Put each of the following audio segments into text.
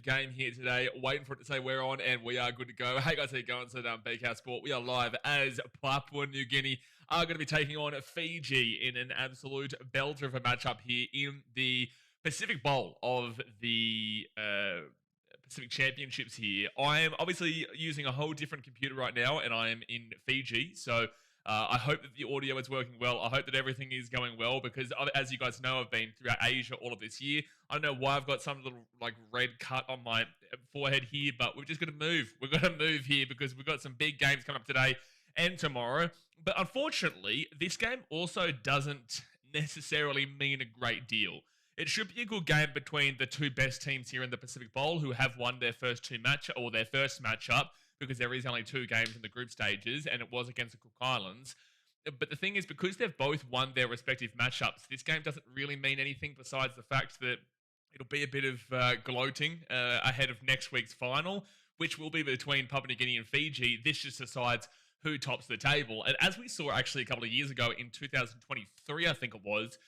game here today, waiting for it to say we're on, and we are good to go. Hey guys, how you going? So BK Sport, we are live as Papua New Guinea are going to be taking on Fiji in an absolute belter of a matchup here in the Pacific Bowl of the Pacific Championships here. I am obviously using a whole different computer right now, and I am in Fiji, so I hope that the audio is working well. I hope that everything is going well because, as you guys know, I've been throughout Asia all of this year. I don't know why I've got some little red cut on my forehead here, but we're just going to move. We're going to move here because we've got some big games coming up today and tomorrow. But unfortunately, this game also doesn't necessarily mean a great deal. It should be a good game between the two best teams here in the Pacific Bowl who have won their first their first matchup, because there is only two games in the group stages, and it was against the Cook Islands. But the thing is, because they've both won their respective matchups, this game doesn't really mean anything besides the fact that it'll be a bit of gloating ahead of next week's final, which will be between Papua New Guinea and Fiji. This just decides who tops the table. And as we saw actually a couple of years ago in 2023, I think it was,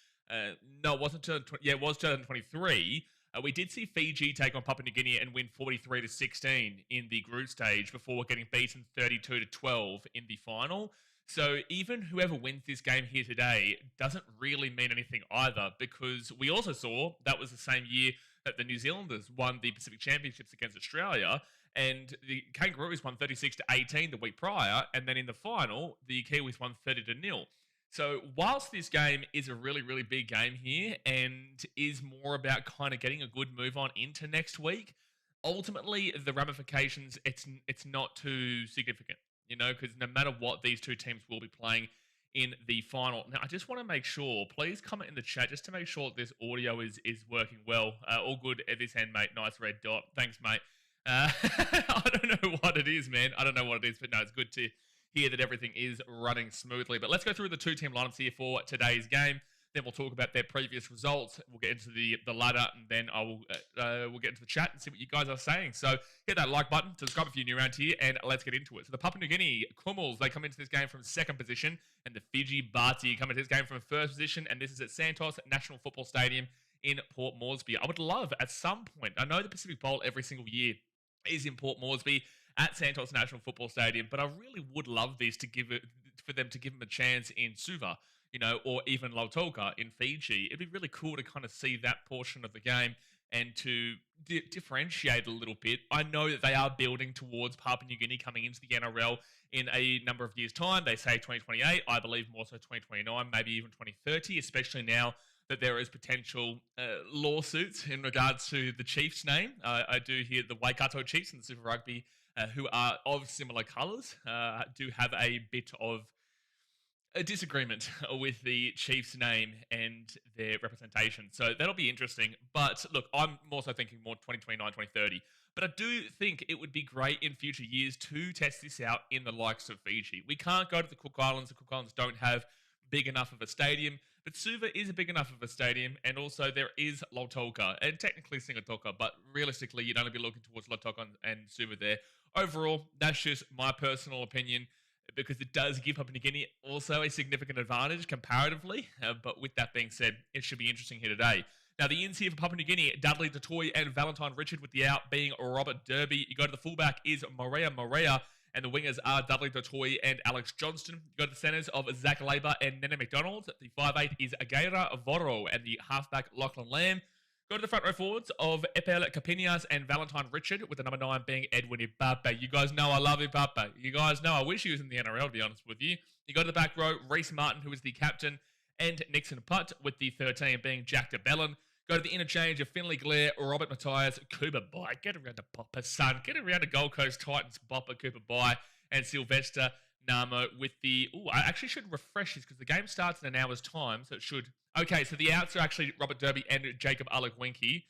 no, it wasn't. It was 2023. We did see Fiji take on Papua New Guinea and win 43-16 in the group stage before getting beaten 32-12 in the final. So even whoever wins this game here today doesn't really mean anything either, because we also saw that was the same year that the New Zealanders won the Pacific Championships against Australia, and the Kangaroos won 36-18 the week prior, and then in the final, the Kiwis won 30-0. So whilst this game is a really, really big game here and is more about kind of getting a good move on into next week, ultimately the ramifications, it's not too significant, because no matter what, these two teams will be playing in the final. Now, I just want to make sure, please comment in the chat just to make sure this audio is working well. All good at this end, mate. Nice red dot. Thanks, mate. I don't know what it is, man. I don't know what it is, but no, it's good to hear that everything is running smoothly. But let's go through the two-team lineups here for today's game. Then we'll talk about their previous results. We'll get into the ladder, and then we'll get into the chat and see what you guys are saying. So hit that like button, subscribe if you're new around here, and let's get into it. So the Papua New Guinea Kumuls, they come into this game from second position, and the Fiji Bati come into this game from first position, and this is at Santos National Football Stadium in Port Moresby. I would love at some point, I know the Pacific Bowl every single year is in Port Moresby at Santos National Football Stadium, but I really would love this for them to give them a chance in Suva, or even Lautoka in Fiji. It'd be really cool to kind of see that portion of the game and to differentiate a little bit. I know that they are building towards Papua New Guinea coming into the NRL in a number of years' time. They say 2028, I believe more so 2029, maybe even 2030, especially now that there is potential lawsuits in regards to the Chiefs' name. I do hear the Waikato Chiefs in the Super Rugby, who are of similar colours, do have a bit of a disagreement with the Chiefs' name and their representation. So that'll be interesting. But look, I'm also thinking more 2029, 2030. But I do think it would be great in future years to test this out in the likes of Fiji. We can't go to the Cook Islands. The Cook Islands don't have big enough of a stadium, but Suva is a big enough of a stadium, and also there is Lautoka, and technically Singatoka, but realistically you'd only be looking towards Lautoka and Suva there. Overall, that's just my personal opinion, because it does give Papua New Guinea also a significant advantage comparatively, but with that being said, it should be interesting here today. Now, the ins here for Papua New Guinea, Dudley Detoy and Valentine Richard, with the out being Robert Derby. You go to the fullback is Morea, and the wingers are Dudley Detoy and Alex Johnston. You go to the centres of Zach Labour and Nene McDonald. The 5'8" is Agaira Voro, and the halfback Lachlan Lamb. Go to the front row forwards of Epel Capinias and Valentine Richard, with the number 9 being Edwin Ibape. You guys know I love Ibape. You guys know I wish he was in the NRL, to be honest with you. You go to the back row, Reece Martin, who is the captain, and Nixon Putt, with the 13 being Jack DeBellin. Go to the interchange of Finley Blair, Robert Matthias, Cooper Bai. Get around to Popper, son. Get around to Gold Coast Titans, Popper, Cooper Bai, and Sylvester Namo with the... Oh, I actually should refresh this because the game starts in an hour's time, so it should... Okay, so the outs are actually Robert Derby and Jacob Alec-Winky.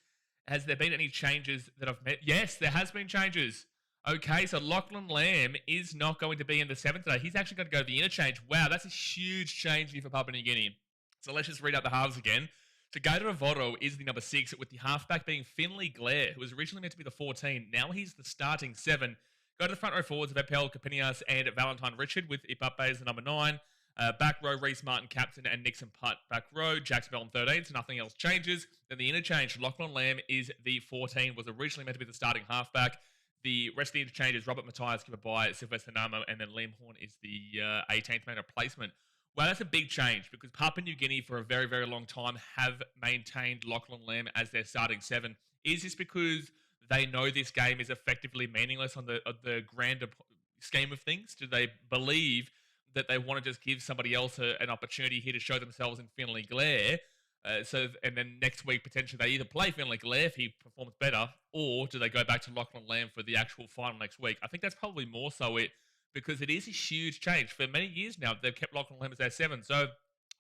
Has there been any changes that I've met? Yes, there has been changes. Okay, so Lachlan Lamb is not going to be in the 7th today. He's actually going to go to the interchange. Wow, that's a huge change here for Papua New Guinea. So let's just read out the halves again. So Gator Voro is the number 6, with the halfback being Finley Blair, who was originally meant to be the 14. Now he's the starting 7. Go to the front row forwards of Epel Capinias and Valentine Richard, with Ipape as the number 9. Back row, Reece Martin captain and Nixon Putt back row. Jackson Bell on 13, so nothing else changes. Then the interchange, Lachlan Lamb is the 14, was originally meant to be the starting halfback. The rest of the interchanges, Robert Matthias, Kipper by Sylvester Namo, and then Liam Horn is the 18th man replacement. Well, that's a big change because Papua New Guinea for a very, very long time have maintained Lachlan Lamb as their starting 7. Is this because they know this game is effectively meaningless on the grander scheme of things? Do they believe that they want to just give somebody else an opportunity here to show themselves in Finlay Glare? And then next week, potentially, they either play Finlay Glare if he performs better, or do they go back to Lachlan Lamb for the actual final next week? I think that's probably more so it, because it is a huge change. For many years now, they've kept Lachlan Lamb as their 7. So,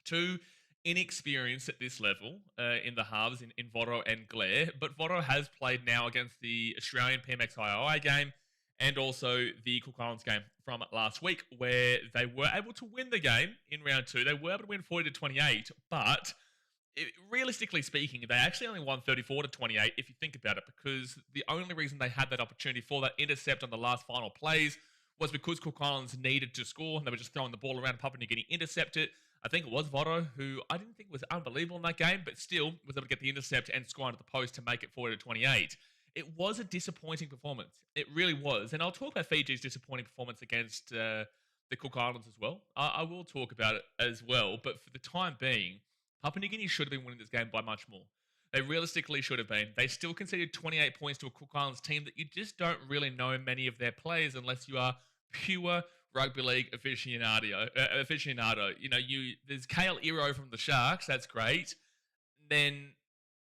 too inexperienced at this level in the halves in Votto and Glare. But Votto has played now against the Australian PMXII game and also the Cook Islands game from last week, where they were able to win the game in round 2. They were able to win 40-28, but realistically speaking, they actually only won 34-28 if you think about it, because the only reason they had that opportunity for that intercept on the last final plays was because Cook Islands needed to score, and they were just throwing the ball around and Papua New Guinea intercepted. I think it was Votto, who I didn't think was unbelievable in that game, but still was able to get the intercept and score under the post to make it 40-28. It was a disappointing performance. It really was. And I'll talk about Fiji's disappointing performance against the Cook Islands as well. I will talk about it as well. But for the time being, Papua New Guinea should have been winning this game by much more. They realistically should have been. They still conceded 28 points to a Cook Islands team that you just don't really know many of their players unless you are pure rugby league aficionado. You know, there's Kale Iro from the Sharks. That's great. Then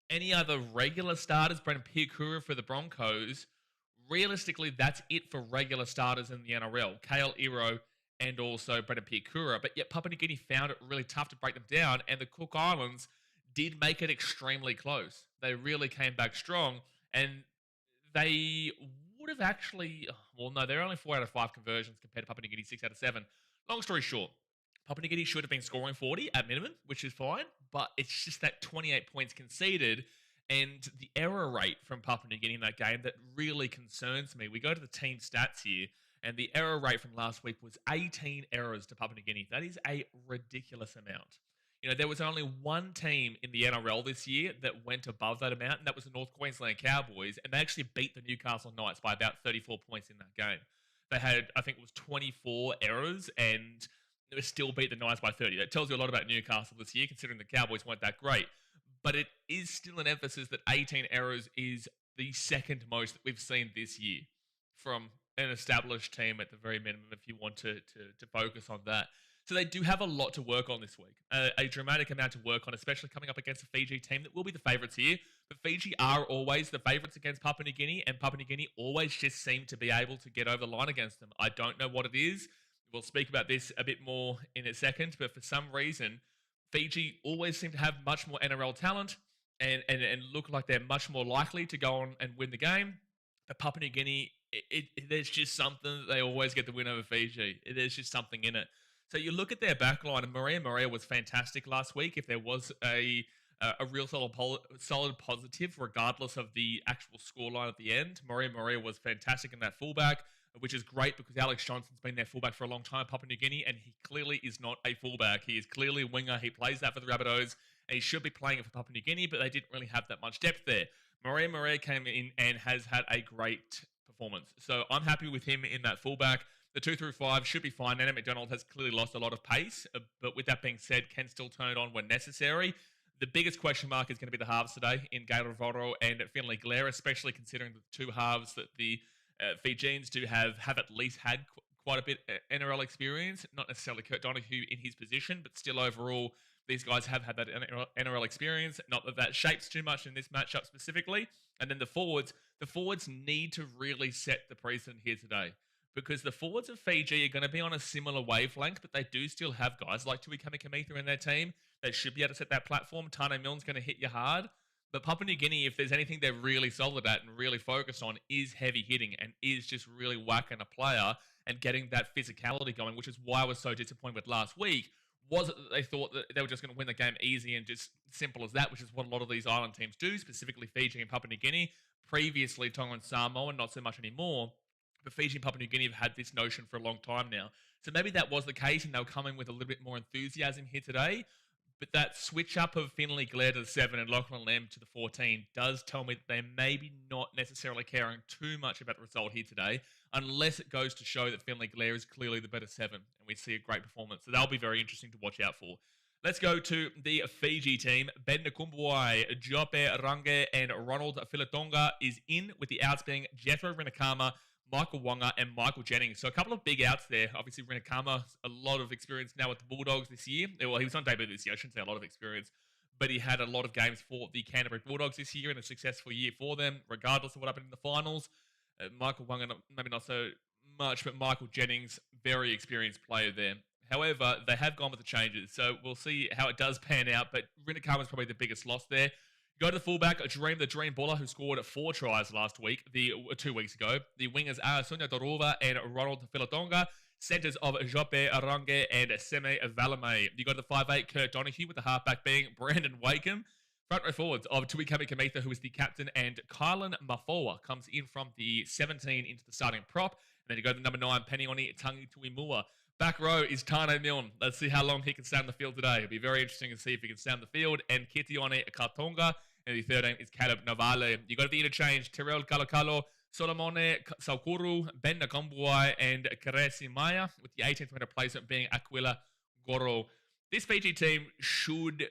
any other regular starters, Brendan Piakura for the Broncos, realistically, that's it for regular starters in the NRL. Kale Iro and also Brendan Piakura. But yet Papua New Guinea found it really tough to break them down, and the Cook Islands did make it extremely close. They really came back strong, and they would have actually... Well, no, they're only 4 out of 5 conversions compared to Papua New Guinea 6 out of 7. Long story short, Papua New Guinea should have been scoring 40 at minimum, which is fine, but it's just that 28 points conceded and the error rate from Papua New Guinea in that game that really concerns me. We go to the team stats here, and the error rate from last week was 18 errors to Papua New Guinea. That is a ridiculous amount. You know, there was only one team in the NRL this year that went above that amount, and that was the North Queensland Cowboys, and they actually beat the Newcastle Knights by about 34 points in that game. They had, I think it was 24 errors, and they still beat the Knights by 30. That tells you a lot about Newcastle this year, considering the Cowboys weren't that great. But it is still an emphasis that 18 errors is the second most that we've seen this year from an established team at the very minimum, if you want to focus on that. So they do have a lot to work on this week, a dramatic amount to work on, especially coming up against a Fiji team that will be the favourites here. But Fiji are always the favourites against Papua New Guinea, and Papua New Guinea always just seem to be able to get over the line against them. I don't know what it is. We'll speak about this a bit more in a second, but for some reason, Fiji always seem to have much more NRL talent and look like they're much more likely to go on and win the game. But Papua New Guinea, there's just something that they always get the win over Fiji. There's just something in it. So you look at their backline, and Maria was fantastic last week. If there was a real solid positive, regardless of the actual scoreline at the end, Maria was fantastic in that fullback, which is great because Alex Johnson's been their fullback for a long time at Papua New Guinea, and he clearly is not a fullback. He is clearly a winger. He plays that for the Rabbitohs, and he should be playing it for Papua New Guinea, but they didn't really have that much depth there. Maria came in and has had a great performance. So I'm happy with him in that fullback. The 2 through 5 should be fine. Nana McDonald has clearly lost a lot of pace, but with that being said, can still turn it on when necessary. The biggest question mark is going to be the halves today in Gator Votto and Finlay Glare, especially considering the two halves that the Fijians do have at least had quite a bit NRL experience. Not necessarily Kurt Donahue in his position, but still overall, these guys have had that NRL experience. Not that that shapes too much in this matchup specifically. And then the forwards need to really set the precedent here today, because the forwards of Fiji are going to be on a similar wavelength, but they do still have guys like Tui Kamikamica in their team. They should be able to set that platform. Tane Milne's going to hit you hard. But Papua New Guinea, if there's anything they're really solid at and really focused on, is heavy hitting and is just really whacking a player and getting that physicality going, which is why I was so disappointed with last week. Was it that they thought that they were just going to win the game easy and just simple as that, which is what a lot of these island teams do, specifically Fiji and Papua New Guinea. Previously, Tonga and Samoa, not so much anymore. But Fiji and Papua New Guinea have had this notion for a long time now. So maybe that was the case and they'll come in with a little bit more enthusiasm here today. But that switch up of Finlay Blair to the 7 and Lachlan Lamb to the 14 does tell me that they maybe not necessarily caring too much about the result here today, unless it goes to show that Finlay Blair is clearly the better 7 and we see a great performance. So that'll be very interesting to watch out for. Let's go to the Fiji team. Ben Nakumbuai, Jope Range, and Ronald Filatonga is in, with the outs being Jethro Rinakama, Michael Wonga, and Michael Jennings. So a couple of big outs there. Obviously, Rinakama, a lot of experience now with the Bulldogs this year. Well, he was on debut this year. I shouldn't say a lot of experience, but he had a lot of games for the Canterbury Bulldogs this year and a successful year for them, regardless of what happened in the finals. Michael Wonga, maybe not so much, but Michael Jennings, very experienced player there. However, they have gone with the changes, so we'll see how it does pan out, but Rinakama's probably the biggest loss there. Go to the fullback, Dream the Dream Baller, who scored 4 tries last week, 2 weeks ago. The wingers are Sonia Dorova and Ronald Filatonga. Centres of Jope Arange and Seme Valame. You go to the 5'8", Kurt Donahue, with the halfback being Brandon Wakeham. Front row forwards of Tuikami Kamitha, who is the captain, and Kylan Mafoa comes in from the 17 into the starting prop. And then you go to the number 9, Penioni Tangi Tuimua. Back row is Tane Milne. Let's see how long he can stay on the field today. It'll be very interesting to see if he can stay on the field. And Kitione Kartonga. And the 13 is Caleb Navale. You got the interchange, Terrell Kalokalo, Solomone Saukuru, Ben Nakombuai, and Karesi Maya, with the 18th minute replacement being Aquila Goro. This Fiji team should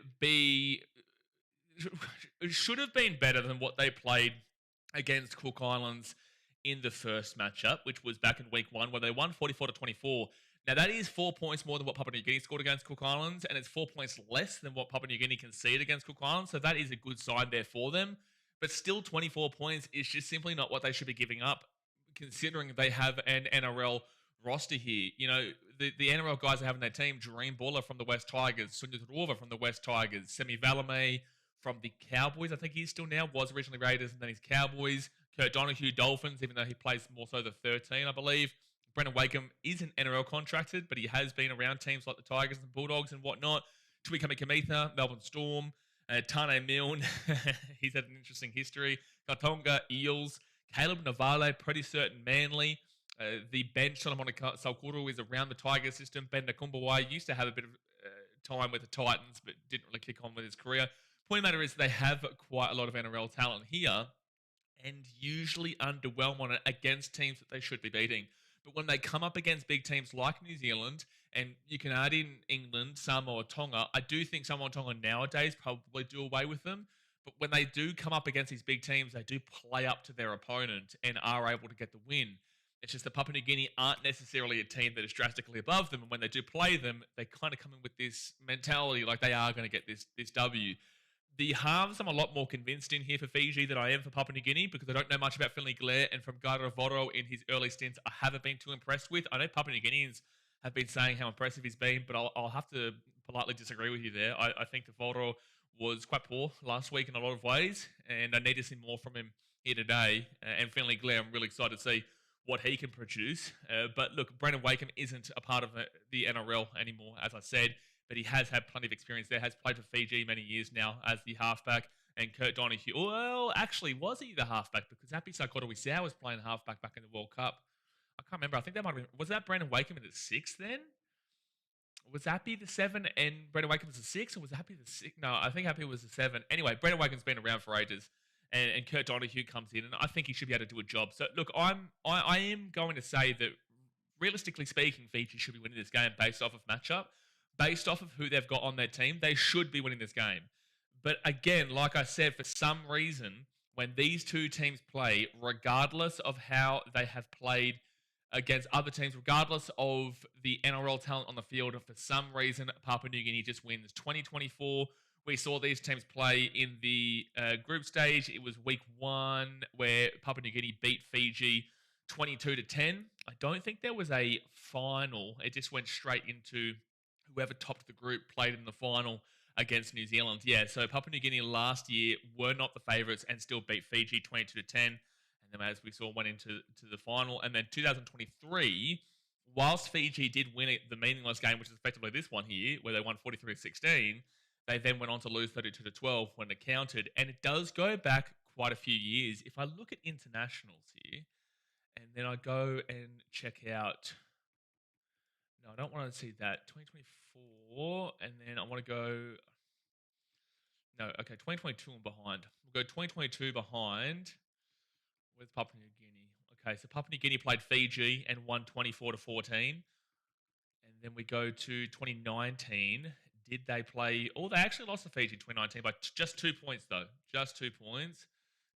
have been better than what they played against Cook Islands in the first matchup, which was back in week 1, where they won 44-24. Now, that is 4 points more than what Papua New Guinea scored against Cook Islands, and it's 4 points less than what Papua New Guinea conceded against Cook Islands, so that is a good sign there for them. But still, 24 points is just simply not what they should be giving up, considering they have an NRL roster here. You know, the NRL guys that have in their team, Dream Baller from the West Tigers, Sunya Turova from the West Tigers, Semi Valame from the Cowboys, I think he's still now, was originally Raiders and then he's Cowboys, Kurt Donahue, Dolphins, even though he plays more so the 13, I believe. Brendan Wakeham isn't NRL contracted, but he has been around teams like the Tigers and Bulldogs and whatnot. Tuikami Kamitha, Melbourne Storm, Tane Milne, he's had an interesting history. Kartonga, Eels, Caleb Navale, pretty certain Manly. The bench, Solomon Saukuru, is around the Tiger system. Ben Nakumbawai used to have a bit of time with the Titans, but didn't really kick on with his career. Point of the matter is they have quite a lot of NRL talent here and usually underwhelm on it against teams that they should be beating. But when they come up against big teams like New Zealand, and you can add in England, Samoa, Tonga, I do think Samoa and Tonga nowadays probably do away with them. But when they do come up against these big teams, they do play up to their opponent and are able to get the win. It's just that Papua New Guinea aren't necessarily a team that is drastically above them. And when they do play them, they kind of come in with this mentality like they are going to get this W. The halves, I'm a lot more convinced in here for Fiji than I am for Papua New Guinea, because I don't know much about Finlay Blair, and from Garavoro in his early stints, I haven't been too impressed with. I know Papua New Guineans have been saying how impressive he's been, but I'll have to politely disagree with you there. I think the Voro was quite poor last week in a lot of ways, and I need to see more from him here today. And Finlay Blair, I'm really excited to see what he can produce. But look, Brandon Wakeham isn't a part of the NRL anymore, as I said, but he has had plenty of experience there, has played for Fiji many years now as the halfback. And Kurt Donahue, well, actually, was he the halfback? Because Happy Sakoto-Wisau was playing halfback back in the World Cup. I can't remember. I think that might have been, was that Brandon Wakeham in the 6 then? Was Happy the 7 and Brandon Wakeham was the 6? Or was Happy the 6? No, I think Happy was the 7. Anyway, Brandon Wakeham's been around for ages. And Kurt Donahue comes in, and I think he should be able to do a job. So, look, I am going to say that, realistically speaking, Fiji should be winning this game based off of matchup. Based off of who they've got on their team, they should be winning this game. But again, like I said, for some reason, when these two teams play, regardless of how they have played against other teams, regardless of the NRL talent on the field, for some reason, Papua New Guinea just wins. 2024, we saw these teams play in the group stage. It was week 1 where Papua New Guinea beat Fiji 22-10. I don't think there was a final. It just went straight into whoever topped the group played in the final against New Zealand. Yeah, so Papua New Guinea last year were not the favourites and still beat Fiji 22-10. And then, as we saw, went into the final. And then 2023, whilst Fiji did win the meaningless game, which is effectively this one here, where they won 43-16, they then went on to lose 32-12 when it counted. And it does go back quite a few years. If I look at internationals here, And then I go and check out. No, I don't want to see that. 2024. And then I want to go. No, okay, 2022 and behind. We'll go 2022 behind with Papua New Guinea. Okay, so Papua New Guinea played Fiji and won 24-14. And then we go to 2019. Did they play? Oh, they actually lost to Fiji in 2019 by just 2 points, though. Just 2 points.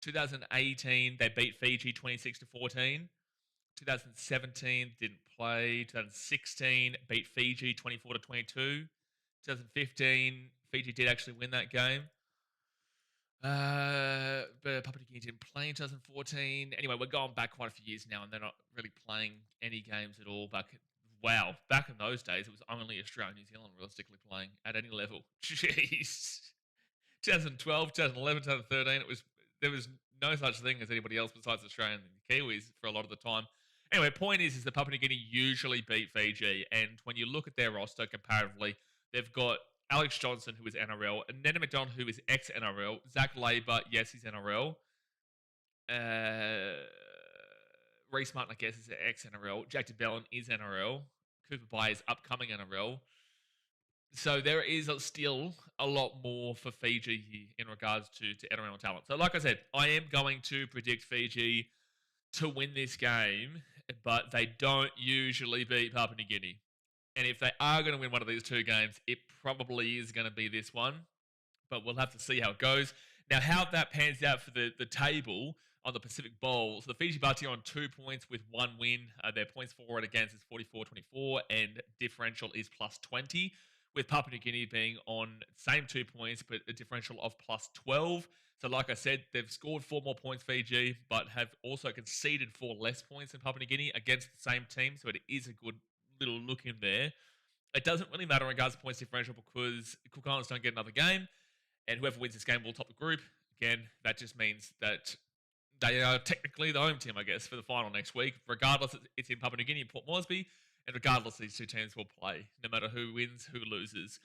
2018, they beat Fiji 26-14. 2017, didn't play. 2016, beat Fiji 24-22. 2015, Fiji did actually win that game. But Papua New Guinea didn't play in 2014. Anyway, we're going back quite a few years now, and they're not really playing any games at all. Back in those days, it was only Australia and New Zealand realistically playing at any level. Jeez. 2012, 2011, 2013, there was no such thing as anybody else besides Australia and the Kiwis for a lot of the time. Anyway, point is that Papua New Guinea usually beat Fiji, and when you look at their roster comparatively, they've got Alex Johnson, who is NRL, and Ned McDonald, who is ex-NRL, Zach Labour, yes, he's NRL, Reece Martin, I guess, is ex-NRL, Jack DeBellin is NRL, Cooper Bai is upcoming NRL, so there is still a lot more for Fiji here in regards to NRL talent. So like I said, I am going to predict Fiji to win this game, but they don't usually beat Papua New Guinea. And if they are going to win one of these two games, it probably is going to be this one. But we'll have to see how it goes. Now, how that pans out for the table on the Pacific Bowl. So the Fiji Bati are on 2 points with one win. Their points forward against is 44-24, and differential is plus 20. With Papua New Guinea being on same 2 points, but a differential of plus 12. So like I said, they've scored 4 more points, Fiji, but have also conceded 4 less points than Papua New Guinea against the same team. So it is a good little look in there. It doesn't really matter in regards to points differential because Cook Islands don't get another game, and whoever wins this game will top the group. Again, that just means that they are technically the home team, I guess, for the final next week. Regardless, it's in Papua New Guinea and Port Moresby, and regardless, these two teams will play, no matter who wins, who loses.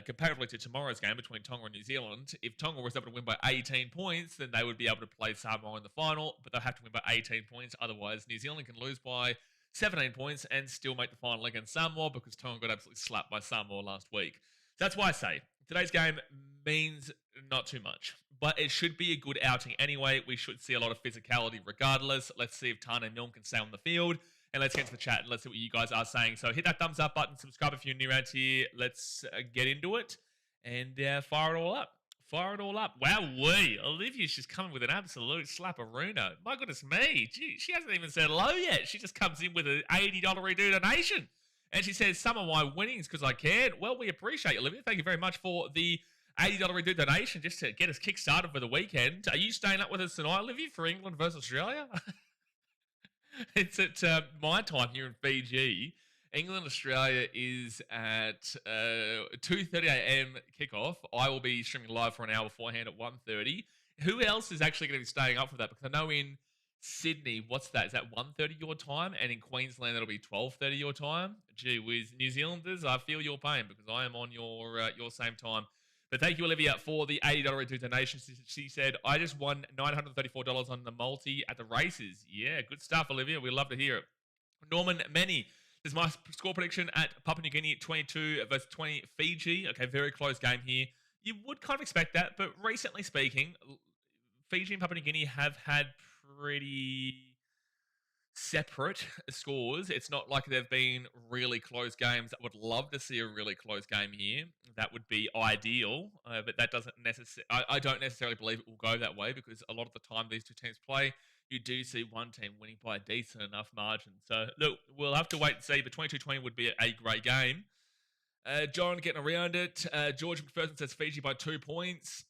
Comparatively to tomorrow's game between Tonga and New Zealand, if Tonga was able to win by 18 points, then they would be able to play Samoa in the final, but they'll have to win by 18 points. Otherwise, New Zealand can lose by 17 points and still make the final against Samoa because Tonga got absolutely slapped by Samoa last week. So that's why I say today's game means not too much, but it should be a good outing anyway. We should see a lot of physicality regardless. Let's see if Tana and Milne can stay on the field. And let's get to the chat and let's see what you guys are saying. So hit that thumbs up button, subscribe if you're new around here. Let's get into it and fire it all up. Fire it all up. Wowee. Olivia's just coming with an absolute slapperoono. My goodness me. Gee, she hasn't even said hello yet. She just comes in with an $80 redo donation. And she says, some of my winnings because I cared. Well, we appreciate you, Olivia. Thank you very much for the $80 redo donation just to get us kick-started for the weekend. Are you staying up with us tonight, Olivia, for England versus Australia? It's at my time here in Fiji. England-Australia is at 2:30 a.m. kickoff. I will be streaming live for an hour beforehand at 1:30. Who else is actually going to be staying up for that? Because I know in Sydney, what's that? Is that 1:30 your time? And in Queensland, that'll be 12:30 your time. Gee whiz, New Zealanders, I feel your pain because I am on your same time. But thank you, Olivia, for the $80 return donation. She said, I just won $934 on the multi at the races. Yeah, good stuff, Olivia. We'd love to hear it. Norman Menny, there's my score prediction at Papua New Guinea 22 versus 20 Fiji. Okay, very close game here. You would kind of expect that, but recently speaking, Fiji and Papua New Guinea have had pretty separate scores. It's not like they've been really close games. I would love to see a really close game here. That would be ideal, but that doesn't necessarily. I don't necessarily believe it will go that way because a lot of the time these two teams play, you do see one team winning by a decent enough margin. So look, we'll have to wait and see. But 22-20 would be a great game. John getting around it. George McPherson says Fiji by 2 points.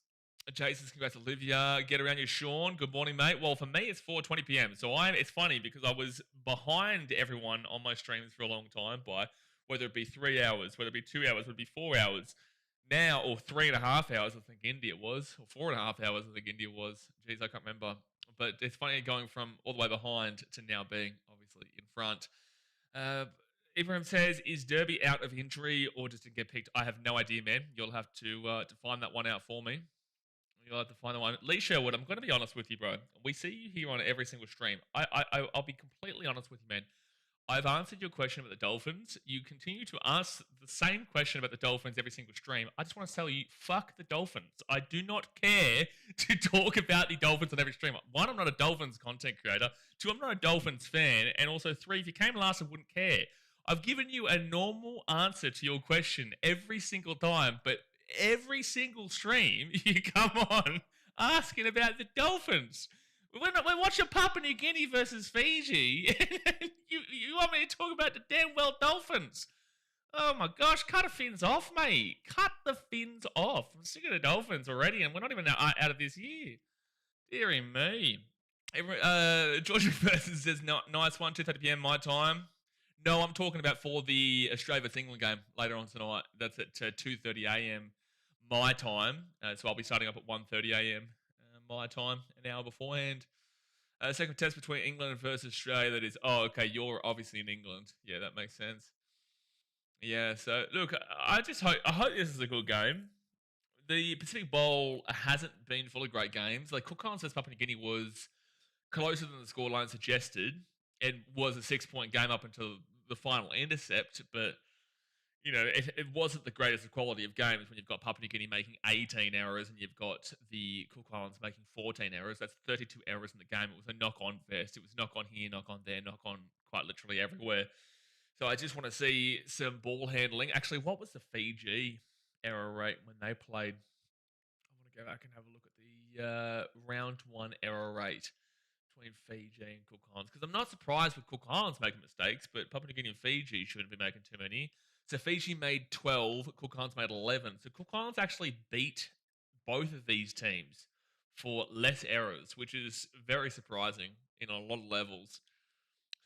Jason's congrats Olivia. Get around you, Sean. Good morning, mate. Well, for me, it's 4:20 p.m. So it's funny because I was behind everyone on my streams for a long time by whether it be 3 hours, whether it be 2 hours, whether it be 4 hours. Now, or 3.5 hours, I think India was, or 4.5 hours, I think India was. Jeez, I can't remember. But it's funny going from all the way behind to now being obviously in front. Ibrahim says, is Derby out of injury or just didn't get picked? I have no idea, man. You'll have to find that one out for me. You'll have to find the one. Lee Sherwood, I'm going to be honest with you, bro. We see you here on every single stream. I'll be completely honest with you, man. I've answered your question about the Dolphins. You continue to ask the same question about the Dolphins every single stream. I just want to tell you, fuck the Dolphins. I do not care to talk about the Dolphins on every stream. One, I'm not a Dolphins content creator. Two, I'm not a Dolphins fan. And also, three, if you came last, I wouldn't care. I've given you a normal answer to your question every single time, but every single stream you come on asking about the Dolphins. We're watching Papua New Guinea versus Fiji. you want me to talk about the damn well Dolphins? Oh my gosh, cut the fins off, mate. Cut the fins off. I'm sick of the Dolphins already, and we're not even out of this year. Deary me. George McPherson says, nice one, 2:30 p.m. my time. No, I'm talking about for the Australia vs England game later on tonight. That's at 2:30 a.m. my time. So I'll be starting up at 1:30 a.m. My time, an hour beforehand. Second test between England versus Australia. That is, oh, okay, you're obviously in England. Yeah, that makes sense. Yeah, so look, I hope this is a good game. The Pacific Bowl hasn't been full of great games. Like Cook Islands vs Papua New Guinea was closer than the scoreline suggested. It was a 6-point game up until the final intercept, but you know, it wasn't the greatest quality of games when you've got Papua New Guinea making 18 errors and you've got the Cook Islands making 14 errors. That's 32 errors in the game. It was a knock-on fest. It was knock-on here, knock-on there, knock-on quite literally everywhere. So I just want to see some ball handling. Actually, what was the Fiji error rate when they played? I want to go back and have a look at the round one error rate between Fiji and Cook Islands, because I'm not surprised with Cook Islands making mistakes, but Papua New Guinea and Fiji shouldn't be making too many. So Fiji made 12, Cook Islands made 11. So Cook Islands actually beat both of these teams for less errors, which is very surprising in a lot of levels.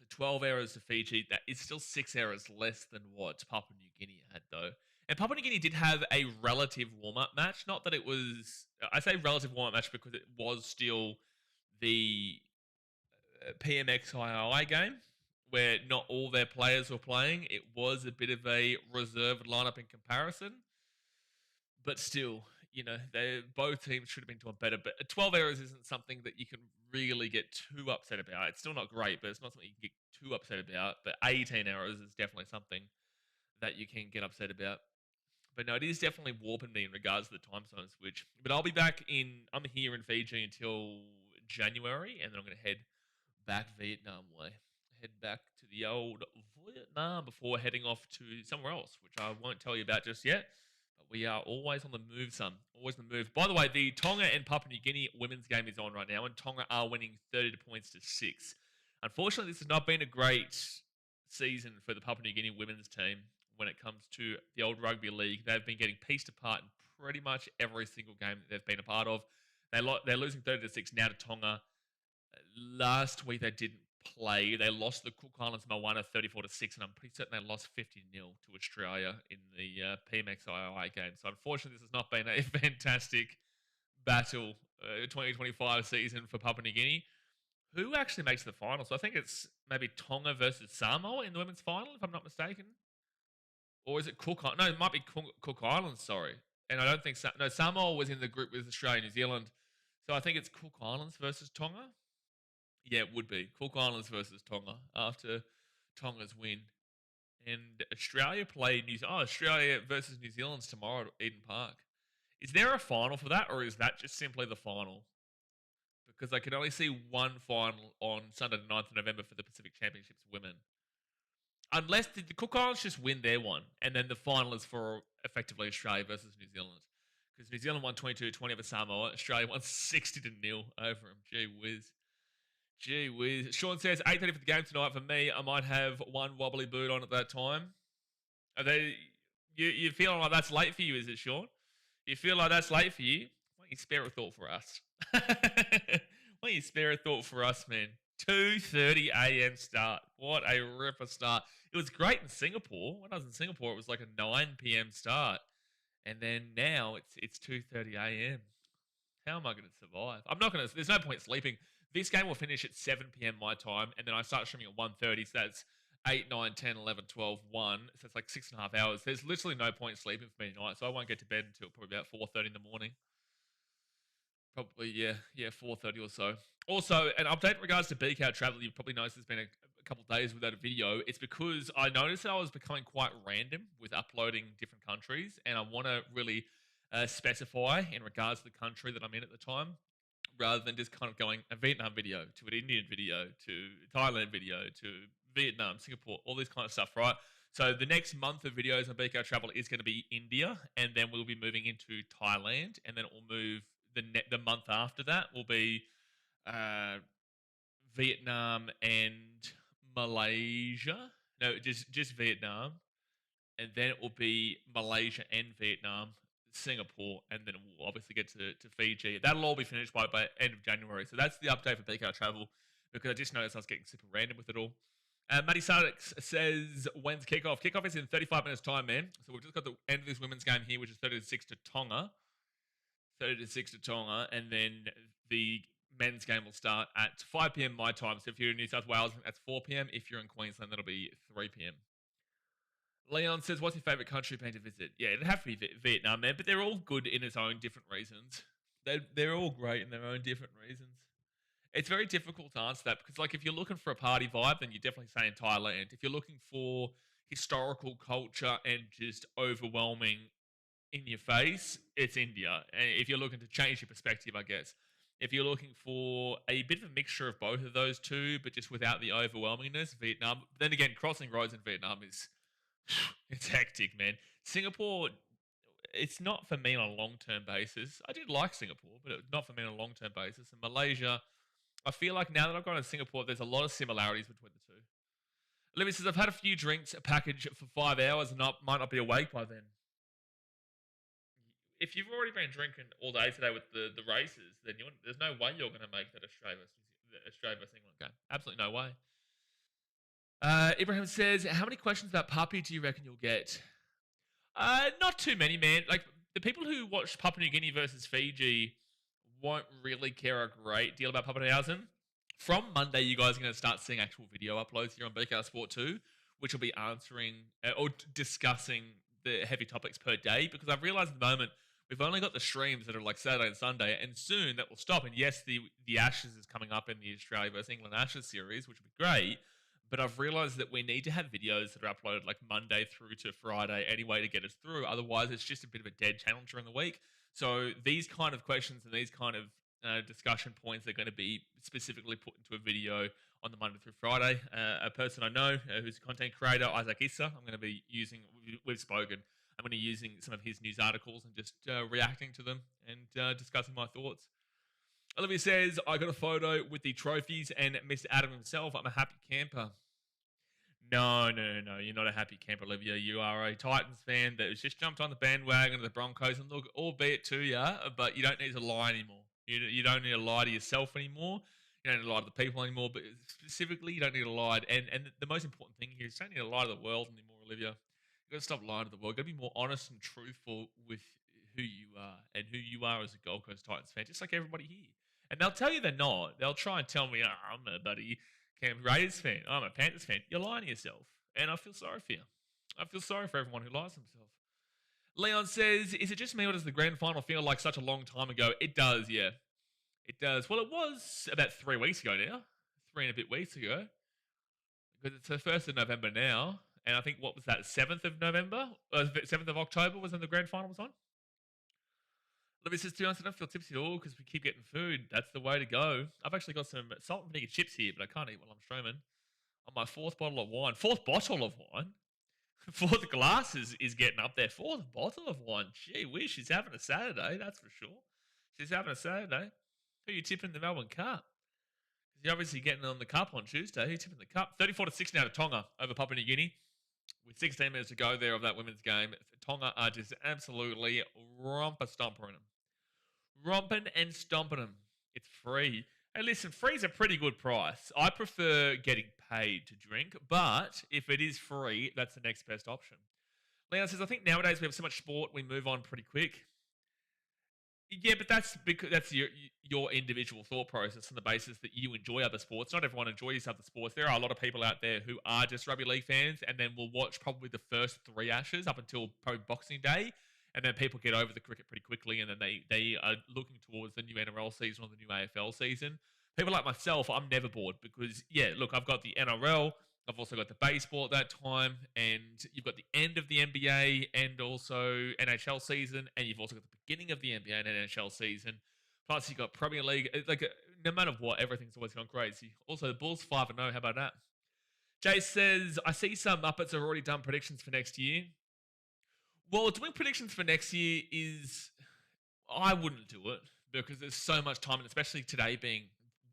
So 12 errors to Fiji, that is still 6 errors less than what Papua New Guinea had, though. And Papua New Guinea did have a relative warm-up match. Not that it was... I say relative warm-up match because it was still the PMXII game, where not all their players were playing. It was a bit of a reserved lineup in comparison. But still, you know, both teams should have been doing better. But 12 errors isn't something that you can really get too upset about. It's still not great, but it's not something you can get too upset about. But 18 errors is definitely something that you can get upset about. But no, it is definitely warping me in regards to the time zone switch. But I'll be back I'm here in Fiji until January, and then I'm going to head back Vietnam way. Head back to the old Vietnam before heading off to somewhere else, which I won't tell you about just yet. But we are always on the move, son. Always on the move. By the way, the Tonga and Papua New Guinea women's game is on right now, and Tonga are winning 30 points to 6. Unfortunately, this has not been a great season for the Papua New Guinea women's team when it comes to the old rugby league. They've been getting pieced apart in pretty much every single game that they've been a part of. They're losing 30 to 6 now to Tonga. Last week they didn't play. They lost the Cook Islands Moana 34 to 6, and I'm pretty certain they lost 50-0 to Australia in the PMXII game. So unfortunately, this has not been a fantastic battle 2025 season for Papua New Guinea. Who actually makes the final? So I think it's maybe Tonga versus Samoa in the women's final, if I'm not mistaken. Or is it Cook? No, it might be Cook Islands, sorry. And I don't think... Samoa was in the group with Australia and New Zealand. So I think it's Cook Islands versus Tonga. Yeah, it would be. Cook Islands versus Tonga after Tonga's win. And Australia play Australia versus New Zealand's tomorrow at Eden Park. Is there a final for that, or is that just simply the final? Because I can only see one final on Sunday the 9th of November for the Pacific Championships women. Unless the Cook Islands just win their one, and then the final is for effectively Australia versus New Zealand. Because New Zealand won 22-20 over Samoa. Australia won 60-0 over them. Gee whiz. Gee whiz. Sean says, 8:30 for the game tonight for me. I might have one wobbly boot on at that time. Are they... You feeling like that's late for you, is it, Sean? You feel like that's late for you? Why don't you spare a thought for us? Why don't you spare a thought for us, man? 2:30 a.m. start. What a ripper start. It was great in Singapore. When I was in Singapore, it was like a 9 p.m. start. And then now it's 2:30 a.m. How am I going to survive? I'm not going to... There's no point sleeping. This game will finish at 7 p.m. my time, and then I start streaming at 1:30, so that's 8, 9, 10, 11, 12, 1. So it's like 6.5 hours. There's literally no point sleeping for me tonight, so I won't get to bed until probably about 4:30 in the morning. Probably, yeah, 4:30 or so. Also, an update in regards to BKRtravel. You've probably noticed there's been a couple of days without a video. It's because I noticed that I was becoming quite random with uploading different countries, and I want to really specify in regards to the country that I'm in at the time, rather than just kind of going a Vietnam video to an Indian video to Thailand video to Vietnam, Singapore, all this kind of stuff, right? So the next month of videos on BKRtravel is going to be India, and then we'll be moving into Thailand, and then we'll move the month after that will be uh, Vietnam and Malaysia. No, just Vietnam, and then it will be Malaysia and Vietnam, Singapore, and then we'll obviously get to Fiji. That'll all be finished by end of January. So that's the update for BKRtravel, because I just noticed I was getting super random with it all. Matty Sadix says, when's kickoff? Kickoff is in 35 minutes time, man. So we've just got the end of this women's game here, which is 30-6 to Tonga. 30-6 to Tonga, and then the men's game will start at 5 p.m. my time. So if you're in New South Wales, that's 4 p.m. If you're in Queensland, that'll be 3 p.m. Leon says, what's your favourite country plan to visit? Yeah, it'd have to be Vietnam, man, but they're all good in its own different reasons. They're all great in their own different reasons. It's very difficult to answer that because, like, if you're looking for a party vibe, then you're definitely saying Thailand. If you're looking for historical culture and just overwhelming in your face, it's India. And if you're looking to change your perspective, I guess. If you're looking for a bit of a mixture of both of those two, but just without the overwhelmingness, Vietnam. Then again, crossing roads in Vietnam is it's hectic, man. Singapore, it's not for me on a long-term basis. I did like Singapore, but it's not for me on a long-term basis. And Malaysia, I feel like now that I've gone to Singapore, there's a lot of similarities between the two. Olivia says, I've had a few drinks, a package for 5 hours, and might not be awake by then. If you've already been drinking all day today with the races, then there's no way you're going to make that Australia versus England game. Absolutely no way. Ibrahim says, how many questions about Puppy do you reckon you'll get? Not too many, man. Like, the people who watch Papua New Guinea versus Fiji won't really care a great deal about Pappenhausen. From Monday, you guys are going to start seeing actual video uploads here on BKR Sport 2, which will be answering or discussing the heavy topics per day, because I've realized at the moment we've only got the streams that are like Saturday and Sunday, and soon that will stop. And yes, the Ashes is coming up in the Australia versus England Ashes series, which will be great. But I've realized that we need to have videos that are uploaded like Monday through to Friday anyway to get us through. Otherwise, it's just a bit of a dead channel during the week. So these kind of questions and these kind of discussion points are going to be specifically put into a video on the Monday through Friday. A person I know who's a content creator, Isaac Issa, I'm going to be using, we've spoken, I'm going to be using some of his news articles and just reacting to them and discussing my thoughts. Olivia says, I got a photo with the trophies and Mr. Adam himself. I'm a happy camper. No. You're not a happy camper, Olivia. You are a Titans fan that has just jumped on the bandwagon of the Broncos. And look, albeit to you, but you don't need to lie anymore. You don't need to lie to yourself anymore. You don't need to lie to the people anymore. But specifically, you don't need to lie. And the most important thing here is you don't need to lie to the world anymore, Olivia. You've got to stop lying to the world. You've got to be more honest and truthful with who you are and who you are as a Gold Coast Titans fan, just like everybody here. And they'll tell you they're not. They'll try and tell me, I'm a bloody Canberra Raiders fan. I'm a Panthers fan. You're lying to yourself. And I feel sorry for you. I feel sorry for everyone who lies to themselves. Leon says, is it just me or does the grand final feel like such a long time ago? It does, yeah. It does. Well, it was about 3 weeks ago now. 3 and a bit weeks ago. Because it's the 1st of November now. And I think, what was that, 7th of November? 7th of October was when the grand final was on? Libby says, to be honest, I don't feel tipsy at all because we keep getting food. That's the way to go. I've actually got some salt and vinegar chips here, but I can't eat while I'm streaming. On my 4th bottle of wine. 4th bottle of wine? 4th glass is getting up there. 4th bottle of wine. Gee whiz, she's having a Saturday, that's for sure. She's having a Saturday. Who are you tipping the Melbourne Cup? Because you're obviously getting on the Cup on Tuesday. Who are you tipping the Cup? 34-6 now to Tonga over Papua New Guinea. With 16 minutes to go there of that women's game, Tonga are just absolutely romping them. Romping and stomping them. It's free. Hey, listen, free's a pretty good price. I prefer getting paid to drink, but if it is free, that's the next best option. Leon says, I think nowadays we have so much sport, we move on pretty quick. Yeah, but that's because that's your individual thought process on the basis that you enjoy other sports. Not everyone enjoys other sports. There are a lot of people out there who are just rugby league fans and then will watch probably the first 3 Ashes up until probably Boxing Day. and then people get over the cricket pretty quickly, and then they are looking towards the new NRL season or the new AFL season. People like myself, I'm never bored because, yeah, look, I've got the NRL, I've also got the baseball at that time, and you've got the end of the NBA and also NHL season, and you've also got the beginning of the NBA and NHL season. Plus, you've got Premier League. No matter what, everything's always gone crazy. Also, the Bulls 5-0. How about that? Jay says, I see some Muppets have already done predictions for next year. Well, doing predictions for next year is, I wouldn't do it because there's so much time, and especially today being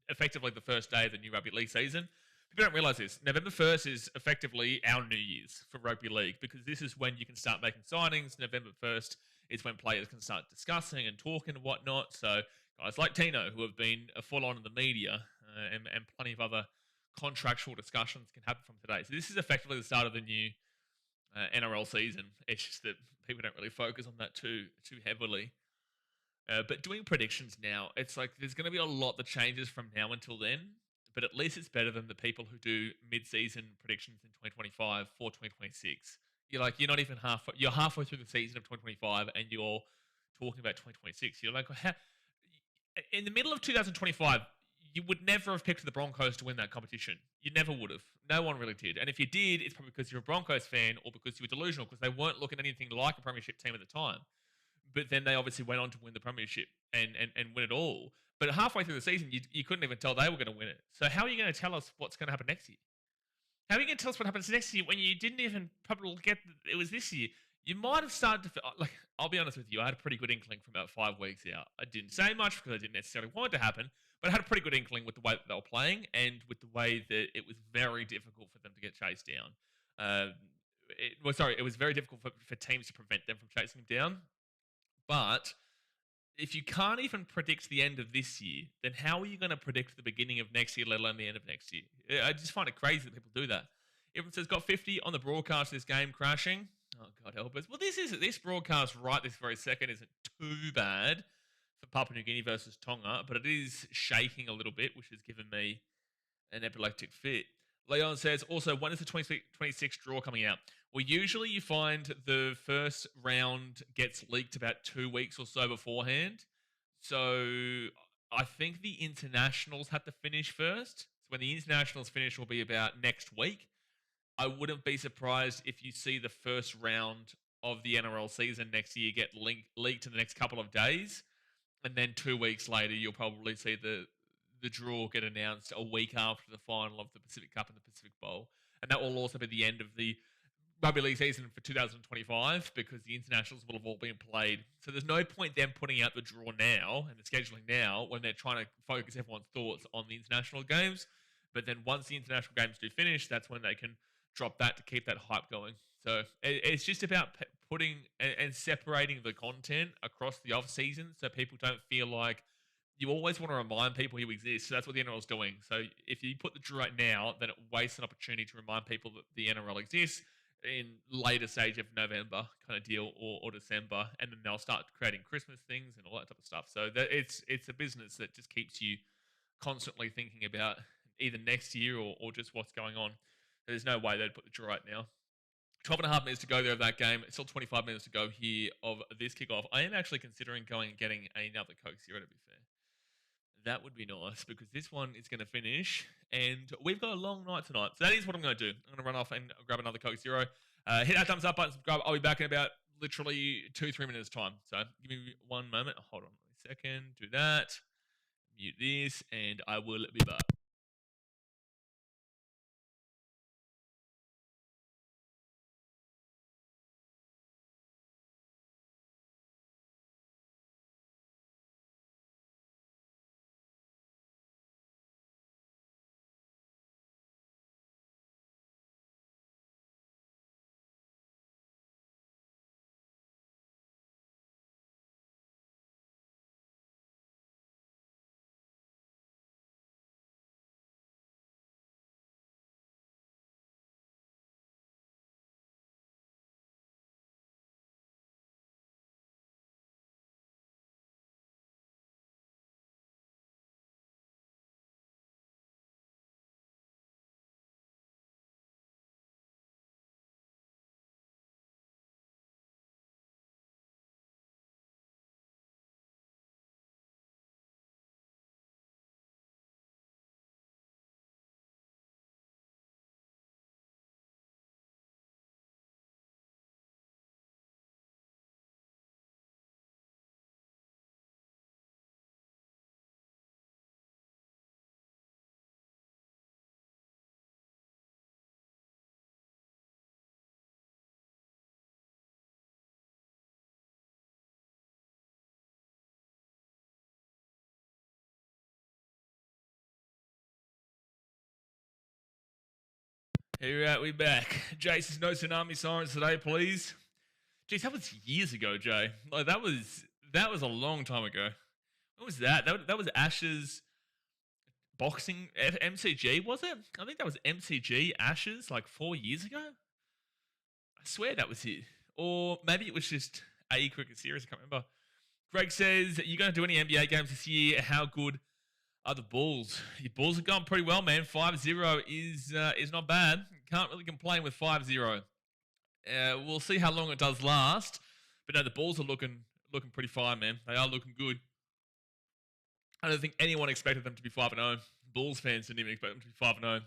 effectively the first day of the new Rugby League season. People don't realise this. November 1st is effectively our New Year's for Rugby League because this is when you can start making signings. November 1st is when players can start discussing and talking and whatnot. So guys like Tino, who have been full on in the media, and plenty of other contractual discussions can happen from today. So this is effectively the start of the new NRL season. It's just that people don't really focus on that too heavily. But doing predictions now, it's like there's going to be a lot that changes from now until then. But at least it's better than the people who do mid-season predictions in 2025 for 2026. You're not even you're halfway through the season of 2025 and you're talking about 2026. You're like, in the middle of 2025, you would never have picked the Broncos to win that competition. You never would have. No one really did. And if you did, it's probably because you're a Broncos fan or because you were delusional because they weren't looking anything like a premiership team at the time. But then they obviously went on to win the premiership and win it all. But halfway through the season, you couldn't even tell they were going to win it. So how are you going to tell us what's going to happen next year? How are you going to tell us what happens next year when you didn't even probably get it was this year? You might have started to feel, like, I'll be honest with you, I had a pretty good inkling from about 5 weeks out. I didn't say much because I didn't necessarily want it to happen, but I had a pretty good inkling with the way that they were playing and with the way that it was very difficult for them to get chased down. It was very difficult for teams to prevent them from chasing them down. But if you can't even predict the end of this year, then how are you going to predict the beginning of next year, let alone the end of next year? I just find it crazy that people do that. Everyone says got 50 on the broadcast of this game crashing. Oh, God help us. Well, this broadcast right this very second isn't too bad for Papua New Guinea versus Tonga, but it is shaking a little bit, which has given me an epileptic fit. Leon says, also, when is the 26 draw coming out? Well, usually you find the first round gets leaked about 2 weeks or so beforehand. So I think the internationals have to finish first. So when the internationals finish will be about next week. I wouldn't be surprised if you see the first round of the NRL season next year get leaked in the next couple of days. And then 2 weeks later, you'll probably see the draw get announced a week after the final of the Pacific Cup and the Pacific Bowl. And that will also be the end of the Rugby League season for 2025 because the internationals will have all been played. So there's no point them putting out the draw now and the scheduling now when they're trying to focus everyone's thoughts on the international games. But then once the international games do finish, that's when they can drop that to keep that hype going. So it's just about putting and separating the content across the off season so people don't feel like you always want to remind people you exist. So that's what the NRL is doing. So if you put the draw right now, then it wastes an opportunity to remind people that the NRL exists in later stage of November kind of deal or December, and then they'll start creating Christmas things and all that type of stuff. So it's a business that just keeps you constantly thinking about either next year or just what's going on. There's no way they'd put the draw right now. 12 and a half minutes to go there of that game. It's still 25 minutes to go here of this kickoff. I am actually considering going and getting another Coke Zero, to be fair. That would be nice because this one is going to finish and we've got a long night tonight. So that is what I'm going to do. I'm going to run off and grab another Coke Zero. Hit that thumbs up button, subscribe. I'll be back in about literally 2-3 minutes time. So give me one moment. Hold on a second. Do that. Mute this and I will be back. Here we back. Jason's no tsunami sirens today, please. Jeez, that was years ago, Jay. Like that was a long time ago. What was that? That was Ashes boxing MCG, was it? I think that was MCG Ashes like 4 years ago. I swear that was it. Or maybe it was just a cricket series. I can't remember. Greg says, "You going to do any NBA games this year? How good are the Bulls?" Your Bulls have gone pretty well, man. 5-0 is not bad. Can't really complain with 5-0. We'll see how long it does last. But no, the Bulls are looking pretty fine, man. They are looking good. I don't think anyone expected them to be 5-0. Bulls fans didn't even expect them to be 5-0.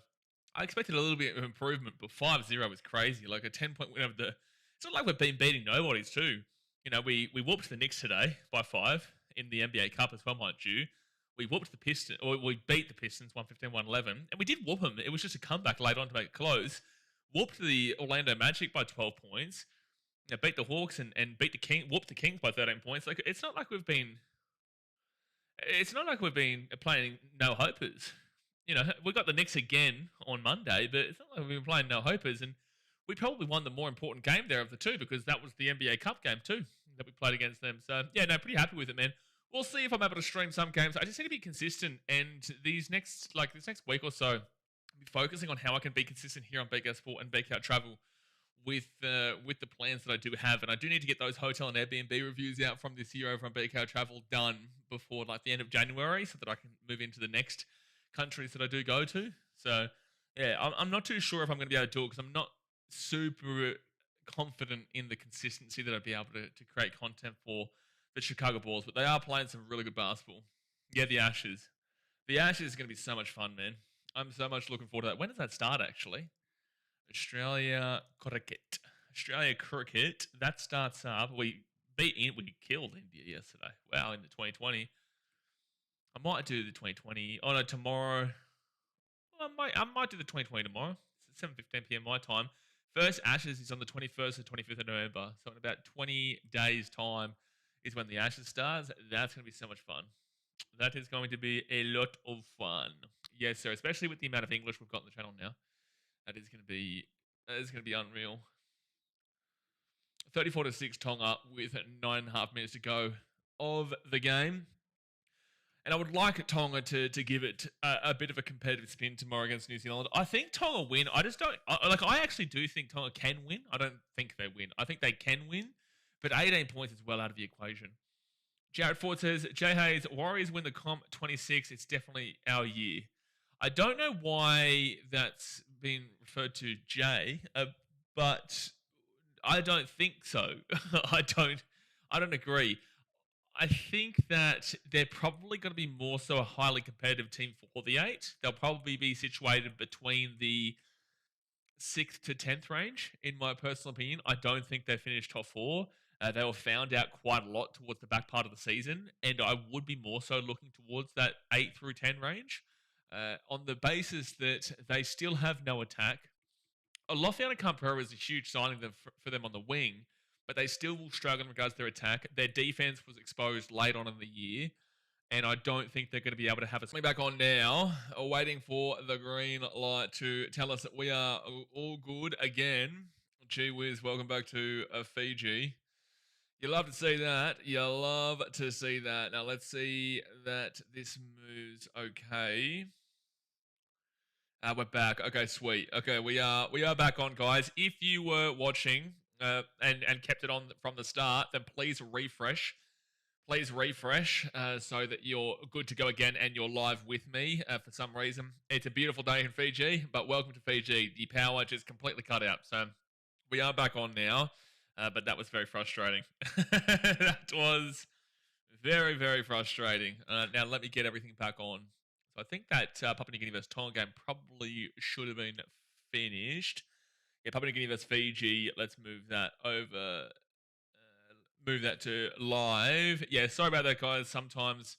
I expected a little bit of improvement, but 5-0 was crazy. Like a 10-point win over the... It's not like we've been beating nobodies too. You know, we whooped the Knicks today by 5 in the NBA Cup as well, mind you. We whooped the Pistons, or we beat the Pistons 115-111, and we did whoop them. It was just a comeback later on to make it close. Whooped the Orlando Magic by 12 points. You know, beat the Hawks and beat the King, whooped the Kings by 13 points. Like it's not like we've been playing no hopers. You know, we got the Knicks again on Monday, but it's not like we've been playing no hopers, and we probably won the more important game there of the two because that was the NBA Cup game too that we played against them. So yeah, no, pretty happy with it, man. We'll see if I'm able to stream some games. I just need to be consistent, and this next week or so, I'll be focusing on how I can be consistent here on BK Sport and BKRtravel with the plans that I do have. And I do need to get those hotel and Airbnb reviews out from this year over on BKRtravel done before like the end of January, so that I can move into the next countries that I do go to. So yeah, I'm not too sure if I'm going to be able to do it because I'm not super confident in the consistency that I'd be able to create content for the Chicago Bulls, but they are playing some really good basketball. Yeah, the Ashes. The Ashes is going to be so much fun, man. I'm so much looking forward to that. When does that start, actually? Australia cricket. That starts up. We killed India yesterday. Wow, in the 2020. I might do the 2020. Oh no, tomorrow. Well, I might do the 2020 tomorrow. It's 7:15 p.m. my time. First Ashes is on the 21st and 25th of November. So in about 20 days' time is when the Ashes starts. That's going to be so much fun. That is going to be a lot of fun. Yes, sir. Especially with the amount of English we've got on the channel now. That is going to be unreal. 34-6 Tonga with 9.5 minutes to go of the game. And I would like Tonga to give it a bit of a competitive spin tomorrow against New Zealand. I think Tonga win. I just don't... I actually do think Tonga can win. I don't think they win. I think they can win. But 18 points is well out of the equation. Jared Ford says, Jay Hayes, Warriors win the comp 26. It's definitely our year. I don't know why that's been referred to Jay, but I don't think so. I don't agree. I think that they're probably going to be more so a highly competitive team for the 8. They'll probably be situated between the 6th to 10th range, in my personal opinion. I don't think they finished top 4. They were found out quite a lot towards the back part of the season, and I would be more so looking towards that 8 through 10 range on the basis that they still have no attack. Lofiana Campero is a huge signing for them on the wing, but they still will struggle in regards to their attack. Their defense was exposed late on in the year, and I don't think they're going to be able to have us back on now, waiting for the green light to tell us that we are all good again. Gee whiz, welcome back to Fiji. You love to see that. You love to see that. Now, let's see that this moves okay. We're back. Okay, sweet. Okay, we are back on, guys. If you were watching and kept it on from the start, then please refresh. Please refresh so that you're good to go again and you're live with me for some reason. It's a beautiful day in Fiji, but welcome to Fiji. The power just completely cut out. So we are back on now, but that was very frustrating. That was very, very frustrating. Now let me get everything back on. So I think that Papua New Guinea vs Tonga game probably should have been finished. Yeah, Papua New Guinea vs Fiji. Let's move that over. Move that to live. Yeah, sorry about that, guys. Sometimes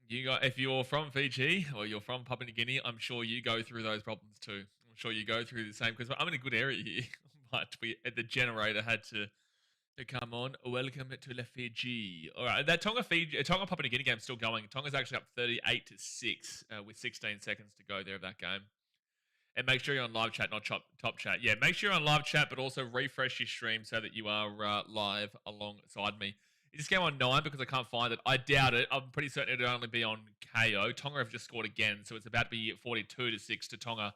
if you're from Fiji or you're from Papua New Guinea, I'm sure you go through those problems too. I'm sure you go through the same because I'm in a good area here, but the generator had to come on. Welcome to La Fiji. All right, that Tonga Papua New Guinea game is still going. Tonga's actually up 38-6 with 16 seconds to go there of that game. And make sure you're on live chat, not top chat. Yeah, make sure you're on live chat, but also refresh your stream so that you are live alongside me. Is this game on 9 because I can't find it? I doubt it. I'm pretty certain it'll only be on KO. Tonga have just scored again, so it's about to be 42-6 to Tonga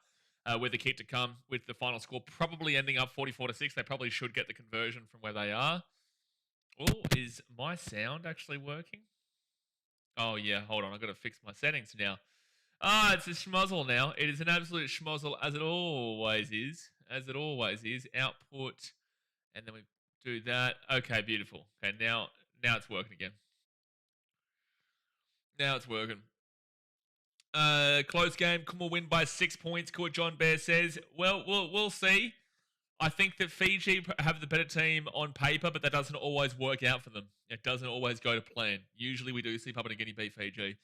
with the kick to come, with the final score probably ending up 44-6. They probably should get the conversion from where they are. Oh, is my sound actually working? Oh, yeah, hold on. I've got to fix my settings now. Ah, it's a schmozzle now. It is an absolute schmozzle, as it always is. As it always is. Output, and then we do that. Okay, beautiful. Okay, now it's working again. Now it's working. Close game. Kumuls win by 6 points. Court John Bear says, well, we'll see. I think that Fiji have the better team on paper, but that doesn't always work out for them. It doesn't always go to plan. Usually we do see Papua New Guinea beat Fiji.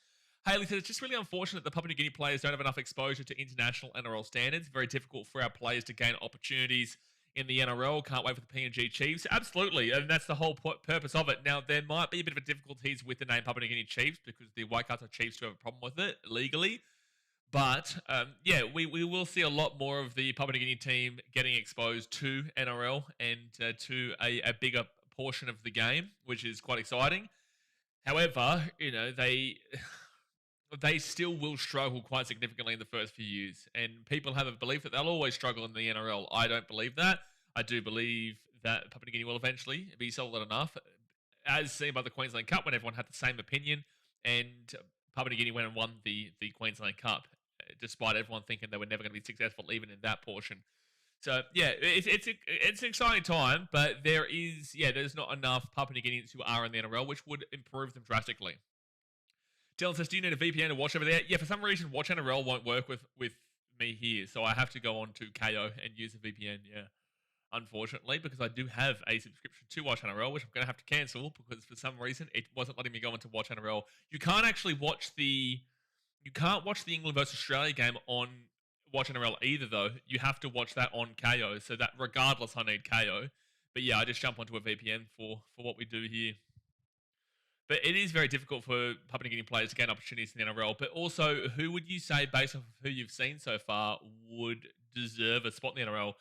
Haley says, it's just really unfortunate that Papua New Guinea players don't have enough exposure to international NRL standards. Very difficult for our players to gain opportunities in the NRL. Can't wait for the PNG Chiefs. Absolutely, and that's the whole purpose of it. Now, there might be a bit of difficulties with the name Papua New Guinea Chiefs because the Waikato Chiefs do have a problem with it legally. But, yeah, we will see a lot more of the Papua New Guinea team getting exposed to NRL and to a bigger portion of the game, which is quite exciting. However, you know, they still will struggle quite significantly in the first few years. And people have a belief that they'll always struggle in the NRL. I don't believe that. I do believe that Papua New Guinea will eventually be solid enough, as seen by the Queensland Cup when everyone had the same opinion. And Papua New Guinea went and won the Queensland Cup, despite everyone thinking they were never going to be successful even in that portion. So, yeah, it's an exciting time, but there's not enough Papua New Guineans who are in the NRL, which would improve them drastically. Dylan says, do you need a VPN to watch over there? Yeah, for some reason, Watch NRL won't work with me here, so I have to go on to KO and use a VPN, yeah. Unfortunately, because I do have a subscription to Watch NRL, which I'm going to have to cancel because for some reason it wasn't letting me go into Watch NRL. You can't actually watch the England versus Australia game on Watch NRL either, though. You have to watch that on KO, so that regardless, I need KO. But yeah, I just jump onto a VPN for what we do here. But it is very difficult for Papua New Guinea players to gain opportunities in the NRL. But also, who would you say, based off of who you've seen so far, would deserve a spot in the NRL?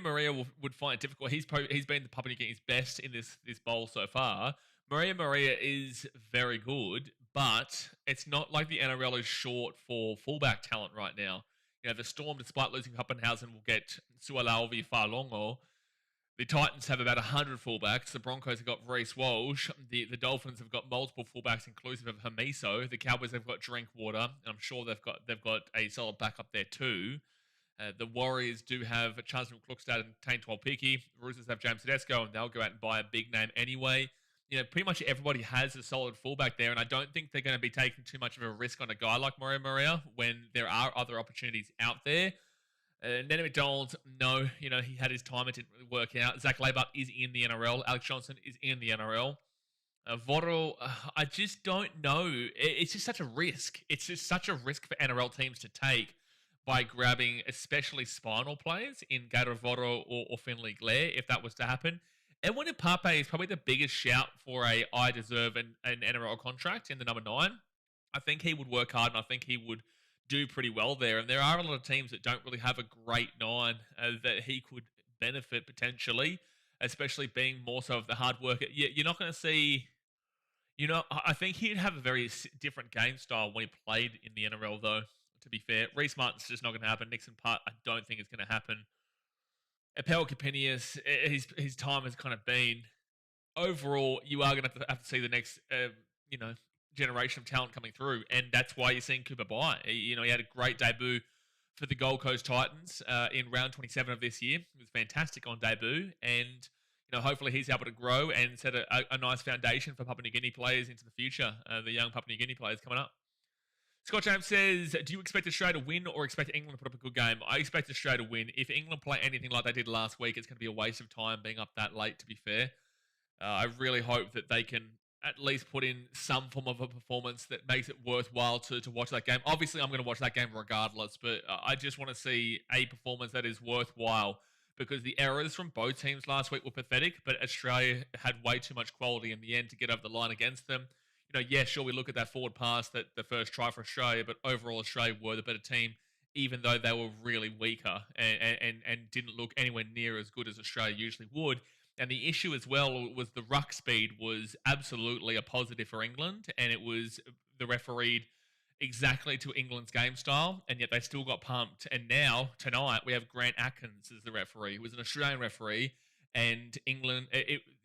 Maria would find it difficult. He's been the Papua New Guinea's best in this bowl so far. Maria is very good, but it's not like the NRL is short for fullback talent right now. You know, the Storm, despite losing Huppenhausen, will get Sualauvi Farlongo. The Titans have about 100 fullbacks. The Broncos have got Reece Walsh. The Dolphins have got multiple fullbacks, inclusive of Hamiso. The Cowboys have got Drinkwater, and I'm sure they've got a solid backup there too. The Warriors do have Chancellor Klukstad and Tane Tuolpiki. Roosters have James Tedesco, and they'll go out and buy a big name anyway. You know, pretty much everybody has a solid fullback there, and I don't think they're going to be taking too much of a risk on a guy like Maria when there are other opportunities out there. Nene McDonald, no, you know, he had his time, it didn't really work out. Zach Laybutt is in the NRL. Alex Johnson is in the NRL. Votto, I just don't know. It's just such a risk. It's just such a risk for NRL teams to take by grabbing especially spinal players in Gator Votto or Finley Blair, if that was to happen. Edwin Pape is probably the biggest shout for I deserve an NRL contract in the number 9. I think he would work hard, and I think he would do pretty well there. And there are a lot of teams that don't really have a great 9 that he could benefit potentially, especially being more so of the hard worker. You're not going to see, you know, I think he'd have a very different game style when he played in the NRL, though, to be fair. Reece Martin's just not going to happen. Nixon Putt, I don't think it's going to happen. Apel Capinius, his time has kind of been. Overall, you are going to have to see the next, generation of talent coming through, and that's why you're seeing Cooper Bai. You know, he had a great debut for the Gold Coast Titans in round 27 of this year. He was fantastic on debut, and you know, hopefully he's able to grow and set a nice foundation for Papua New Guinea players into the future. The young Papua New Guinea players coming up. Scott James says, do you expect Australia to win or expect England to put up a good game? I expect Australia to win. If England play anything like they did last week, it's going to be a waste of time being up that late, to be fair. I really hope that they can at least put in some form of a performance that makes it worthwhile to watch that game. Obviously, I'm going to watch that game regardless, but I just want to see a performance that is worthwhile, because the errors from both teams last week were pathetic, but Australia had way too much quality in the end to get over the line against them. You know, yeah, sure, we look at that forward pass, that the first try for Australia, but overall Australia were the better team even though they were really weaker and didn't look anywhere near as good as Australia usually would. And the issue as well was the ruck speed was absolutely a positive for England, and it was the refereed exactly to England's game style, and yet they still got pumped. And now tonight we have Grant Atkins as the referee, who was an Australian referee, and England,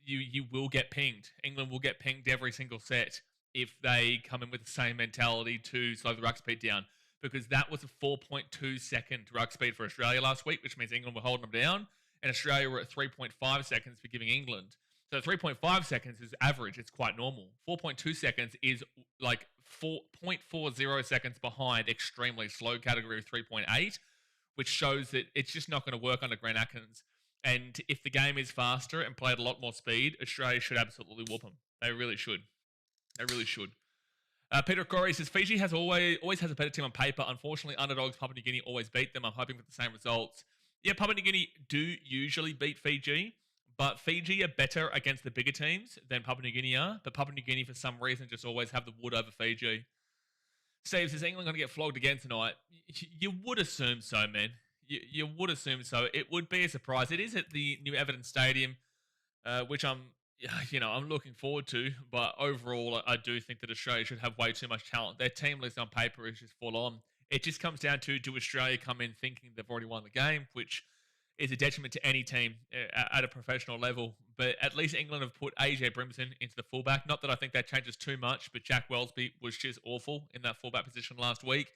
you will get pinged. England will get pinged every single set if they come in with the same mentality to slow the ruck speed down, because that was a 4.2-second ruck speed for Australia last week, which means England were holding them down, and Australia were at 3.5 seconds for giving England. So 3.5 seconds is average. It's quite normal. 4.2 seconds is like 4.40 seconds behind extremely slow category of 3.8, which shows that it's just not going to work under Grant Atkins. And if the game is faster and played a lot more speed, Australia should absolutely whoop them. They really should. They really should. Peter Corey says, Fiji has always has a better team on paper. Unfortunately, underdogs Papua New Guinea always beat them. I'm hoping for the same results. Yeah, Papua New Guinea do usually beat Fiji, but Fiji are better against the bigger teams than Papua New Guinea are. But Papua New Guinea, for some reason, just always have the wood over Fiji. Steve says, England going to get flogged again tonight? You would assume so, man. You would assume so. It would be a surprise. It is at the New Everton Stadium, which I'm looking forward to. But overall, I do think that Australia should have way too much talent. Their team list on paper is just full on. It just comes down to, do Australia come in thinking they've already won the game, which is a detriment to any team at a professional level. But at least England have put AJ Brimson into the fullback. Not that I think that changes too much, but Jack Wellesby was just awful in that fullback position last week.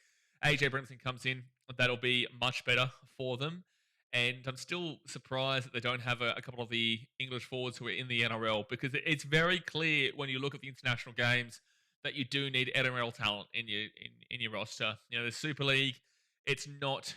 AJ Brimson comes in. That'll be much better for them. And I'm still surprised that they don't have a couple of the English forwards who are in the NRL, because it's very clear when you look at the international games that you do need NRL talent in your roster. You know, the Super League, it's not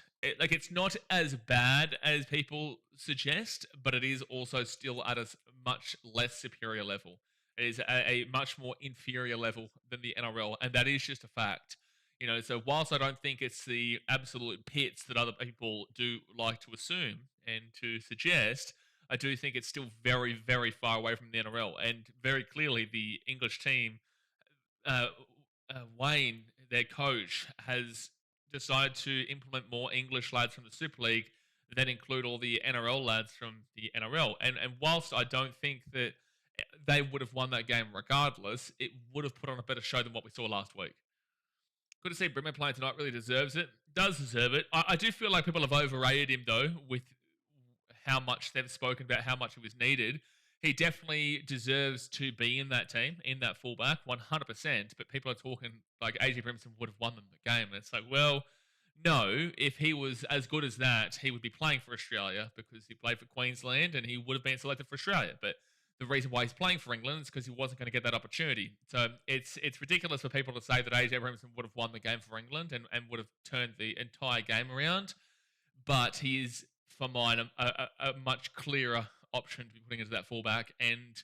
as bad as people suggest, but it is also still at a much less superior level. It is a much more inferior level than the NRL, and that is just a fact. You know, so whilst I don't think it's the absolute pits that other people do like to assume and to suggest, I do think it's still very, very far away from the NRL. And very clearly, the English team, Wayne, their coach, has decided to implement more English lads from the Super League than include all the NRL lads from the NRL. And whilst I don't think that they would have won that game regardless, it would have put on a better show than what we saw last week. Good to see Brimmer playing tonight. Really deserves it. Does deserve it. I do feel like people have overrated him, though, with how much they've spoken about how much he was needed. He definitely deserves to be in that team, in that fullback, 100%. But people are talking like AJ Brimson would have won them the game. And it's like, well, no. If he was as good as that, he would be playing for Australia, because he played for Queensland and he would have been selected for Australia. But the reason why he's playing for England is because he wasn't going to get that opportunity. So it's ridiculous for people to say that AJ Brimson would have won the game for England and would have turned the entire game around. But he is, for mine, a much clearer option to be putting into that fullback. And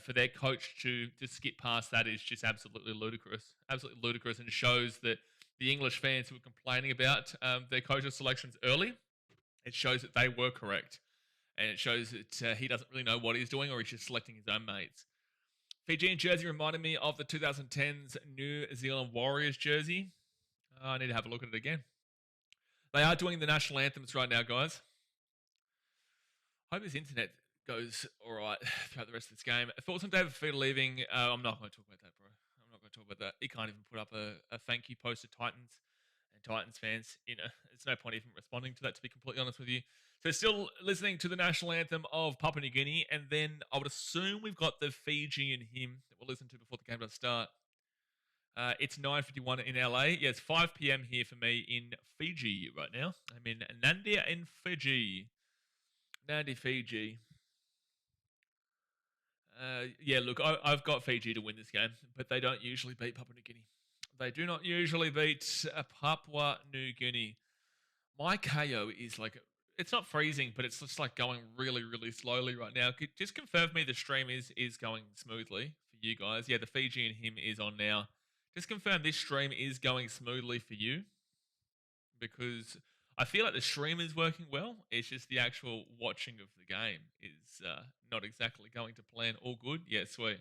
for their coach to skip past that is just absolutely ludicrous. Absolutely ludicrous, and it shows that the English fans who were complaining about their coach's selections early, it shows that they were correct. And it shows that he doesn't really know what he's doing, or he's just selecting his own mates. Fijian jersey reminded me of the 2010s New Zealand Warriors jersey. I need to have a look at it again. They are doing the national anthems right now, guys. I hope this internet goes all right throughout the rest of this game. Thoughts on David Fifita leaving? I'm not going to talk about that, bro. I'm not going to talk about that. He can't even put up a thank you post to Titans and Titans fans. You know, there's no point even responding to that, to be completely honest with you. So still listening to the national anthem of Papua New Guinea, and then I would assume we've got the Fijian hymn that we'll listen to before the game does start. It's 9:51 in LA. Yeah, it's 5 p.m. here for me in Fiji right now. I'm in Nadi in Fiji. Nadi, Fiji. Yeah, look, I've got Fiji to win this game, but they don't usually beat Papua New Guinea. They do not usually beat Papua New Guinea. My KO is like, it's not freezing, but it's just like going really, really slowly right now. Just confirm for me the stream is going smoothly for you guys. Yeah, the Fijian hymn is on now. Just confirm this stream is going smoothly for you, because I feel like the stream is working well. It's just the actual watching of the game is not exactly going to plan. All good? Yeah, sweet.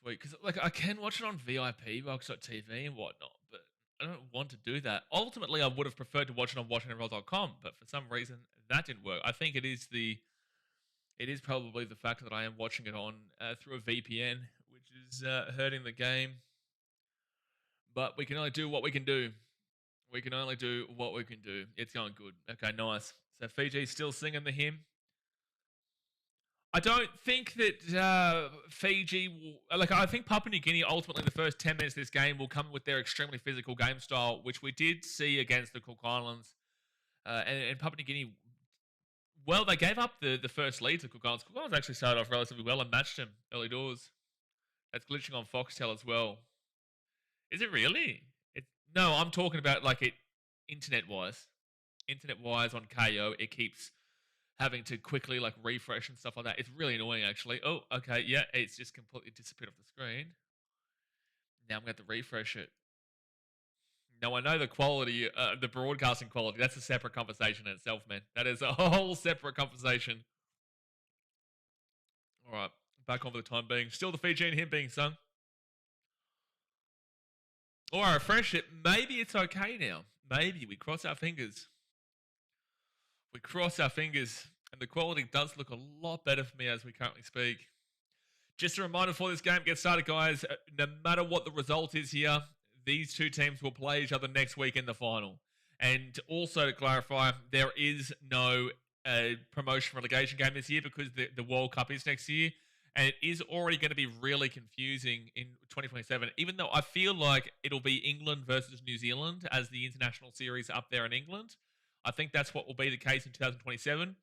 Sweet. Because like I can watch it on VIP, Box.tv and whatnot, but I don't want to do that. Ultimately, I would have preferred to watch it on WashingtonRoll.com, but for some reason that didn't work. I think it is probably the fact that I am watching it on through a VPN, which is hurting the game. But we can only do what we can do. We can only do what we can do. It's going good. Okay, nice. So Fiji's still singing the hymn. I don't think that Fiji will... Like, I think Papua New Guinea, ultimately, in the first 10 minutes of this game, will come with their extremely physical game style, which we did see against the Cook Islands. And Papua New Guinea... Well, they gave up the first lead to Cook Islands. Cook Islands actually started off relatively well and matched them early doors. That's glitching on Foxtel as well. Is it really? No, I'm talking about like it internet-wise. Internet-wise on KO, it keeps having to quickly like refresh and stuff like that. It's really annoying actually. Oh, okay, yeah, it's just completely disappeared off the screen. Now I'm going to have to refresh it. No, I know the quality, the broadcasting quality, that's a separate conversation in itself, man. That is a whole separate conversation. All right, back on for the time being. Still the Fijian hymn being sung. Or I refresh it. Maybe it's okay now. Maybe. We cross our fingers. We cross our fingers. And the quality does look a lot better for me as we currently speak. Just a reminder before this game gets started, guys. No matter what the result is here, these two teams will play each other next week in the final. And also to clarify, there is no promotion relegation game this year because the World Cup is next year. And it is already going to be really confusing in 2027, even though I feel like it'll be England versus New Zealand as the international series up there in England. I think that's what will be the case in 2027.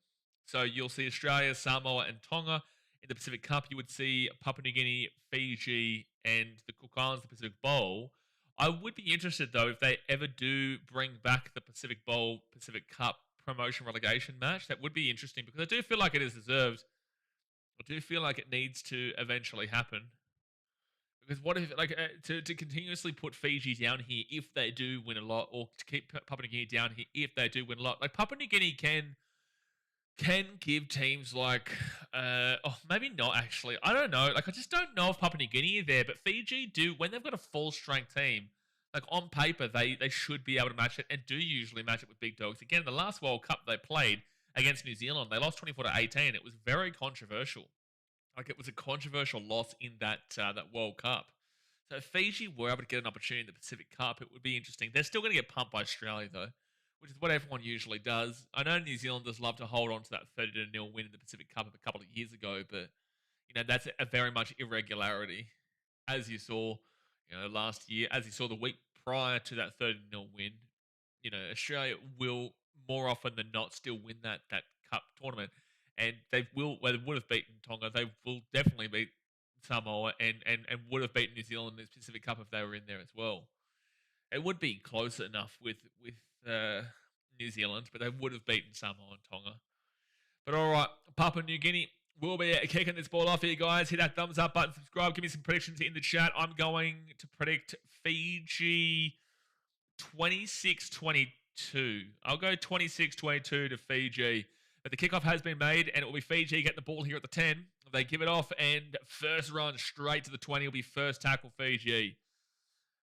So you'll see Australia, Samoa, and Tonga. In the Pacific Cup, you would see Papua New Guinea, Fiji, and the Cook Islands, the Pacific Bowl. I would be interested, though, if they ever do bring back the Pacific Bowl, Pacific Cup promotion relegation match. That would be interesting because I do feel like it is deserved. I do feel like it needs to eventually happen. Because what if, like, to continuously put Fiji down here if they do win a lot, or to keep Papua New Guinea down here if they do win a lot? Like, Papua New Guinea can give teams like, maybe not actually. I don't know. Like, I just don't know if Papua New Guinea are there, but Fiji do, when they've got a full strength team, like on paper, they should be able to match it and do usually match it with big dogs. Again, the last World Cup they played against New Zealand, they lost 24-18. It was very controversial. Like, it was a controversial loss in that World Cup. So if Fiji were able to get an opportunity in the Pacific Cup, it would be interesting. They're still going to get pumped by Australia, though, which is what everyone usually does. I know New Zealanders love to hold on to that 30-0 win in the Pacific Cup a couple of years ago, but, you know, that's a very much irregularity. As you saw, you know, last year, as you saw the week prior to that 30-0 win, you know, Australia will more often than not still win that cup tournament. And they would have beaten Tonga. They will definitely beat Samoa and would have beaten New Zealand in the Pacific Cup if they were in there as well. It would be close enough with New Zealand, but they would have beaten Samoa and Tonga. But all right, Papua New Guinea will be kicking this ball off here, guys. Hit that thumbs up button, subscribe, give me some predictions in the chat. I'm going to predict Fiji 26-22. I'll go 26-22 to Fiji. But the kickoff has been made, and it will be Fiji getting the ball here at the 10. They give it off, and first run straight to the 20 will be first tackle Fiji.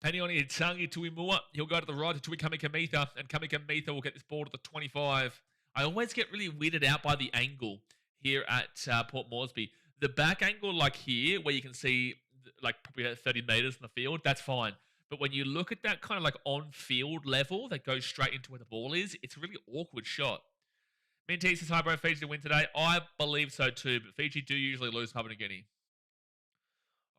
Penioni Tangi Tuimua. He'll go to the right to Kamikamitha, and Kamikamitha will get this ball to the 25. I always get really weirded out by the angle here at Port Moresby. The back angle, like here, where you can see like probably 30 meters in the field, that's fine. But when you look at that kind of like on-field level that goes straight into where the ball is, it's a really awkward shot. Minty says, hi, bro, Fiji to win today. I believe so too, but Fiji do usually lose Papua New Guinea.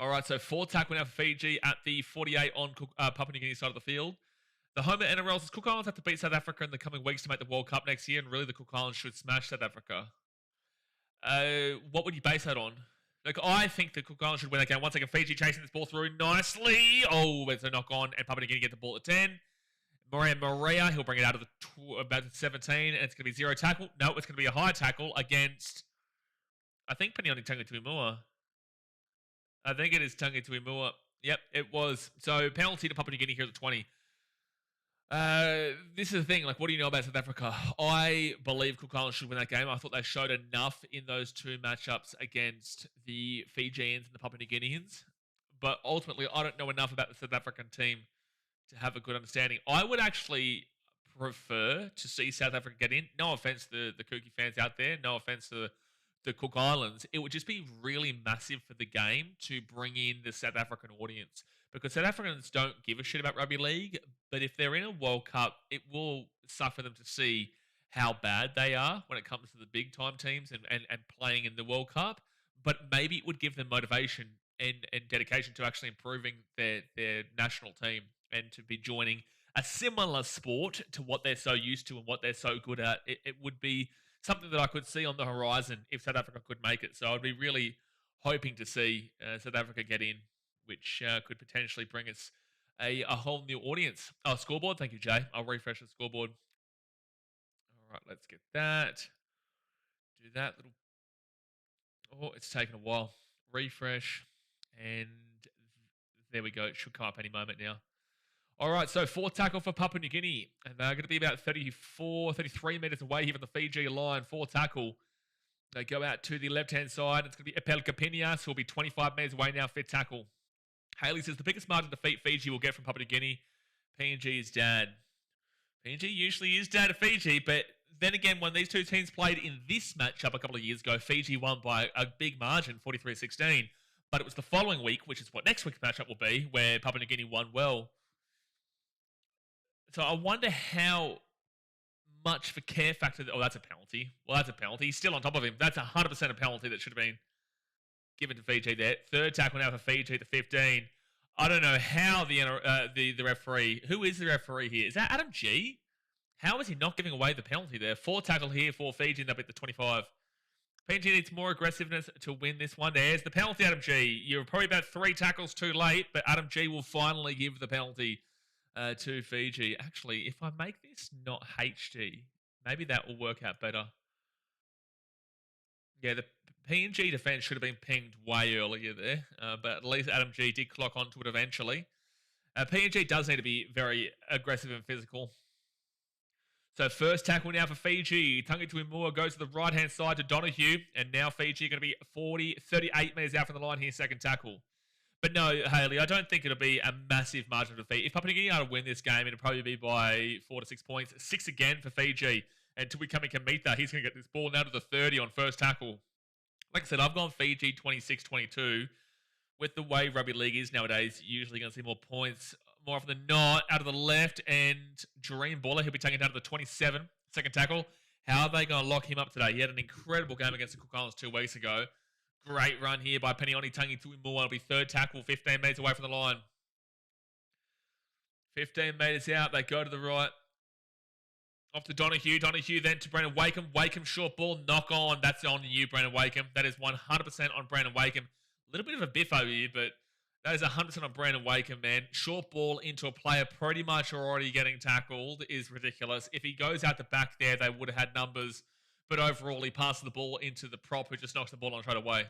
All right, so 4 tackle now for Fiji at the 48 on Papua New Guinea side of the field. The home at NRL says Cook Islands have to beat South Africa in the coming weeks to make the World Cup next year, and really the Cook Islands should smash South Africa. What would you base that on? Like, I think the Cook Islands should win that game. Once again, Fiji chasing this ball through nicely. Oh, it's a knock on, and Papua New Guinea get the ball at 10. Maria, he'll bring it out of about 17, and it's going to be 0 tackle. No, it's going to be a high tackle against, I think, Penioni Tangi Tuimua. I think it is Tangi Tuimua. Yep, it was. So, penalty to Papua New Guinea here at the 20. This is the thing, like, what do you know about South Africa? I believe Cook Islands should win that game. I thought they showed enough in those 2 matchups against the Fijians and the Papua New Guineans. But ultimately, I don't know enough about the South African team to have a good understanding. I would actually prefer to see South Africa get in. No offense to the kooky fans out there. No offense to the Cook Islands. It would just be really massive for the game to bring in the South African audience because South Africans don't give a shit about rugby league. But if they're in a World Cup, it will suffer them to see how bad they are when it comes to the big time teams and playing in the World Cup. But maybe it would give them motivation and dedication to actually improving their national team and to be joining a similar sport to what they're so used to and what they're so good at. It would be something that I could see on the horizon if South Africa could make it. So I'd be really hoping to see South Africa get in, which could potentially bring us a whole new audience. Oh, scoreboard. Thank you, Jay. I'll refresh the scoreboard. All right, let's get that. Do that little. Oh, it's taken a while. Refresh. And there we go. It should come up any moment now. All right, so fourth tackle for Papua New Guinea. And they're going to be about 33 metres away here from the Fiji line. Fourth tackle. They go out to the left-hand side. It's going to be Epel Kapinias, who will be 25 metres away now, fifth tackle. Haley says the biggest margin defeat Fiji will get from Papua New Guinea. PNG is dad. PNG usually is dad of Fiji, but then again, when these two teams played in this matchup a couple of years ago, Fiji won by a big margin, 43-16. But it was the following week, which is what next week's matchup will be, where Papua New Guinea won well. So I wonder how much for care factor. Oh, that's a penalty. Well, that's a penalty. He's still on top of him. That's 100% a penalty that should have been given to Fiji there. Third tackle now for Fiji, the 15. I don't know how the referee. Who is the referee here? Is that Adam G? How is he not giving away the penalty there? Fourth tackle here for Fiji, and they'll be at the 25. Fiji needs more aggressiveness to win this one. There's the penalty, Adam G. You're probably about 3 tackles too late, but Adam G will finally give the penalty to Fiji. Actually, if I make this not HD, maybe that will work out better. Yeah, the PNG defense should have been pinged way earlier there, but at least Adam G did clock onto it eventually. PNG does need to be very aggressive and physical. So first tackle now for Fiji. Tungi Tuimua goes to the right-hand side to Donahue, and now Fiji are going to be 38 metres out from the line here, second tackle. But no, Haley, I don't think it'll be a massive margin of defeat. If Papua New Guinea are to win this game, it'll probably be by 4 to 6 points. 6 again for Fiji. And Tuikami Kamita, he's going to get this ball now to the 30 on first tackle. Like I said, I've gone Fiji 26-22. With the way rugby league is nowadays, usually going to see more points more often than not out of the left. And Dream Baller, he'll be taken down to the 27, second tackle. How are they going to lock him up today? He had an incredible game against the Cook Islands 2 weeks ago. Great run here by Penioni Tungi Tuimua. It'll be third tackle, 15 metres away from the line. 15 metres out. They go to the right. Off to Donahue. Donahue then to Brandon Wakeham. Wakeham short ball. Knock on. That's on you, Brandon Wakeham. That is 100% on Brandon Wakeham. A little bit of a biff over here, but that is 100% on Brandon Wakeham, man. Short ball into a player pretty much already getting tackled is ridiculous. If he goes out the back there, they would have had numbers. But overall, he passes the ball into the prop, who just knocks the ball on straight away.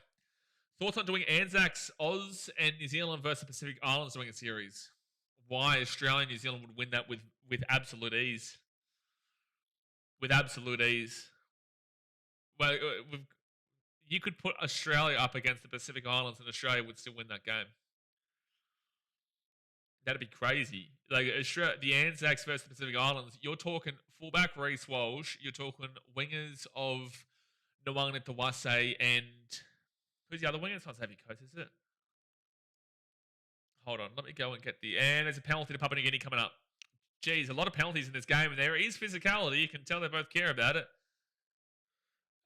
Thoughts on doing Anzacs, Oz, and New Zealand versus Pacific Islands doing a series? Why Australia and New Zealand would win that with absolute ease. With absolute ease. Well, you could put Australia up against the Pacific Islands and Australia would still win that game. That'd be crazy. Like the Anzacs versus the Pacific Islands, you're talking fullback Reece Walsh, you're talking wingers of Nwanga Tawase and who's the other winger? It's not Xavier Coates, is it? Hold on, let me go and get and there's a penalty to Papua New Guinea coming up. Geez, a lot of penalties in this game, and there is physicality. You can tell they both care about it.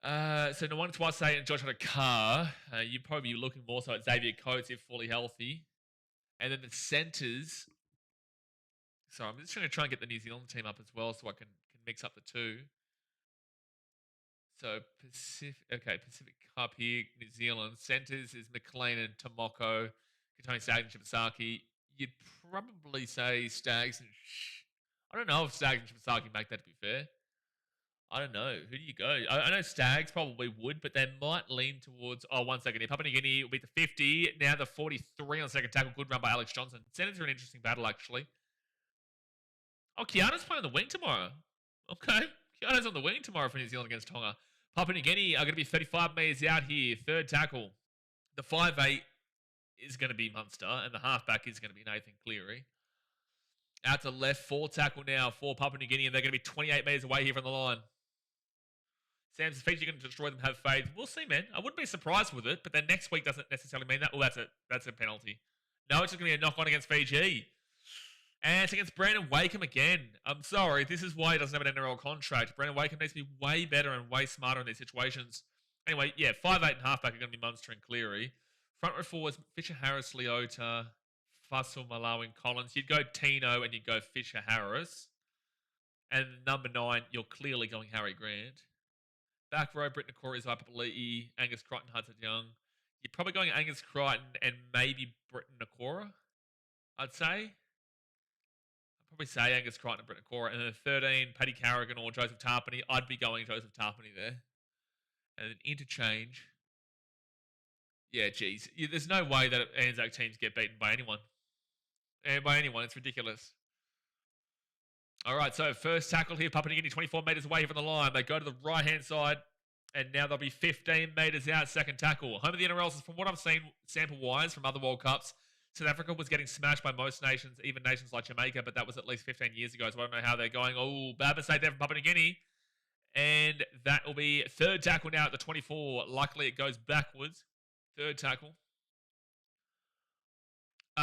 So Nwanga Tawase and Josh Adokar, you'd probably be looking more so at Xavier Coates if fully healthy. And then the centres. Sorry, I'm just going to try and get the New Zealand team up as well so I can mix up the two. So Pacific Cup here, New Zealand. Centres is McLean and Tomoko, Katoni Staggs and Shibasaki. You'd probably say Staggs and... I don't know if Staggs and Shibasaki make that, to be fair. I don't know. Who do you go? I know Staggs probably would, but they might lean towards... Oh, 1 second here. Papua New Guinea will beat the 50. Now the 43 on second tackle. Good run by Alex Johnson. Centers are an interesting battle, actually. Oh, Keanu's playing on the wing tomorrow. Okay. Keanu's on the wing tomorrow for New Zealand against Tonga. Papua New Guinea are going to be 35 metres out here. Third tackle. The 5'8" is going to be Munster, and the halfback is going to be Nathan Cleary. Out to left, 4 tackle now for Papua New Guinea, and they're going to be 28 metres away here from the line. Sam's Fiji going to destroy them, have faith. We'll see, man. I wouldn't be surprised with it, but then next week doesn't necessarily mean that. Oh, that's a penalty. No, it's just going to be a knock-on against Fiji. And it's against Brandon Wakeham again. I'm sorry, this is why he doesn't have an NRL contract. Brandon Wakeham needs to be way better and way smarter in these situations. Anyway, yeah, 5'8" and halfback are going to be Munster and Cleary. Front row forwards, Fisher Harris, Leota, Fussell, Malawi, and Collins. You'd go Tino and you'd go Fisher Harris. And number 9, you're clearly going Harry Grant. Back row, Britt Nakora, Ipapali'i, Angus Crichton, Hudson Young. You're probably going Angus Crichton and maybe Britt Nakora, I'd say. I'd probably say Angus Crichton and Britt Nakora. And then 13, Paddy Carrigan or Joseph Tarpany. I'd be going Joseph Tarpany there. And then interchange. Yeah, geez. There's no way that Anzac teams get beaten by anyone. And by anyone, it's ridiculous. All right, so first tackle here, Papua New Guinea, 24 metres away from the line. They go to the right-hand side, and now they'll be 15 metres out, second tackle. Home of the NRLs, from what I've seen sample-wise from other World Cups, South Africa was getting smashed by most nations, even nations like Jamaica, but that was at least 15 years ago, so I don't know how they're going. Oh, bad mistake there from Papua New Guinea. And that will be third tackle now at the 24. Luckily, it goes backwards. Third tackle.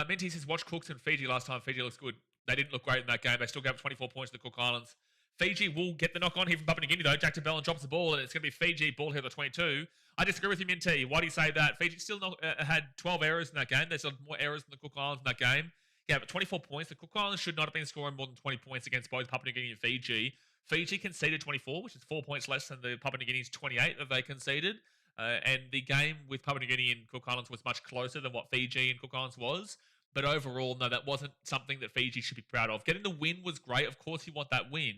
Minty says, watch Cooks and Fiji last time. Fiji looks good. They didn't look great in that game. They still gave up 24 points to the Cook Islands. Fiji will get the knock on here from Papua New Guinea, though. Jack DeBellin drops the ball, and it's going to be Fiji ball here at the 22. I disagree with you, Minty. Why do you say that? Fiji still had 12 errors in that game. They still had more errors than the Cook Islands in that game. Yeah, but 24 points. The Cook Islands should not have been scoring more than 20 points against both Papua New Guinea and Fiji. Fiji conceded 24, which is 4 points less than the Papua New Guinea's 28 that they conceded. And the game with Papua New Guinea and Cook Islands was much closer than what Fiji and Cook Islands was. But overall, no, that wasn't something that Fiji should be proud of. Getting the win was great. Of course, you want that win.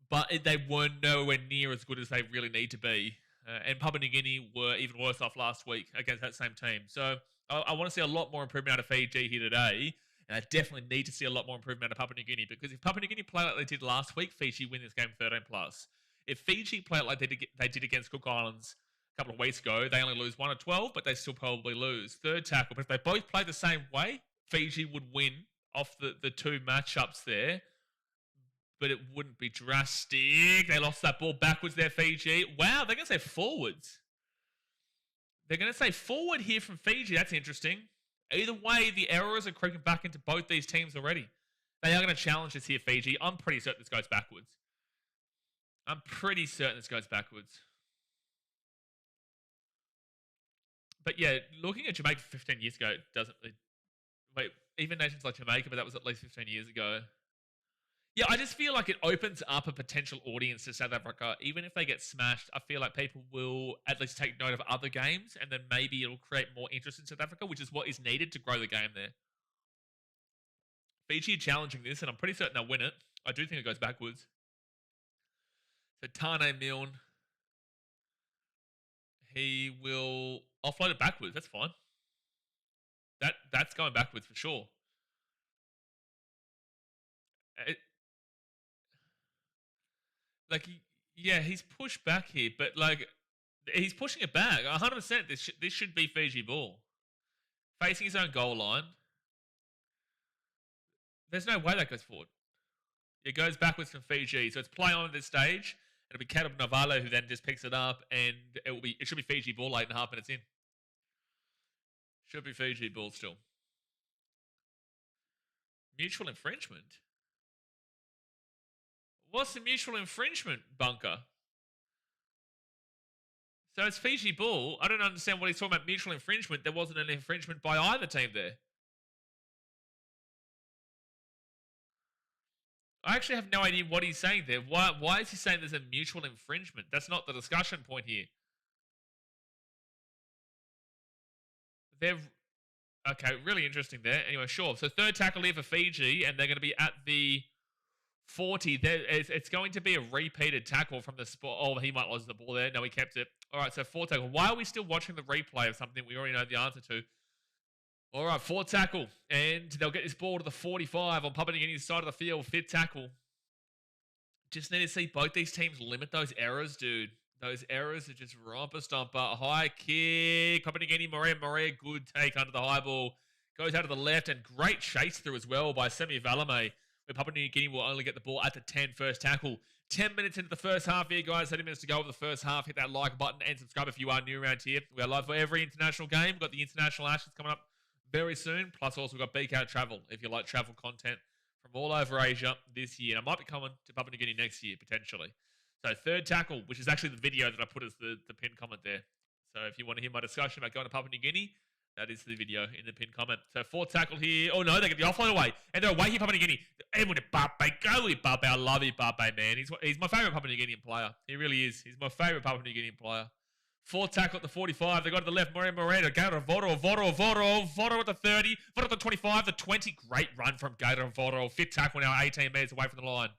But they were nowhere near as good as they really need to be. And Papua New Guinea were even worse off last week against that same team. So I want to see a lot more improvement out of Fiji here today. And I definitely need to see a lot more improvement out of Papua New Guinea. Because if Papua New Guinea play like they did last week, Fiji win this game 13+. If Fiji play like they did against Cook Islands a couple of weeks ago, they only lose 1 or 12, but they still probably lose. Third tackle. But if they both play the same way, Fiji would win off the two matchups there. But it wouldn't be drastic. They lost that ball backwards there, Fiji. Wow, they're going to say forwards. They're going to say forward here from Fiji. That's interesting. Either way, the errors are creeping back into both these teams already. They are going to challenge this here, Fiji. I'm pretty certain this goes backwards. But yeah, looking at Jamaica 15 years ago, it doesn't really... Wait, even nations like Jamaica, but that was at least 15 years ago. Yeah, I just feel like it opens up a potential audience to South Africa. Even if they get smashed, I feel like people will at least take note of other games, and then maybe it'll create more interest in South Africa, which is what is needed to grow the game there. Fiji challenging this, and I'm pretty certain they'll win it. I do think it goes backwards. So Tane Milne, he will offload it backwards. That's fine. That's going backwards for sure. He's pushed back here, but he's pushing it back 100%. This should be Fiji ball, facing his own goal line. There's no way that goes forward. It goes backwards from Fiji, so it's play on at this stage. It'll be Caleb Navalo who then just picks it up, and it should be Fiji ball 8.5 minutes in. Should be Fiji ball still. Mutual infringement. What's the mutual infringement, Bunker? So it's Fiji ball. I don't understand what he's talking about. Mutual infringement. There wasn't an infringement by either team there. I actually have no idea what he's saying there. Why is he saying there's a mutual infringement? That's not the discussion point here. Okay, really interesting there. Anyway, sure. So third tackle here for Fiji, and they're going to be at the 40. It's going to be a repeated tackle from the spot. Oh, he might lose the ball there. No, he kept it. All right, so fourth tackle. Why are we still watching the replay of something we already know the answer to? All right, fourth tackle. And they'll get this ball to the 45 on Papua New Guinea's side of the field. Fifth tackle. Just need to see both these teams limit those errors, dude. Those errors are just romper-stomper. High kick. Papua New Guinea, Morea. Good take under the high ball. Goes out to the left, and great chase through as well by Semi Valame. where Papua New Guinea will only get the ball at the 10 first tackle. 10 minutes into the first half here, guys. 30 minutes to go over the first half. Hit that like button and subscribe if you are new around here. We are live for every international game. We've got the International Ashes coming up very soon. Plus, also, we've got BKRtravel if you like travel content from all over Asia this year. And I might be coming to Papua New Guinea next year, potentially. So, third tackle, which is actually the video that I put as the pinned comment there. So, if you want to hear my discussion about going to Papua New Guinea, that is the video in the pinned comment. So, fourth tackle here. Oh, no, they get the offload away. And they're away here, Papua New Guinea. Everyone at Bati. Go with Bati. I love you, Bati, man. He's my favourite Papua New Guinean player. He really is. He's my favourite Papua New Guinean player. Fourth tackle at the 45. They go to the left. Moreno. Gator Voro at the 30. Voro at the 25. The 20. Great run from Gator Voro. Fifth tackle now, 18 metres away from the line.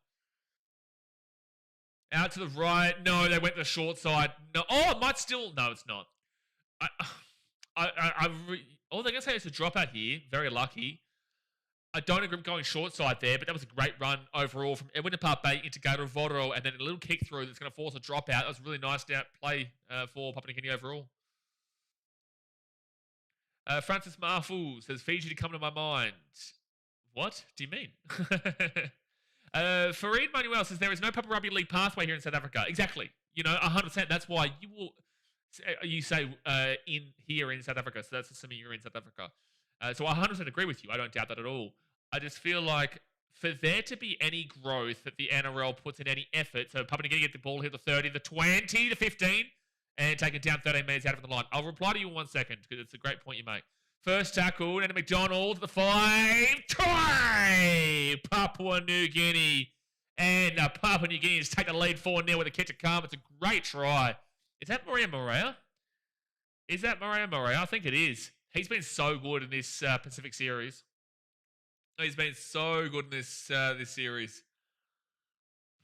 Out to the right. No, they went to the short side. No. Oh, it might still. No, it's not. All they're going to say is a dropout here. Very lucky. I don't agree with going short side there, but that was a great run overall from Edwin Pape into Gator Voro, and then a little kick through that's going to force a dropout. That was a really nice play for Papua New Guinea overall. Francis Marfu says, Fiji to come to my mind. What do you mean? Fareed Manuel says, there is no Papua Rugby League pathway here in South Africa. Exactly. 100%. That's why you say in here in South Africa. So that's assuming you're in South Africa. So I 100% agree with you. I don't doubt that at all. I just feel like for there to be any growth that the NRL puts in any effort, so Papua New Guinea get the ball here, the 30, the 20, the 15, and take it down 13 metres out of the line. I'll reply to you in 1 second because it's a great point you make. First tackle, and McDonald, the 5, try! Papua New Guinea. And Papua New Guinea just take the lead 4-0 with a kick to come. It's a great try. Is that Morea? Is that Morea? I think it is. He's been so good in this Pacific series. He's been so good in this series.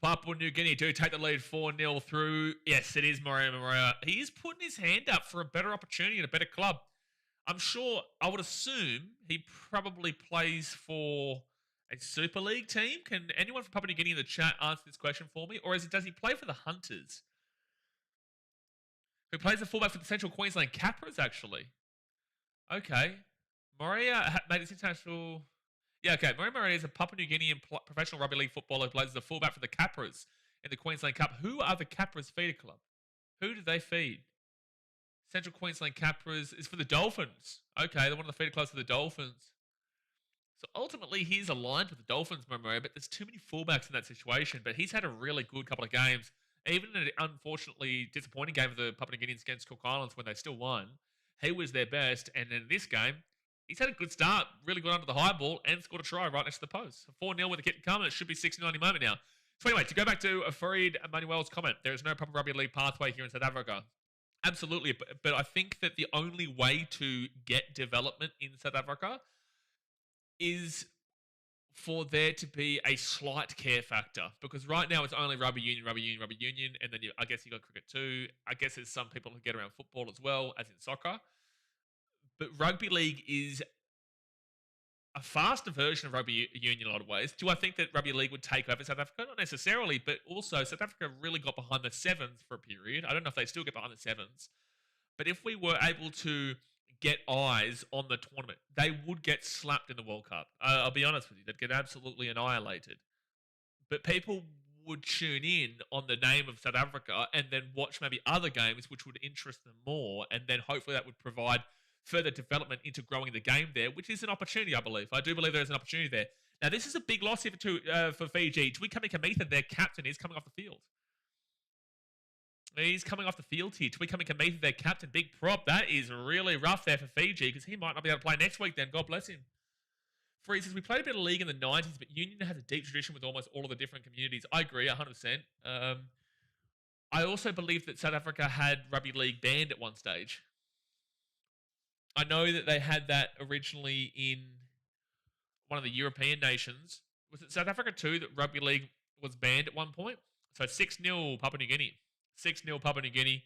Papua New Guinea do take the lead 4-0 through. Yes, it is Morea. He is putting his hand up for a better opportunity and a better club. I'm sure, I would assume he probably plays for a Super League team. Can anyone from Papua New Guinea in the chat answer this question for me? Or does he play for the Hunters? Who plays the fullback for the Central Queensland Capras, actually? Okay. Morea made his international... Yeah, okay. Morea is a Papua New Guinean professional rugby league footballer who plays as a fullback for the Capras in the Queensland Cup. Who are the Capras feeder club? Who do they feed? Central Queensland Capras is for the Dolphins. Okay, they're one of the feeder clubs for the Dolphins. So ultimately, he's aligned with the Dolphins, Morea, but there's too many fullbacks in that situation. But he's had a really good couple of games. Even in an unfortunately disappointing game of the Papua New Guineans against Cook Islands when they still won, he was their best. And in this game, he's had a good start, really good under the high ball, and scored a try right next to the post. 4-0 with a kick to come, and it should be 60-90 moment now. So anyway, to go back to Fareed Manuel's comment, there is no proper rugby league pathway here in South Africa. Absolutely, but I think that the only way to get development in South Africa is for there to be a slight care factor. Because right now it's only rugby union, and then I guess you got cricket too. I guess there's some people who get around football as well, as in soccer. But rugby league is a faster version of rugby union in a lot of ways. Do I think that rugby league would take over South Africa? Not necessarily, but also South Africa really got behind the sevens for a period. I don't know if they still get behind the sevens. But if we were able to get eyes on the tournament, they would get slapped in the World Cup. I'll be honest with you, they'd get absolutely annihilated. But people would tune in on the name of South Africa and then watch maybe other games which would interest them more, and then hopefully that would provide further development into growing the game there, which is an opportunity, I believe. I do believe there is an opportunity there. Now, this is a big loss here for Fiji. Tui Kamikamica, their captain, is coming off the field. He's coming off the field here. Tui Kamikamica, their captain, big prop. That is really rough there for Fiji because he might not be able to play next week then. God bless him. Free says, we played a bit of league in the 90s, but Union has a deep tradition with almost all of the different communities. I agree, 100%. I also believe that South Africa had rugby league banned at one stage. I know that they had that originally in one of the European nations. Was it South Africa too that rugby league was banned at one point? So 6-0 Papua New Guinea. 6-0 Papua New Guinea.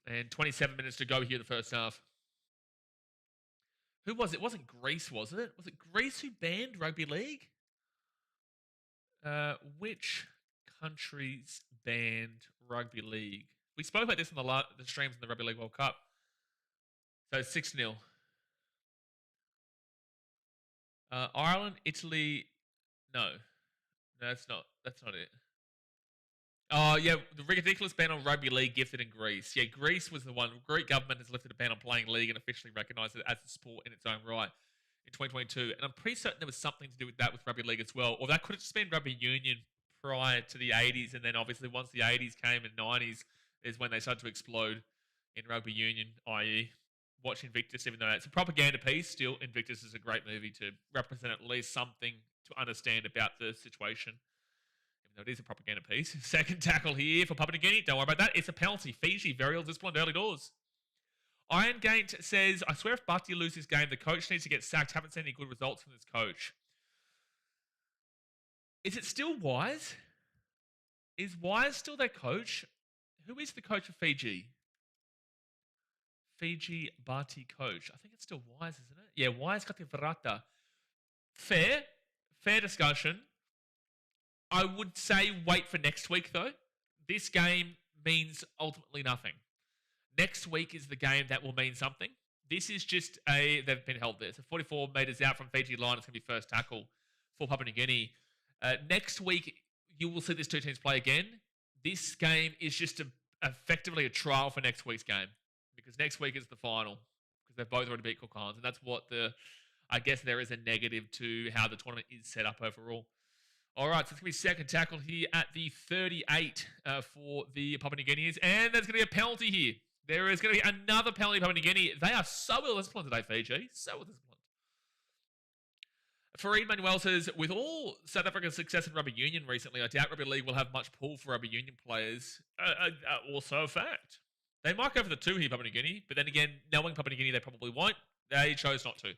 And 27 minutes to go here in the first half. Who was it? It wasn't Greece, was it? Was it Greece who banned rugby league? Which countries banned rugby league? We spoke about this in the streams in the Rugby League World Cup. So 6-0. Ireland, Italy, No, that's not. That's not it. Oh, yeah, the ridiculous ban on rugby league gifted in Greece. Yeah, Greece was the one. Greek government has lifted a ban on playing league and officially recognised it as a sport in its own right in 2022. And I'm pretty certain there was something to do with that with rugby league as well. Or that could have just been rugby union prior to the 80s. And then obviously once the 80s came and 90s is when they started to explode in rugby union, i.e. watch Invictus, even though it's a propaganda piece. Still, Invictus is a great movie to represent at least something to understand about the situation. Even though it is a propaganda piece. Second tackle here for Papua New Guinea. Don't worry about that. It's a penalty. Fiji, very ill disciplined early doors. Iron Gate says, I swear if Bati loses this game, the coach needs to get sacked. Haven't seen any good results from this coach. Is it still Wise? Is Wise still their coach? Who is the coach of Fiji? Fiji Bati coach. I think it's still Wise, isn't it? Yeah, Wise Kativarata. Fair discussion. I would say wait for next week, though. This game means ultimately nothing. Next week is the game that will mean something. This is just they've been held there. So 44 metres out from Fiji line. It's going to be first tackle for Papua New Guinea. Next week, you will see these two teams play again. This game is just effectively a trial for next week's game. Because next week is the final. Because they've both already beat Cook Islands. And that's what I guess there is a negative to how the tournament is set up overall. All right, so it's going to be second tackle here at the 38 for the Papua New Guineans. And there's going to be a penalty here. There is going to be another penalty for Papua New Guinea. They are so ill-disciplined today, Fiji. So ill-disciplined. Fareed Manuel says, with all South Africa's success in rugby union recently, I doubt rugby league will have much pull for rugby union players. Also a fact. They might go for the two here, Papua New Guinea. But then again, knowing Papua New Guinea, they probably won't. They chose not to.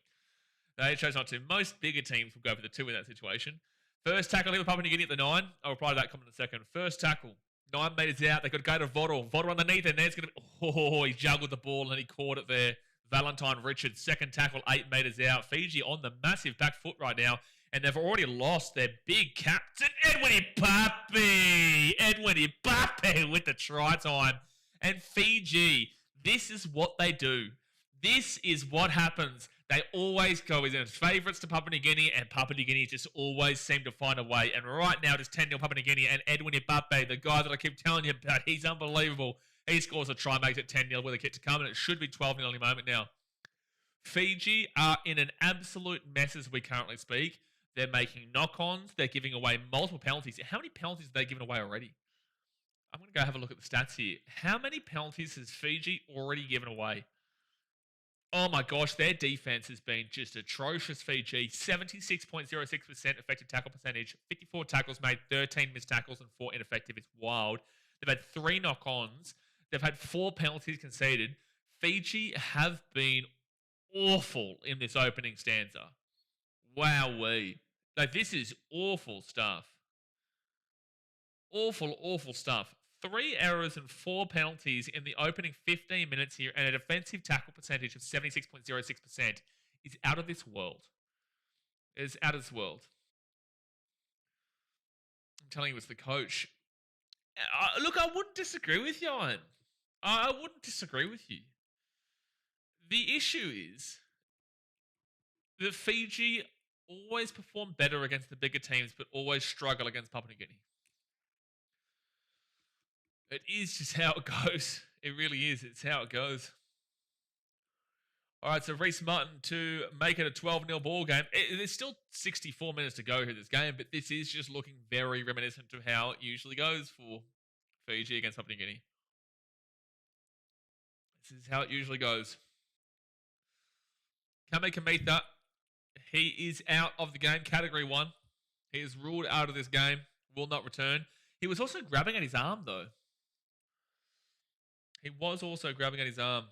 Most bigger teams will go for the two in that situation. First tackle here with Papua New Guinea at the 9. I'll reply to that comment in a second. First tackle. 9 metres out. They've got to go to Voddle. Voddle underneath, and there's going to be... he juggled the ball, and he caught it there. Valentine Richards, second tackle, 8 metres out. Fiji on the massive back foot right now, and they've already lost their big captain, Edwin Ipape with the try time. And Fiji, this is what they do. This is what happens. They always go as favourites to Papua New Guinea, and Papua New Guinea just always seem to find a way. And right now, it is 10-0 Papua New Guinea, and Edwin Ipape, the guy that I keep telling you about, he's unbelievable. He scores a try, makes it 10-0 with a kick to come, and it should be 12-0 any moment now. Fiji are in an absolute mess as we currently speak. They're making knock-ons. They're giving away multiple penalties. How many penalties have they given away already? I'm going to go have a look at the stats here. How many penalties has Fiji already given away? Oh my gosh, their defense has been just atrocious, Fiji. 76.06% effective tackle percentage, 54 tackles made, 13 missed tackles, and 4 ineffective. It's wild. They've had 3 knock-ons. They've had 4 penalties conceded. Fiji have been awful in this opening stanza. Wowee. Like, this is awful stuff. Awful stuff. 3 errors and 4 penalties in the opening 15 minutes here, and a defensive tackle percentage of 76.06% is out of this world. It is out of this world. I'm telling you, it's the coach. Look, I wouldn't disagree with you, Ian. I wouldn't disagree with you. The issue is that Fiji always perform better against the bigger teams, but always struggle against Papua New Guinea. It is just how it goes. It really is. It's how it goes. All right, so Reece Martin to make it a 12-0 ball game. There's still 64 minutes to go here this game, but this is just looking very reminiscent to how it usually goes for Fiji against Papua New Guinea. This is how it usually goes. Kame Kamitha, he is out of the game, Category 1. He is ruled out of this game, will not return. He was also grabbing at his arm, though. He was also grabbing at his arm.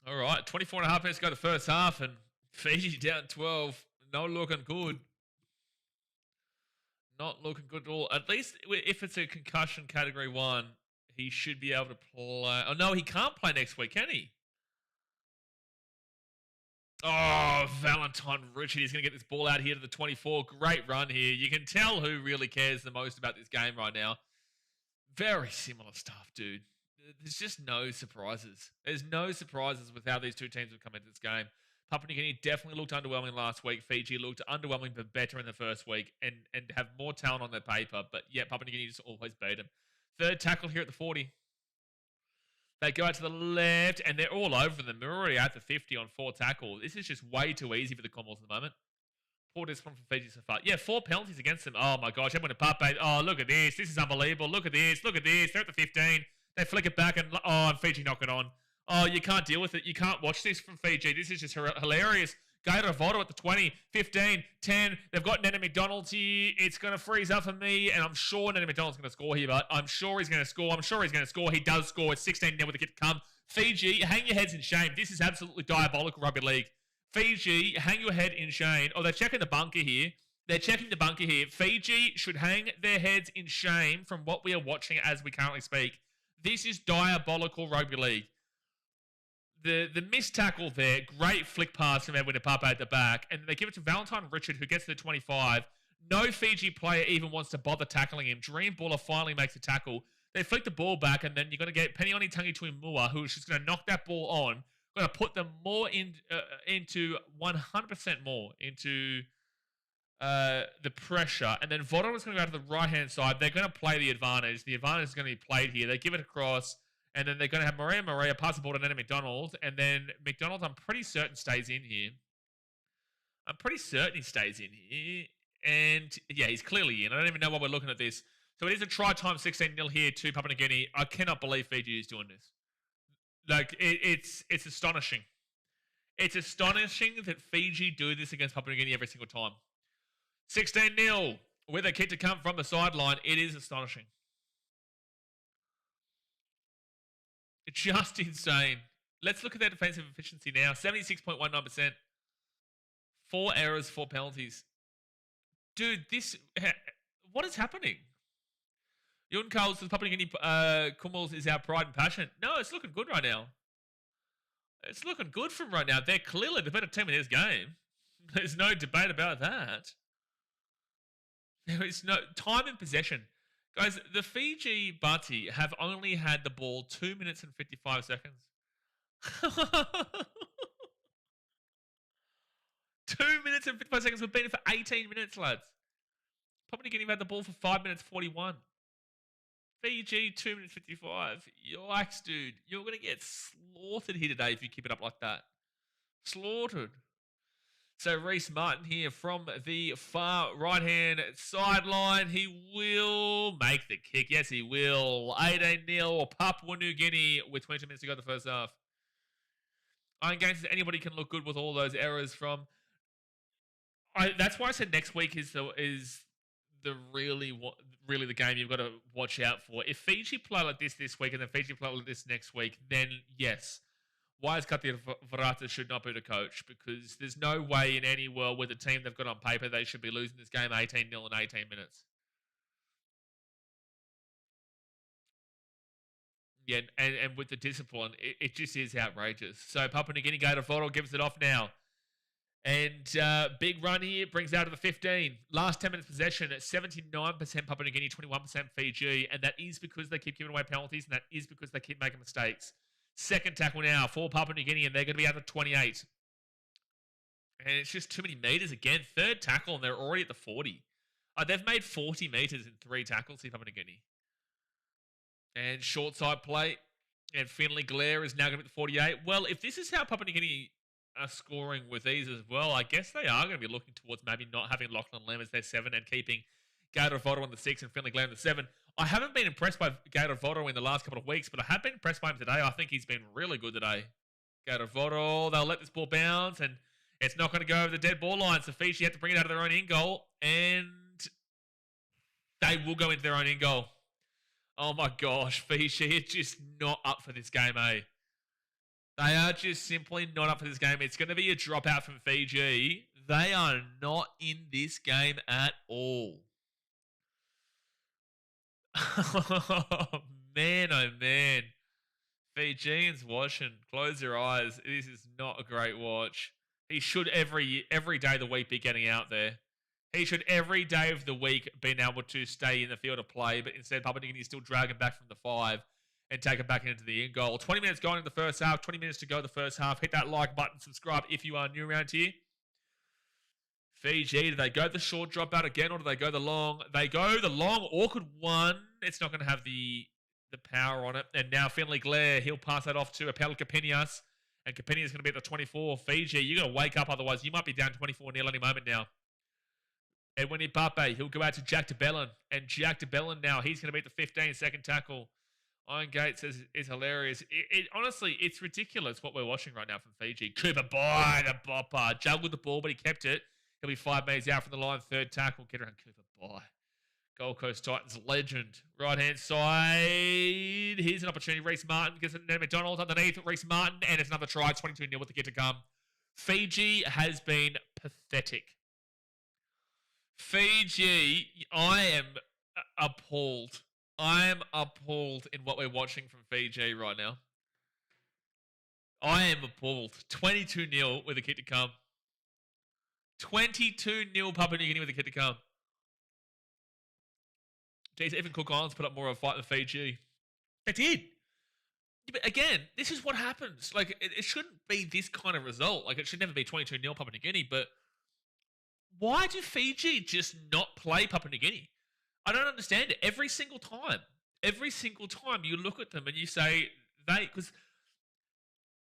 All right, 24 and a half minutes to go to the first half, and Fiji down 12. Not looking good. Not looking good at all. At least if it's a concussion Category 1, he should be able to play. Oh, no, he can't play next week, can he? Oh, Valentine Richard. He's going to get this ball out here to the 24. Great run here. You can tell who really cares the most about this game right now. Very similar stuff, dude. There's just no surprises. There's no surprises with how these two teams have come into this game. Papua New Guinea definitely looked underwhelming last week. Fiji looked underwhelming but better in the first week and have more talent on their paper. But yeah, Papua New Guinea just always beat them. Third tackle here at the 40. They go out to the left and they're all over them. They're already at the 50 on 4 tackles. This is just way too easy for the Kumuls at the moment. Poor discipline from Fiji so far. Yeah, 4 penalties against them. Oh my gosh, everyone in Pape. Oh, look at this. This is unbelievable. Look at this. Look at this. They're at the 15. They flick it back and Fiji knock it on. Oh, you can't deal with it. You can't watch this from Fiji. This is just hilarious. Gator Voto at the 20, 15, 10. They've got Nene McDonald here. It's going to freeze up for me, and I'm sure Nene McDonald's going to score here, but I'm sure he's going to score. I'm sure he's going to score. He does score. It's 16-0 with the kick to come. Fiji, hang your heads in shame. This is absolutely diabolical rugby league. Fiji, hang your head in shame. Oh, they're checking the bunker here. They're checking the bunker here. Fiji should hang their heads in shame from what we are watching as we currently speak. This is diabolical rugby league. The missed tackle there, great flick pass from Edwin Pape at the back, and they give it to Valentine Richard, who gets to the 25. No Fiji player even wants to bother tackling him. Dream Baller finally makes a tackle. They flick the ball back, and then you're going to get Penioni Tangi Tuimua, who's just going to knock that ball on, going to put them more into 100% more into the pressure, and then Vodo is going to go to the right-hand side. They're going to play the advantage. The advantage is going to be played here. They give it across, and then they're going to have Maria pass the ball to Nene McDonald, and then McDonald, I'm pretty certain, stays in here. I'm pretty certain he stays in here, and yeah, he's clearly in. I don't even know why we're looking at this. So it is a try time 16-0 here to Papua New Guinea. I cannot believe Fiji is doing this. Like, it's astonishing. It's astonishing that Fiji do this against Papua New Guinea every single time. 16-0 with a kick to come from the sideline. It is astonishing. It's just insane. Let's look at their defensive efficiency now. 76.19%. 4 errors, 4 penalties. Dude, what is happening? Yun Carl says Papua New Guinea Kumuls is our pride and passion. No, it's looking good right now. It's looking good from right now. They're clearly the better team in this game. There's no debate about that. There is no time in possession. Guys, the Fiji Bati have only had the ball 2 minutes and 55 seconds. 2 minutes and 55 seconds. We've been in for 18 minutes, lads. Papua New Guinea have had the ball for 5 minutes 41. Fiji, 2 minutes 55. Yikes, dude. You're going to get slaughtered here today if you keep it up like that. Slaughtered. So Reece Martin here from the far right-hand sideline. He will make the kick. Yes, he will. 18-0 Papua New Guinea with 20 minutes to go in the first half. Iron Games says anybody can look good with all those errors from... that's why I said next week is the really the game you've got to watch out for. If Fiji play like this week and then Fiji play like this next week, then yes, Wise Kati Varata should not be the coach, because there's no way in any world with the team they've got on paper they should be losing this game 18-0 in 18 minutes. Yeah, and with the discipline, it just is outrageous. So Papua New Guinea Gator Voto gives it off now. And big run here, brings out to the 15. Last 10 minutes possession at 79% Papua New Guinea, 21% Fiji. And that is because they keep giving away penalties, and that is because they keep making mistakes. Second tackle now for Papua New Guinea, and they're going to be out to 28. And it's just too many meters again. Third tackle, and they're already at the 40. They've made 40 meters in 3 tackles here, Papua New Guinea. And short side play. And Finlay Glare is now going to be at the 48. Well, if this is how Papua New Guinea are scoring with these as well, I guess they are going to be looking towards maybe not having Lachlan Lamb as their 7 and keeping Gator Voto on the 6 and Finlay Glare on the 7. I haven't been impressed by Gator Voto in the last couple of weeks, but I have been impressed by him today. I think he's been really good today. Gator Voto, they'll let this ball bounce, and it's not going to go over the dead ball line, so Fiji have to bring it out of their own in-goal, and they will go into their own in-goal. Oh my gosh, Fiji are just not up for this game, eh? They are just simply not up for this game. It's going to be a dropout from Fiji. They are not in this game at all. Oh man. Fijians watching. Close your eyes. This is not a great watch. He should every day of the week be getting out there. He should every day of the week being able to stay in the field of play, but instead Papua New Guinea is still dragging back from the 5. and take it back into the end goal. 20 minutes going in the first half, 20 minutes to go the first half. Hit that like button, subscribe if you are new around here. Fiji, do they go the short drop out again, or do they go the long? They go the long, awkward one. It's not going to have the power on it. And now Finley Glare, he'll pass that off to Apel Capinias. And Capinias going to be at the 24. Fiji, you got to wake up, otherwise you might be down 24-0 any moment now. Edwin Ibape, he'll go out to Jack DeBellin. And Jack DeBellin now, he's going to be at the 15, second tackle. Iron Gates is hilarious. Honestly, it's ridiculous what we're watching right now from Fiji. Cooper Boy, the bopper. Juggled the ball, but he kept it. He'll be 5 metres out from the line, third tackle. Get around Cooper Boy. Gold Coast Titans legend. Right-hand side. Here's an opportunity. Reece Martin gets it. McDonald underneath. Reece Martin, and it's another try. 22-0 with the kid to come. Fiji has been pathetic. Fiji, I am appalled. I am appalled in what we're watching from Fiji right now. I am appalled. 22-0 with the kid to come. 22-0 Papua New Guinea with the kid to come. Jeez, even Cook Islands put up more of a fight than Fiji. They did. But again, this is what happens. Like, it shouldn't be this kind of result. Like, it should never be 22-0 Papua New Guinea. But why do Fiji just not play Papua New Guinea? I don't understand it. Every single time you look at them and you say because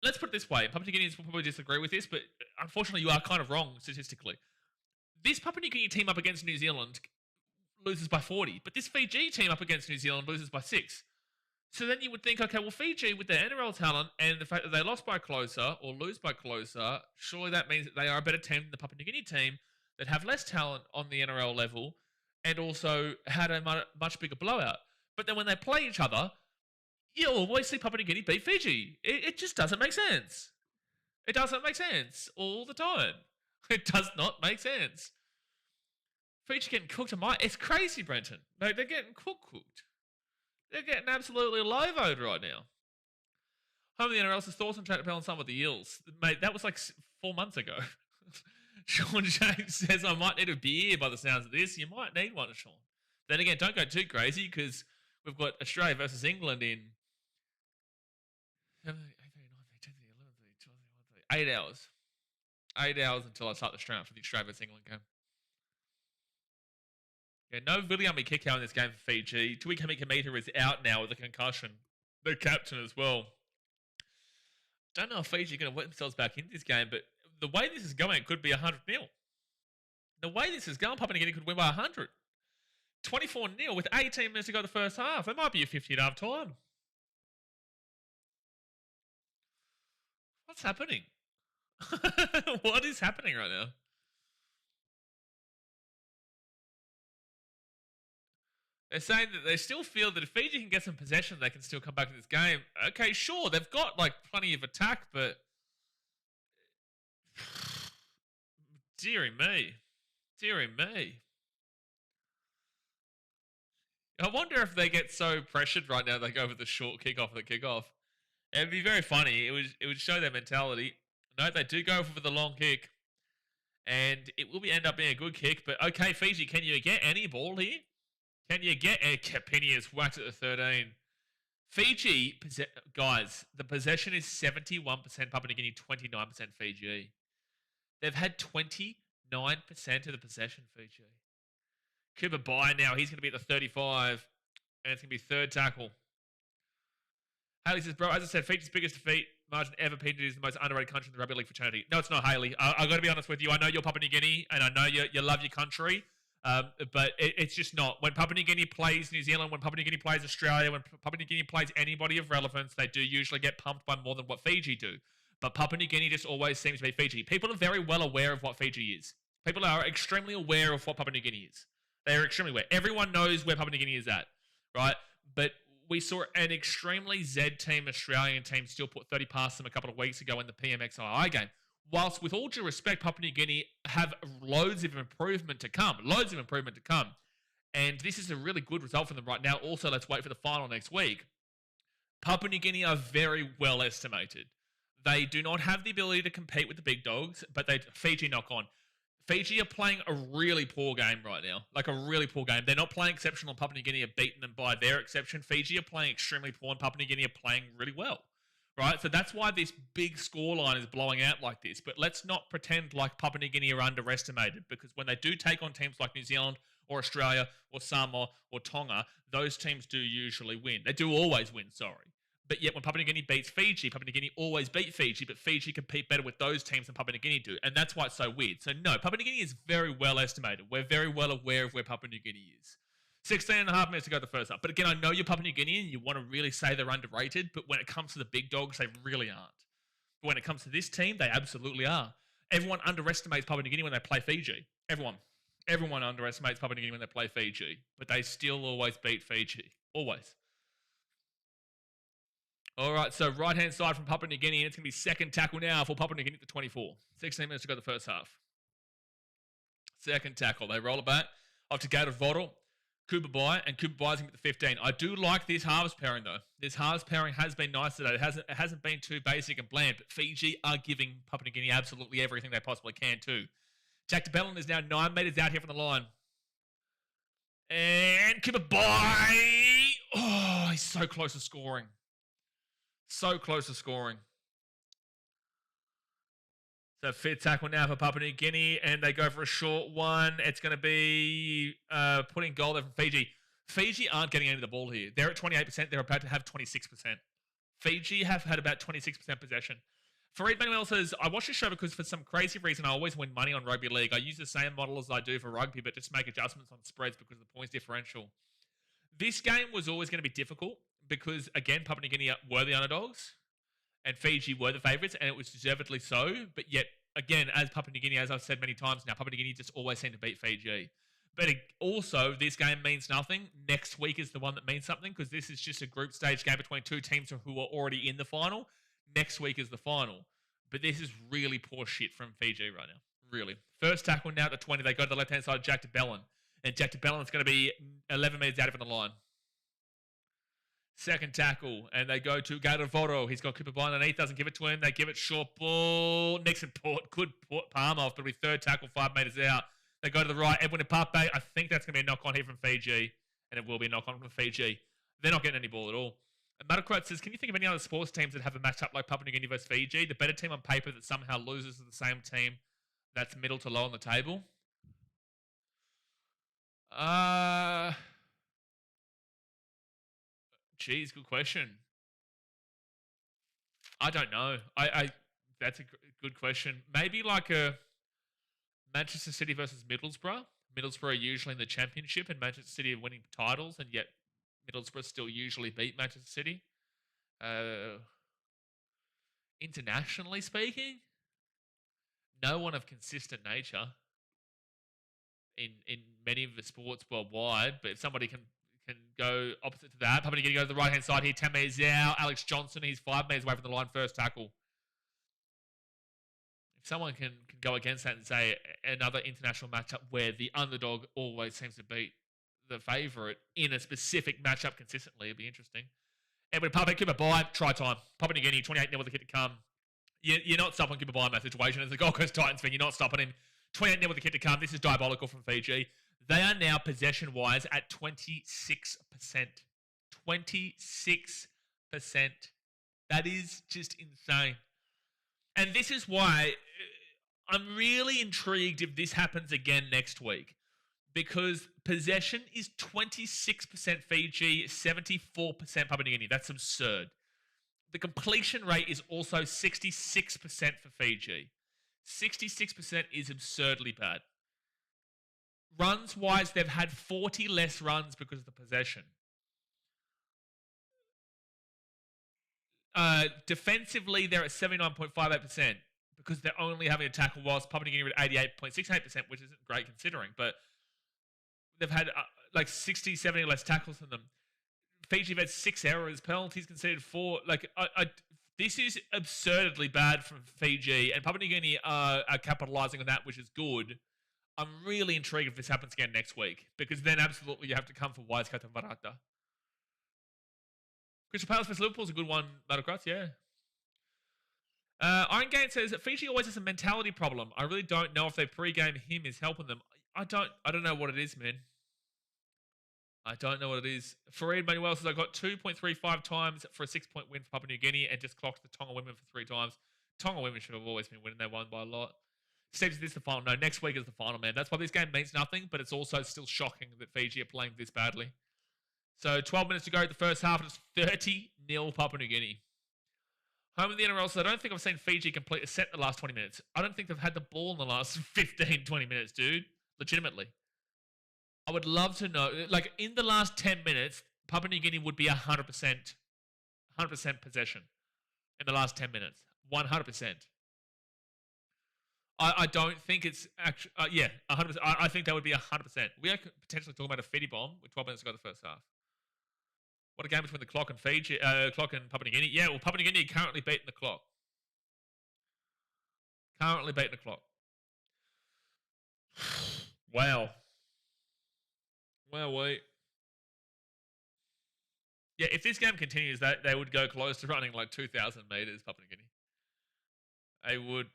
let's put it this way, Papua New Guineans will probably disagree with this, but unfortunately you are kind of wrong statistically. This Papua New Guinea team up against New Zealand loses by 40, but this Fiji team up against New Zealand loses by 6. So then you would think, okay, well, Fiji with their NRL talent and the fact that they lost by closer or lose by closer, surely that means that they are a better team than the Papua New Guinea team that have less talent on the NRL level and also had a much bigger blowout. But then when they play each other, you'll always see Papua New Guinea beat Fiji. It just doesn't make sense. It doesn't make sense all the time. It does not make sense. Fiji getting cooked. It's crazy, Brenton. Mate, they're getting cooked. They're getting absolutely low-voed right now. Home of the NRL's thoughts on Trent Bell and some of the Eels. Mate, that was like 4 months ago. Sean James says, I might need a beer by the sounds of this. You might need one, Sean. Then again, don't go too crazy because we've got Australia versus England in 8 hours. 8 hours until I start the stream for the Australia versus England game. Yeah, no Viliami Kikau in this game for Fiji. Tui Kamikamica is out now with a concussion. The captain as well. Don't know if Fiji are going to let themselves back into this game, but the way this is going, it could be 100-0. The way this is going, Papua New Guinea could win by 100. 24-0 with 18 minutes to go the first half. That might be a 50 at half time. What's happening? What is happening right now? They're saying that they still feel that if Fiji can get some possession, they can still come back to this game. Okay, sure, they've got like plenty of attack, but dearie me. I wonder if they get so pressured right now they go for the short kickoff at the kickoff. It'd be very funny. It would show their mentality. No, they do go for the long kick. And it will end up being a good kick. But okay, Fiji, can you get any ball here? Can you get Capinius whacked at the 13? Fiji, guys, the possession is 71% Papua New Guinea, 29% Fiji. They've had 29% of the possession, Fiji. Cooper Boy now, he's going to be at the 35, and it's going to be third tackle. Haley says, bro, as I said, Fiji's biggest defeat margin ever. PNG is the most underrated country in the rugby league fraternity. No, it's not, Haley. I've got to be honest with you. I know you're Papua New Guinea, and I know you love your country. But it's just not. When Papua New Guinea plays New Zealand, when Papua New Guinea plays Australia, when Papua New Guinea plays anybody of relevance, they do usually get pumped by more than what Fiji do. But Papua New Guinea just always seems to be Fiji. People are very well aware of what Fiji is. People are extremely aware of what Papua New Guinea is. They are extremely aware. Everyone knows where Papua New Guinea is at, right? But we saw an extremely Z team, Australian team, still put 30 past them a couple of weeks ago in the PMXII game. Whilst, with all due respect, Papua New Guinea have loads of improvement to come. And this is a really good result for them right now. Also, let's wait for the final next week. Papua New Guinea are very well estimated. They do not have the ability to compete with the big dogs, but Fiji knock on. Fiji are playing a really poor game right now. Like a really poor game. They're not playing exceptional. Papua New Guinea are beating them by their exception. Fiji are playing extremely poor and Papua New Guinea are playing really well. Right? So that's why this big scoreline is blowing out like this. But let's not pretend like Papua New Guinea are underestimated, because when they do take on teams like New Zealand or Australia or Samoa or Tonga, those teams do usually win. They do always win, sorry. But yet when Papua New Guinea beats Fiji, Papua New Guinea always beat Fiji, but Fiji compete better with those teams than Papua New Guinea do. And that's why it's so weird. So no, Papua New Guinea is very well estimated. We're very well aware of where Papua New Guinea is. 16 and a half minutes to go the first half. But again, I know you're Papua New Guinea and you want to really say they're underrated, but when it comes to the big dogs, they really aren't. But when it comes to this team, they absolutely are. Everyone underestimates Papua New Guinea when they play Fiji. Everyone underestimates Papua New Guinea when they play Fiji, but they still always beat Fiji. Always. All right, so right-hand side from Papua New Guinea, and it's going to be second tackle now for Papua New Guinea to 24. 16 minutes to go the first half. Second tackle. They roll it back off to Gator Vodal, Kubabai, and Kubabai's going to get the 15. I do like this halves pairing, though. This halves pairing has been nice today. It hasn't been too basic and bland, but Fiji are giving Papua New Guinea absolutely everything they possibly can, too. Jack DeBellin is now 9 metres out here from the line. And Kubabai! Oh, he's so close to scoring. So close to scoring. So fifth tackle now for Papua New Guinea, and they go for a short one. It's going to be putting goal there from Fiji. Fiji aren't getting any of the ball here. They're at 28%. They're about to have 26%. Fiji have had about 26% possession. Fareed Manuel says, I watch this show because for some crazy reason I always win money on rugby league. I use the same model as I do for rugby, but just make adjustments on spreads because of the points differential. This game was always going to be difficult because, again, Papua New Guinea were the underdogs and Fiji were the favourites, and it was deservedly so. But yet, again, as Papua New Guinea, as I've said many times now, Papua New Guinea just always seem to beat Fiji. But also, this game means nothing. Next week is the one that means something because this is just a group stage game between two teams who are already in the final. Next week is the final. But this is really poor shit from Fiji right now. Really. First tackle now to 20. They go to the left-hand side of Jack DeBellin. And Jack DeBellin is going to be 11 metres out from the line. Second tackle. And they go to Gator Vodal. He's got Cooper Bond underneath. Doesn't give it to him. They give it short ball. Nixon Port. Good palm off. But it'll be third tackle 5 metres out. They go to the right. Edwin Ipape. I think that's going to be a knock-on here from Fiji. And it will be a knock-on from Fiji. They're not getting any ball at all. And Matacrat says, can you think of any other sports teams that have a matchup like Papua New Guinea versus Fiji? The better team on paper that somehow loses to the same team that's middle to low on the table? Geez, good question. I don't know. That's a good question. Maybe like a Manchester City versus Middlesbrough. Middlesbrough are usually in the championship and Manchester City are winning titles, and yet Middlesbrough still usually beat Manchester City. Internationally speaking, no one of consistent nature in many of the sports worldwide. But if somebody can go opposite to that, probably going to go to the right-hand side here. 10 metres out. Alex Johnson, he's 5 metres away from the line, first tackle. If someone can go against that and say another international matchup where the underdog always seems to beat the favourite in a specific matchup consistently, it'd be interesting. Edwin Ipape, Kubabai, try time. Papua New Guinea, 28-0 with a kick to come. You're not stopping Kubabai in that situation. As the Gold Coast Titans fan, you're not stopping him. 28-0 with a kick to come. This is diabolical from Fiji. They are now possession-wise at 26%. 26%. That is just insane. And this is why I'm really intrigued if this happens again next week. Because possession is 26% Fiji, 74% Papua New Guinea. That's absurd. The completion rate is also 66% for Fiji. 66% is absurdly bad. Runs-wise, they've had 40 less runs because of the possession. Defensively, they're at 79.58% because they're only having a tackle, whilst Papua New Guinea are at 88.68%, which isn't great considering, but they've had like 60, 70 less tackles than them. Fiji have had 6 errors, penalties conceded 4. This is absurdly bad from Fiji, and Papua New Guinea are capitalising on that, which is good. I'm really intrigued if this happens again next week, because then absolutely you have to come for Wisecap and Varata. Crystal Palace vs Liverpool is a good one, Matacrats, yeah. Iron Game says that Fiji always has a mentality problem. I really don't know if they pre-game him is helping them. I don't know what it is, man. I don't know what it is. Fareed Manuel says I got 2.35 times for a 6-point win for Papua New Guinea and just clocked the Tonga women for 3 times. Tonga women should have always been winning. They won by a lot. Steve, is this the final? No, next week is the final, man. That's why this game means nothing, but it's also still shocking that Fiji are playing this badly. So 12 minutes to go the first half. It's 30-0 Papua New Guinea. Home in the NRL, so I don't think I've seen Fiji complete a set in the last 20 minutes. I don't think they've had the ball in the last 15, 20 minutes, dude. Legitimately. I would love to know, like, in the last 10 minutes, Papua New Guinea would be 100% possession in the last 10 minutes. 100%. I don't think it's actually, 100%. I think that would be 100%. We are potentially talking about a Fiji bomb with 12 minutes to go the first half. What a game between the clock and Fiji, clock and Papua New Guinea. Yeah, well, Papua New Guinea currently beating the clock. Currently beating the clock. Wow. Well, wait. Yeah, if this game continues, they would go close to running like 2,000 meters, Papua New Guinea. They would.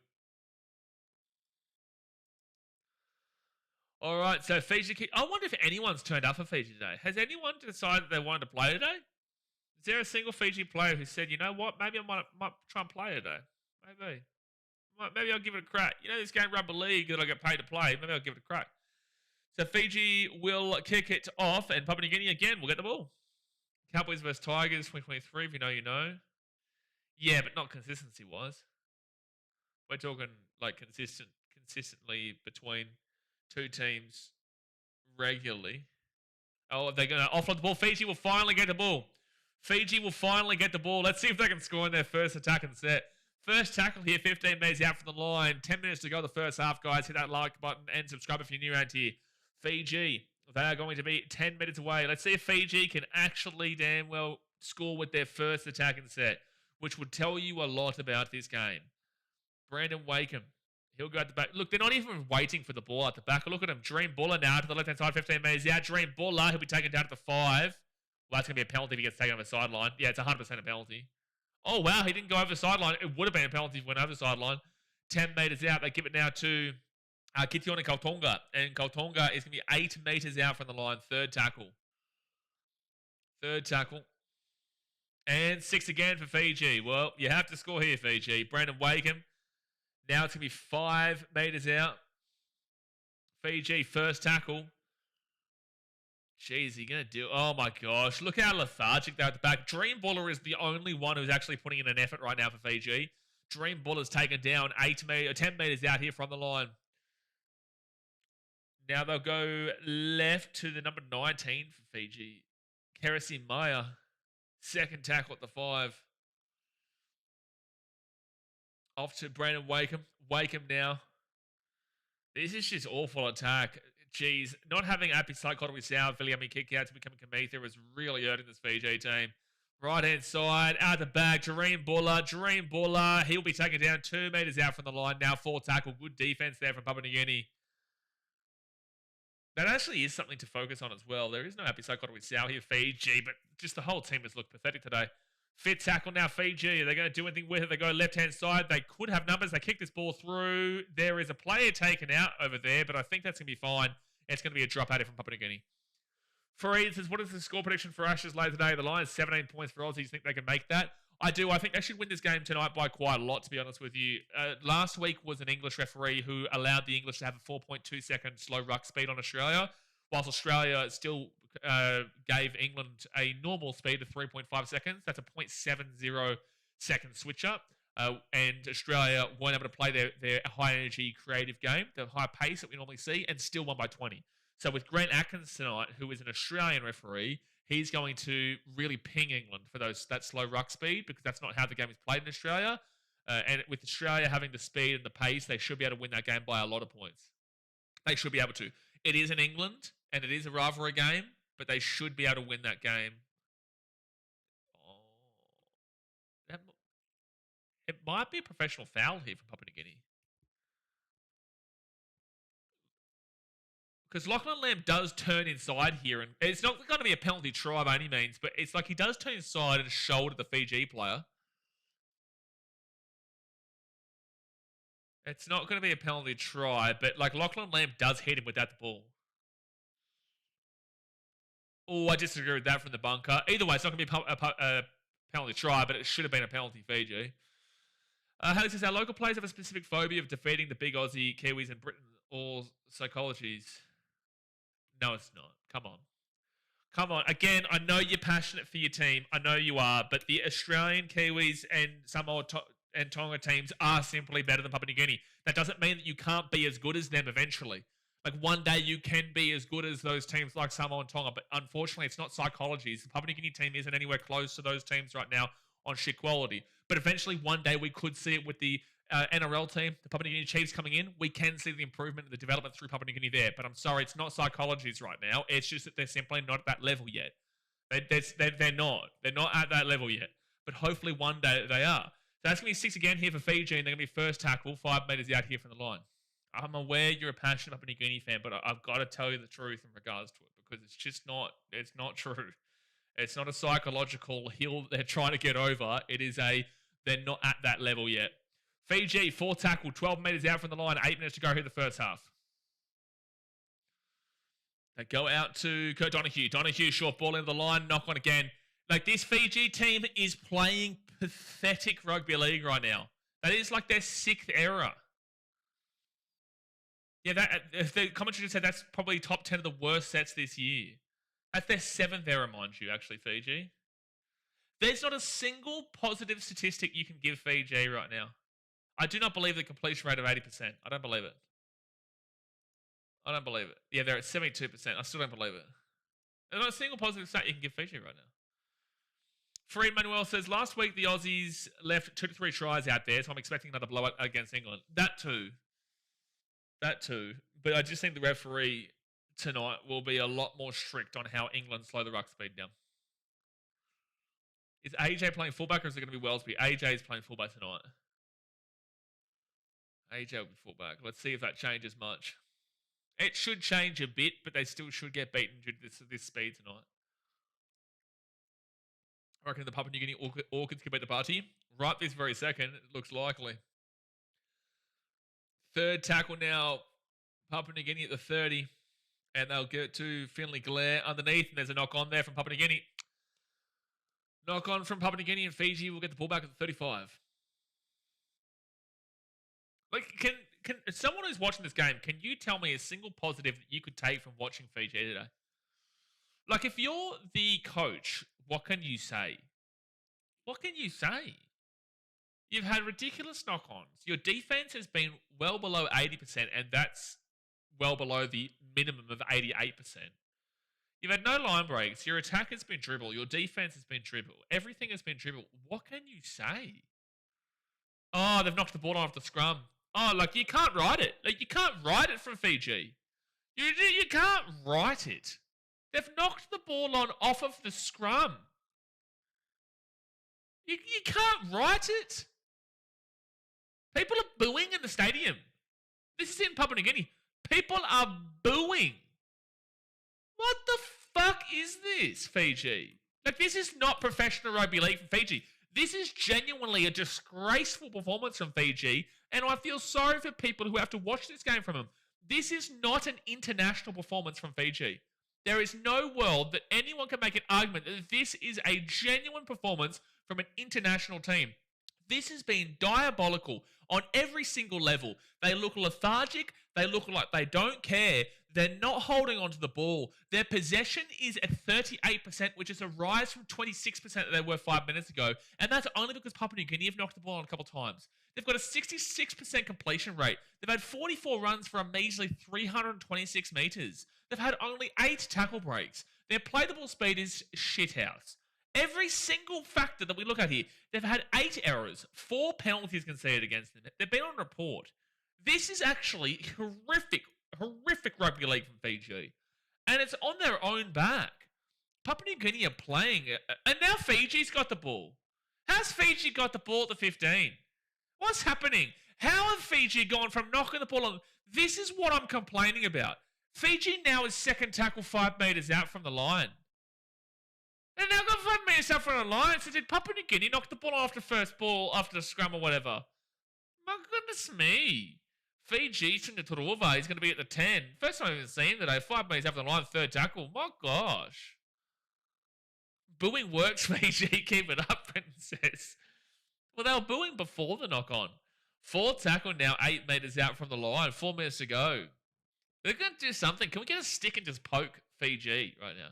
All right, so Fiji. I wonder if anyone's turned up for Fiji today. Has anyone decided they wanted to play today? Is there a single Fiji player who said, you know what, maybe I might try and play today? Maybe I'll give it a crack. You know this game, Rugby League, that I get paid to play. Maybe I'll give it a crack. So Fiji will kick it off, and Papua New Guinea again will get the ball. Cowboys versus Tigers, 2023, if you know, you know. Yeah, but not consistency-wise. We're talking like consistently between two teams regularly. Oh, they're going to offload the ball. Fiji will finally get the ball. Fiji will finally get the ball. Let's see if they can score in their first attack and set. First tackle here, 15 meters out from the line. 10 minutes to go the first half, guys. Hit that like button and subscribe if you're new around here. Fiji, they are going to be 10 minutes away. Let's see if Fiji can actually damn well score with their first attack and set, which would tell you a lot about this game. Brandon Wakeham. He'll go at the back. Look, they're not even waiting for the ball at the back. Look at him. Dream Buller now to the left-hand side, 15 meters out. Dream Buller, he'll be taken down to the 5. Well, that's going to be a penalty if he gets taken over the sideline. Yeah, it's 100% a penalty. Oh, wow, he didn't go over the sideline. It would have been a penalty if he went over the sideline. 10 meters out. They give it now to Kitione Kautonga. And Kautonga is going to be 8 meters out from the line. Third tackle. And 6 again for Fiji. Well, you have to score here, Fiji. Brandon Wakeham. Now it's going to be 5 meters out. Fiji, first tackle. Jeez, he going to do... Oh, my gosh. Look how lethargic they're at the back. Dream Buller is the only one who's actually putting in an effort right now for Fiji. Dream Buller's taken down 10 meters out here from the line. Now they'll go left to the number 19 for Fiji. Keresi Maya. Second tackle at the 5. Off to Brandon Wakeham. Wakeham now. This is just awful attack. Jeez, not having Api Psychotic Viliami kick out to become Kamitha is really hurting this Fiji team. Right-hand side, out the back, Dream Buller. He'll be taken down 2 meters out from the line. Now 4 tackle. Good defense there from Papua New Guinea. That actually is something to focus on as well. There is no Api Psychotic here, Fiji, but just the whole team has looked pathetic today. Fifth tackle now, Fiji. Are they going to do anything with it? They go left-hand side. They could have numbers. They kick this ball through. There is a player taken out over there, but I think that's going to be fine. It's going to be a drop out from Papua New Guinea. Fareed says, what is the score prediction for Ashes later today? The line is 17 points for Aussies. Think they can make that? I do. I think they should win this game tonight by quite a lot, to be honest with you. Last week was an English referee who allowed the English to have a 4.2 second slow ruck speed on Australia, whilst Australia still gave England a normal speed of 3.5 seconds. That's a 0.70 second switch up. And Australia weren't able to play their high-energy creative game, the high pace that we normally see, and still won by 20. So with Grant Atkins tonight, who is an Australian referee, he's going to really ping England for that slow ruck speed, because that's not how the game is played in Australia. And with Australia having the speed and the pace, they should be able to win that game by a lot of points. They should be able to. It is in England, and it is a rivalry game, but they should be able to win that game. It might be a professional foul here from Papua New Guinea. Because Lachlan Lamb does turn inside here, and it's not going to be a penalty try by any means, but it's like he does turn inside and shoulder the Fiji player. It's not going to be a penalty try, but like Lachlan Lamb does hit him without the ball. Oh, I disagree with that from the bunker. Either way, it's not going to be a penalty try, but it should have been a penalty, Fiji. Alex says, our local players have a specific phobia of defeating the big Aussie, Kiwis, and Britain, or psychologies. No, it's not. Come on. Come on. Again, I know you're passionate for your team. I know you are, but the Australian, Kiwis, and Samoa and Tonga teams are simply better than Papua New Guinea. That doesn't mean that you can't be as good as them eventually. Like one day you can be as good as those teams like Samoa and Tonga, but unfortunately it's not psychologies. The Papua New Guinea team isn't anywhere close to those teams right now on shit quality. But eventually one day we could see it with the NRL team, the Papua New Guinea Chiefs coming in. We can see the improvement and the development through Papua New Guinea there. But I'm sorry, it's not psychologies right now. It's just that they're simply not at that level yet. They're not. They're not at that level yet. But hopefully one day they are. So that's going to be 6 again here for Fiji, and they're going to be first tackle, 5 metres out here from the line. I'm aware you're a passionate Papua New Guinea fan, but I've got to tell you the truth in regards to it because it's just not, it's not true. It's not a psychological hill they're trying to get over. It is they're not at that level yet. Fiji, 4 tackle, 12 metres out from the line, 8 minutes to go here in the first half. They go out to Kurt Donahue. Donahue, short ball into the line, knock on again. Like this Fiji team is playing pathetic rugby league right now. That is like their 6th error. Yeah, if the commentary just said that's probably top 10 of the worst sets this year. That's their 7th error, mind you, actually, Fiji. There's not a single positive statistic you can give Fiji right now. I do not believe the completion rate of 80%. I don't believe it. I don't believe it. Yeah, they're at 72%. I still don't believe it. There's not a single positive stat you can give Fiji right now. Fareed Manuel says, last week the Aussies left 2 to 3 tries out there, so I'm expecting another blowout against England. That too. But I just think the referee tonight will be a lot more strict on how England slow the ruck speed down. Is AJ playing fullback or is it going to be Wellesby? AJ is playing fullback tonight. AJ will be fullback. Let's see if that changes much. It should change a bit, but they still should get beaten due to this speed tonight. I reckon the Papua New Guinea Orchids could beat the Bati. Right this very second, it looks likely. 3rd tackle now, Papua New Guinea at the 30. And they'll get to Finlay Glare underneath. And there's a knock on there from Papua New Guinea. Knock on from Papua New Guinea, and Fiji will get the pullback at the 35. Like, can someone who's watching this game, can you tell me a single positive that you could take from watching Fiji today? Like, if you're the coach, what can you say? What can you say? You've had ridiculous knock-ons. Your defense has been well below 80%, and that's well below the minimum of 88%. You've had no line breaks. Your attack has been dribble. Your defense has been dribble. Everything has been dribble. What can you say? Oh, they've knocked the ball off the scrum. Oh, like, you can't write it. Like, you can't write it from Fiji. You can't write it. They've knocked the ball on off of the scrum. You can't write it. People are booing in the stadium. This is in Papua New Guinea. People are booing. What the fuck is this, Fiji? Like, this is not professional rugby league from Fiji. This is genuinely a disgraceful performance from Fiji, and I feel sorry for people who have to watch this game from them. This is not an international performance from Fiji. There is no world that anyone can make an argument that this is a genuine performance from an international team. This has been diabolical on every single level. They look lethargic. They look like they don't care. They're not holding onto the ball. Their possession is at 38%, which is a rise from 26% that they were 5 minutes ago. And that's only because Papua New Guinea have knocked the ball on a couple of times. They've got a 66% completion rate. They've had 44 runs for a measly 326 metres. They've had only 8 tackle breaks. Their playable speed is shithouse. Every single factor that we look at here, they've had 8 errors, 4 penalties conceded against them. They've been on report. This is actually horrific rugby league from Fiji. And it's on their own back. Papua New Guinea are playing, and now Fiji's got the ball. How's Fiji got the ball at the 15? What's happening? How have Fiji gone from knocking the ball on? This is what I'm complaining about. Fiji now is second tackle 5 metres out from the line. They've now got 5 metres out from the line. So did Papua New Guinea knock the ball after first ball, after the scrum or whatever? My goodness me. Fiji, Trinidad, he's going to be at the 10. First time I've even seen today. 5 metres after the line, third tackle. My gosh. Booing works, Fiji. Keep it up, Princess. Well, they were booing before the knock on. Fourth tackle now, 8 metres out from the line. 4 minutes to go. They're going to do something. Can we get a stick and just poke Fiji right now?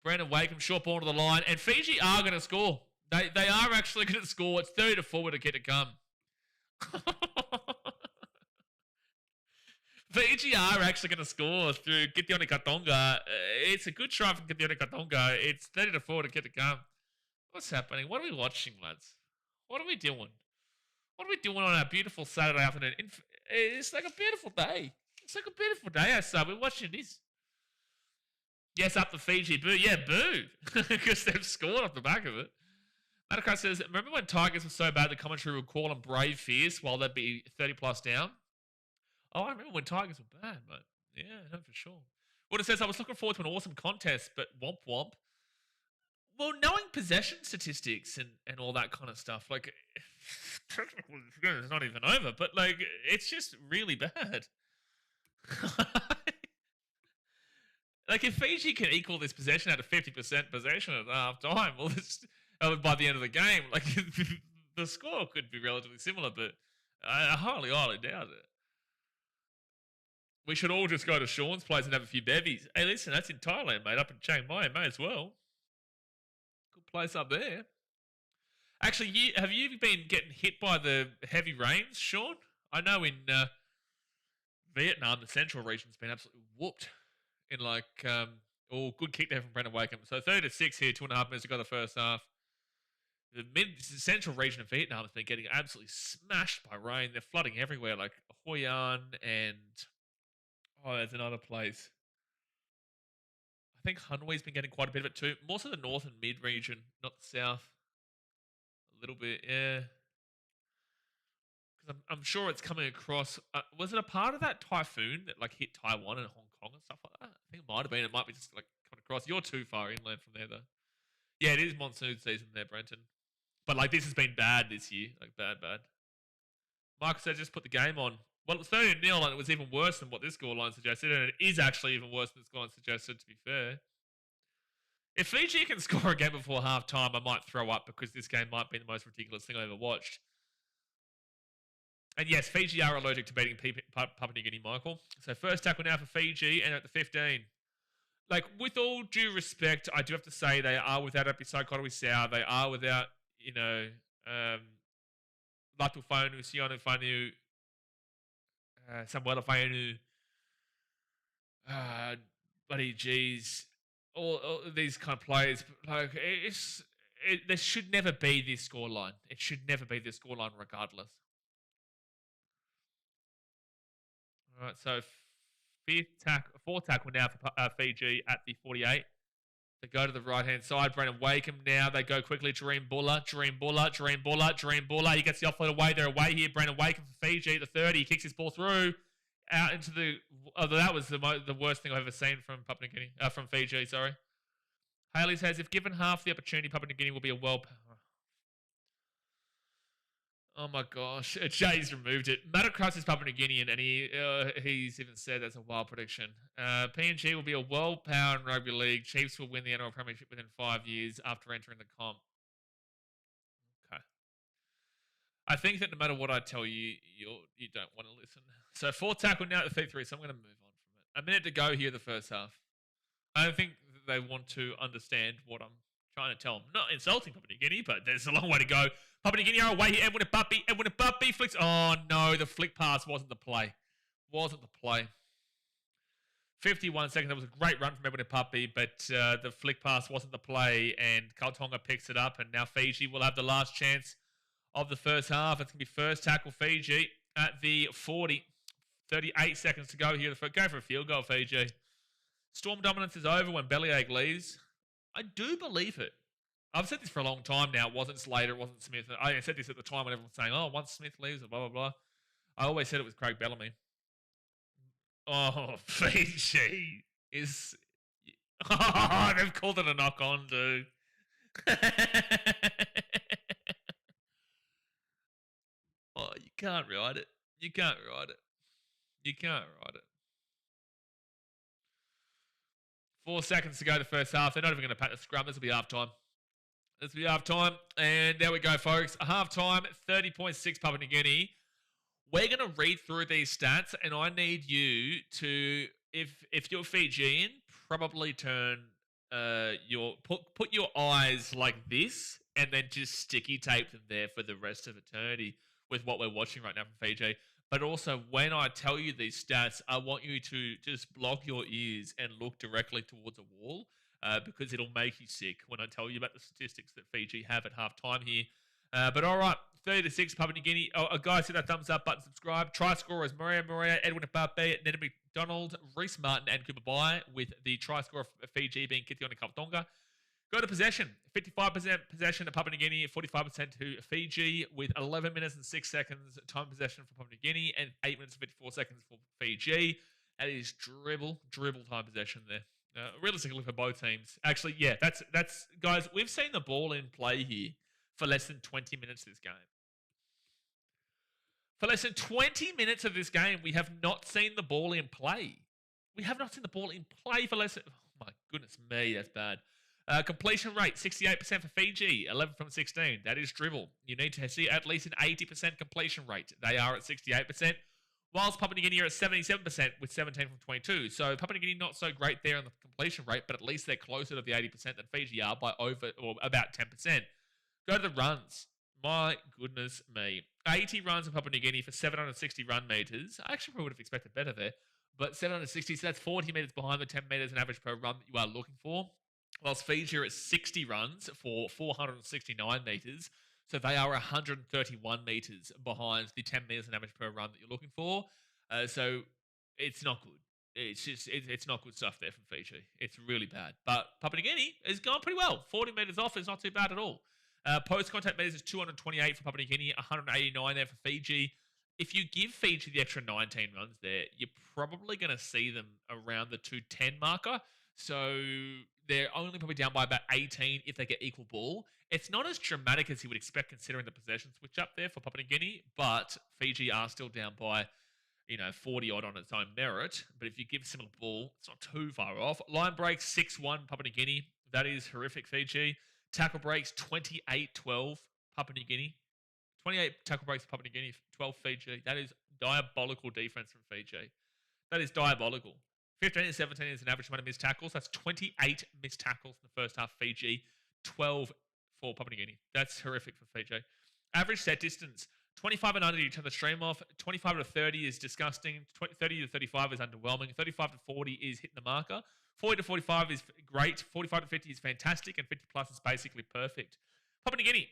Brandon Wakeham, short ball to the line. And Fiji are going to score. They are actually going to score. It's 30-4 with a kid to come. Fiji are actually going to score through Gitione Katonga. It's a good try from Gitione Katonga. It's 30-4 to get to come. What's happening? What are we watching, lads? What are we doing? What are we doing on our beautiful Saturday afternoon? It's like a beautiful day. It's like a beautiful day outside. We're watching this. Yes, up the Fiji. Boo. Yeah, boo. Because they've scored off the back of it. Madakai says, remember when Tigers were so bad the commentary would call them brave fierce while they'd be 30-plus down? Oh, I remember when Tigers were bad, but yeah, no, for sure. Well, it says, I was looking forward to an awesome contest, but womp womp. Well, knowing possession statistics and all that kind of stuff, like, it's not even over, but, like, it's just really bad. Like, if Fiji can equal this possession at a 50% possession at half time, well, by the end of the game, like, the score could be relatively similar, but I highly doubt it. We should all just go to Sean's place and have a few bevies. Hey, listen, that's in Thailand, mate, up in Chiang Mai, may as well. Good place up there. Actually, have you been getting hit by the heavy rains, Sean? I know in Vietnam, the central region's been absolutely whooped in good kick there from Brendan Wakeham. So 30-6 here, 2.5 minutes to go the first half. The central region of Vietnam has been getting absolutely smashed by rain. They're flooding everywhere, like Hoi An and... Oh, there's another place. I think Hanwei's been getting quite a bit of it too. More so the north and mid region, not the south. A little bit, yeah. Because I'm sure it's coming across. Was it a part of that typhoon that like hit Taiwan and Hong Kong and stuff like that? I think it might have been. It might be just like coming across. You're too far inland from there though. Yeah, it is monsoon season there, Brenton. But like this has been bad this year, like bad. Michael said just put the game on. Well, it was 30-0 and it was even worse than what this scoreline suggested, and it is actually even worse than the scoreline suggested, to be fair. If Fiji can score a game before half-time, I might throw up because this game might be the most ridiculous thing I ever watched. And yes, Fiji are allergic to beating Papua New Guinea, Michael. So first tackle now for Fiji, and at the 15. Like, with all due respect, I do have to say they are without Episode Sao. They are without, Latu Whainu, Sione Whainu, Samuela Whainu, bloody geez, all these kind of players. Like, there should never be this scoreline. It should never be this scoreline regardless. All right, so fourth tackle now for Fiji at the 48. They go to the right-hand side. Brandon Wakeham now. They go quickly. Dream Buller. He gets the offload away. They're away here. Brandon Wakeham for Fiji at the 30. He kicks his ball through. Out into the... Oh, that was the worst thing I've ever seen from from Fiji, sorry. Haley says, if given half the opportunity, Papua New Guinea will be a world... Oh my gosh. Jay's removed it. Matacross is Papua New Guinean, and he's even said that's a wild prediction. PNG will be a world power in rugby league. Chiefs will win the NRL Premiership within 5 years after entering the comp. Okay. I think that no matter what I tell you, you don't want to listen. So fourth tackle now at the 33, so I'm going to move on from it. A minute to go here the first half. I don't think they want to understand what I'm trying to tell them. Not insulting Papua New Guinea, but there's a long way to go. Papua New Guinea are away here. Edwin Bati flicks. Oh, no. The flick pass wasn't the play. 51 seconds. That was a great run from Edwin Bati, but the flick pass wasn't the play, and Kaltonga picks it up, and now Fiji will have the last chance of the first half. It's going to be first tackle Fiji at the 40. 38 seconds to go here. Go for a field goal, Fiji. Storm dominance is over when Bellyache leaves. I do believe it. I've said this for a long time now. It wasn't Slater. It wasn't Smith. I said this at the time when everyone was saying, oh, once Smith leaves, blah, blah, blah. I always said it was Craig Bellamy. Oh, Fiji is... Oh, they've called it a knock-on, dude. Oh, you can't ride it. You can't ride it. You can't ride it. 4 seconds to go the first half. They're not even going to pat the scrum. This will be half time. This will be half time. And there we go, folks. Half time, 30.6 Papua New Guinea. We're going to read through these stats, and I need you to, if you're Fijian, probably turn put your eyes like this, and then just sticky tape them there for the rest of eternity with what we're watching right now from Fiji. But also, when I tell you these stats, I want you to just block your ears and look directly towards a wall because it'll make you sick when I tell you about the statistics that Fiji have at half time here. But all right, 30-6 Papua New Guinea. Oh, guys, hit that thumbs up button, subscribe. Try scorers: Morea, Edwin Bati, Ned McDonald, Reese Martin, and Cooper Bai, with the try scorer of Fiji being Kitiona Kaptonga. Go to possession. 55% possession to Papua New Guinea, 45% to Fiji, with 11 minutes and 6 seconds time possession for Papua New Guinea and 8 minutes and 54 seconds for Fiji. That is dribble time possession there. Realistically for both teams. Actually, yeah, that's guys, we've seen the ball in play here for less than 20 minutes this game. For less than 20 minutes of this game, we have not seen the ball in play. We have not seen the ball in play for less than... Oh, my goodness me, that's bad. Completion rate, 68% for Fiji, 11 from 16. That is dribble. You need to see at least an 80% completion rate. They are at 68%, whilst Papua New Guinea are at 77% with 17 from 22. So Papua New Guinea not so great there on the completion rate, but at least they're closer to the 80% than Fiji are by about 10%. Go to the runs. My goodness me. 80 runs in Papua New Guinea for 760 run meters. I actually probably would have expected better there. But 760, so that's 40 meters behind the 10 meters an average per run that you are looking for. Whilst Fiji are at 60 runs for 469 meters. So they are 131 meters behind the 10 meters an average per run that you're looking for. So it's not good. It's not good stuff there from Fiji. It's really bad. But Papua New Guinea is going pretty well. 40 meters off is not too bad at all. Post-contact meters is 228 for Papua New Guinea, 189 there for Fiji. If you give Fiji the extra 19 runs there, you're probably going to see them around the 210 marker. So they're only probably down by about 18 if they get equal ball. It's not as dramatic as you would expect considering the possession switch up there for Papua New Guinea, but Fiji are still down by 40 odd on its own merit. But if you give similar ball, it's not too far off. Line breaks 6-1 Papua New Guinea. That is horrific, Fiji. Tackle breaks 28-12 Papua New Guinea. 28 tackle breaks for Papua New Guinea, 12 Fiji. That is diabolical defense from Fiji. That is diabolical. 15-17 is an average amount of missed tackles. That's 28 missed tackles in the first half Fiji. 12 for Papua New Guinea. That's horrific for Fiji. Average set distance. 25 and under, you turn the stream off. 25 to 30 is disgusting. 30 to 35 is underwhelming. 35 to 40 is hitting the marker. 40 to 45 is great. 45 to 50 is fantastic. And 50 plus is basically perfect. Papua New Guinea,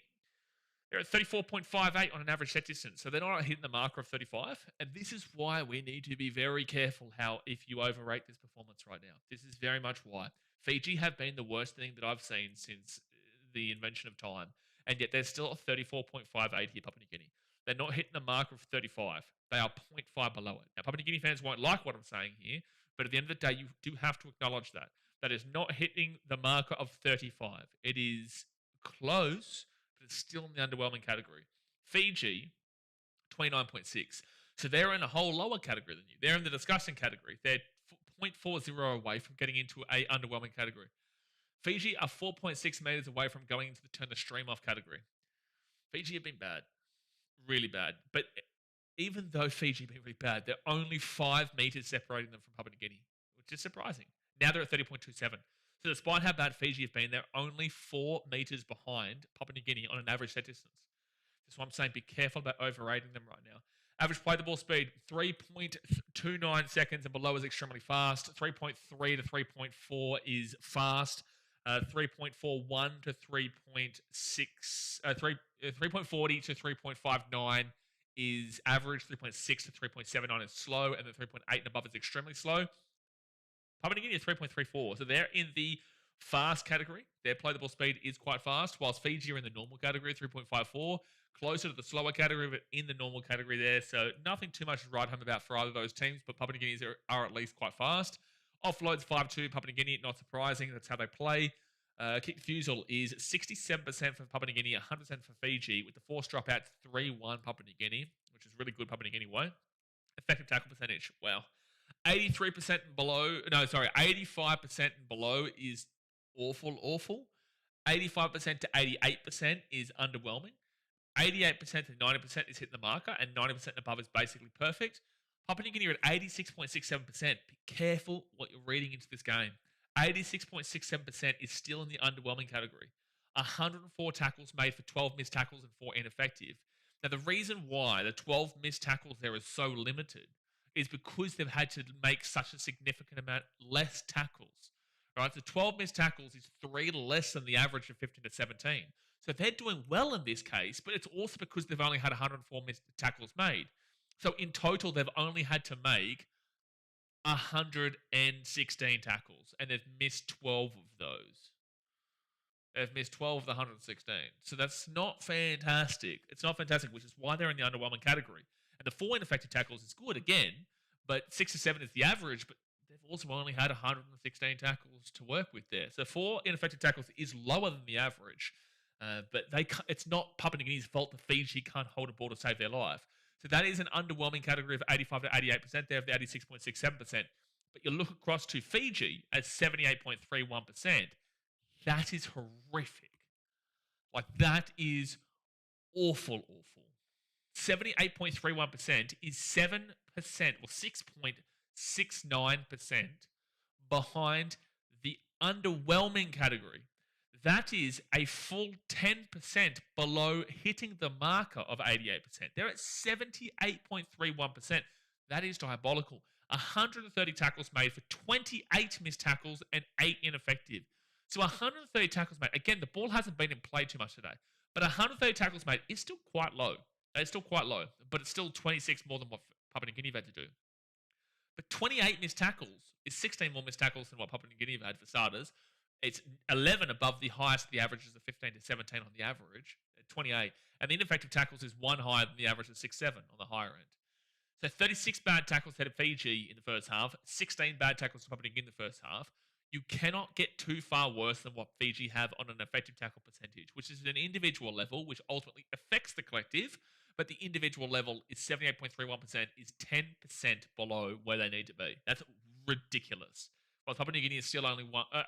they're at 34.58 on an average set distance. So they're not hitting the marker of 35. And this is why we need to be very careful if you overrate this performance right now. This is very much why. Fiji have been the worst thing that I've seen since the invention of time. And yet they're still at 34.58 here, Papua New Guinea. They're not hitting the marker of 35. They are 0.5 below it. Now, Papua New Guinea fans won't like what I'm saying here, but at the end of the day, you do have to acknowledge that. That is not hitting the marker of 35. It is close, but it's still in the underwhelming category. Fiji, 29.6. So they're in a whole lower category than you. They're in the disgusting category. They're 0.40 away from getting into a underwhelming category. Fiji are 4.6 meters away from going into the turn the stream off category. Fiji have been bad. Really bad. But even though Fiji have been really bad, they're only 5 meters separating them from Papua New Guinea, which is surprising. Now they're at 30.27. So despite how bad Fiji have been, they're only 4 meters behind Papua New Guinea on an average set distance. That's why I'm saying be careful about overrating them right now. Average play the ball speed, 3.29 seconds and below is extremely fast. 3.3 to 3.4 is fast. 3.41 to 3.6, 3.40 to 3.59 is average. 3.6 to 3.79 is slow, and then 3.8 and above is extremely slow. Papua New Guinea is 3.34, so they're in the fast category. Their play the ball speed is quite fast, whilst Fiji are in the normal category, 3.54, closer to the slower category, but in the normal category there. So nothing too much to write home about for either of those teams, but Papua New Guineas are at least quite fast. Offloads 5-2, Papua New Guinea, not surprising. That's how they play. Kick refusal is 67% for Papua New Guinea, 100% for Fiji, with the forced dropout 3-1 Papua New Guinea, which is really good Papua New Guinea way. Effective tackle percentage, wow. 83% and below, no, sorry, 85% and below is awful. 85% to 88% is underwhelming. 88% to 90% is hitting the marker, and 90% and above is basically perfect. Papua New Guinea are at 86.67%. Be careful what you're reading into this game. 86.67% is still in the underwhelming category. 104 tackles made for 12 missed tackles and 4 ineffective. Now, the reason why the 12 missed tackles there is so limited is because they've had to make such a significant amount less tackles. Right? So 12 missed tackles is 3 less than the average of 15 to 17. So they're doing well in this case, but it's also because they've only had 104 missed tackles made. So in total, they've only had to make 116 tackles, and they've missed 12 of those. They've missed 12 of the 116. So that's not fantastic. It's not fantastic, which is why they're in the underwhelming category. And the 4 ineffective tackles is good again, but 6 to 7 is the average, but they've also only had 116 tackles to work with there. So 4 ineffective tackles is lower than the average, but it's not Papua New Guinea's fault that Fiji can't hold a ball to save their life. So that is an underwhelming category of 85 to 88%. They have the 86.67%. But you look across to Fiji at 78.31%. That is horrific. Like, that is awful. 78.31% is 7% or 6.69% behind the underwhelming category. That is a full 10% below hitting the marker of 88%. They're at 78.31%. That is diabolical. 130 tackles made for 28 missed tackles and 8 ineffective. So 130 tackles made. Again, the ball hasn't been in play too much today. But 130 tackles made is still quite low. It's still quite low. But it's still 26 more than what Papua New Guinea have had to do. But 28 missed tackles is 16 more missed tackles than what Papua New Guinea have had for starters. It's 11 above the highest. The average is of 15 to 17 on the average, at 28. And the ineffective tackles is 1 higher than the average of 6-7 on the higher end. So 36 bad tackles headed Fiji in the first half, 16 bad tackles to Papua New Guinea in the first half. You cannot get too far worse than what Fiji have on an effective tackle percentage, which is at an individual level, which ultimately affects the collective. But the individual level is 78.31%, is 10% below where they need to be. That's ridiculous. While Papua New Guinea is still only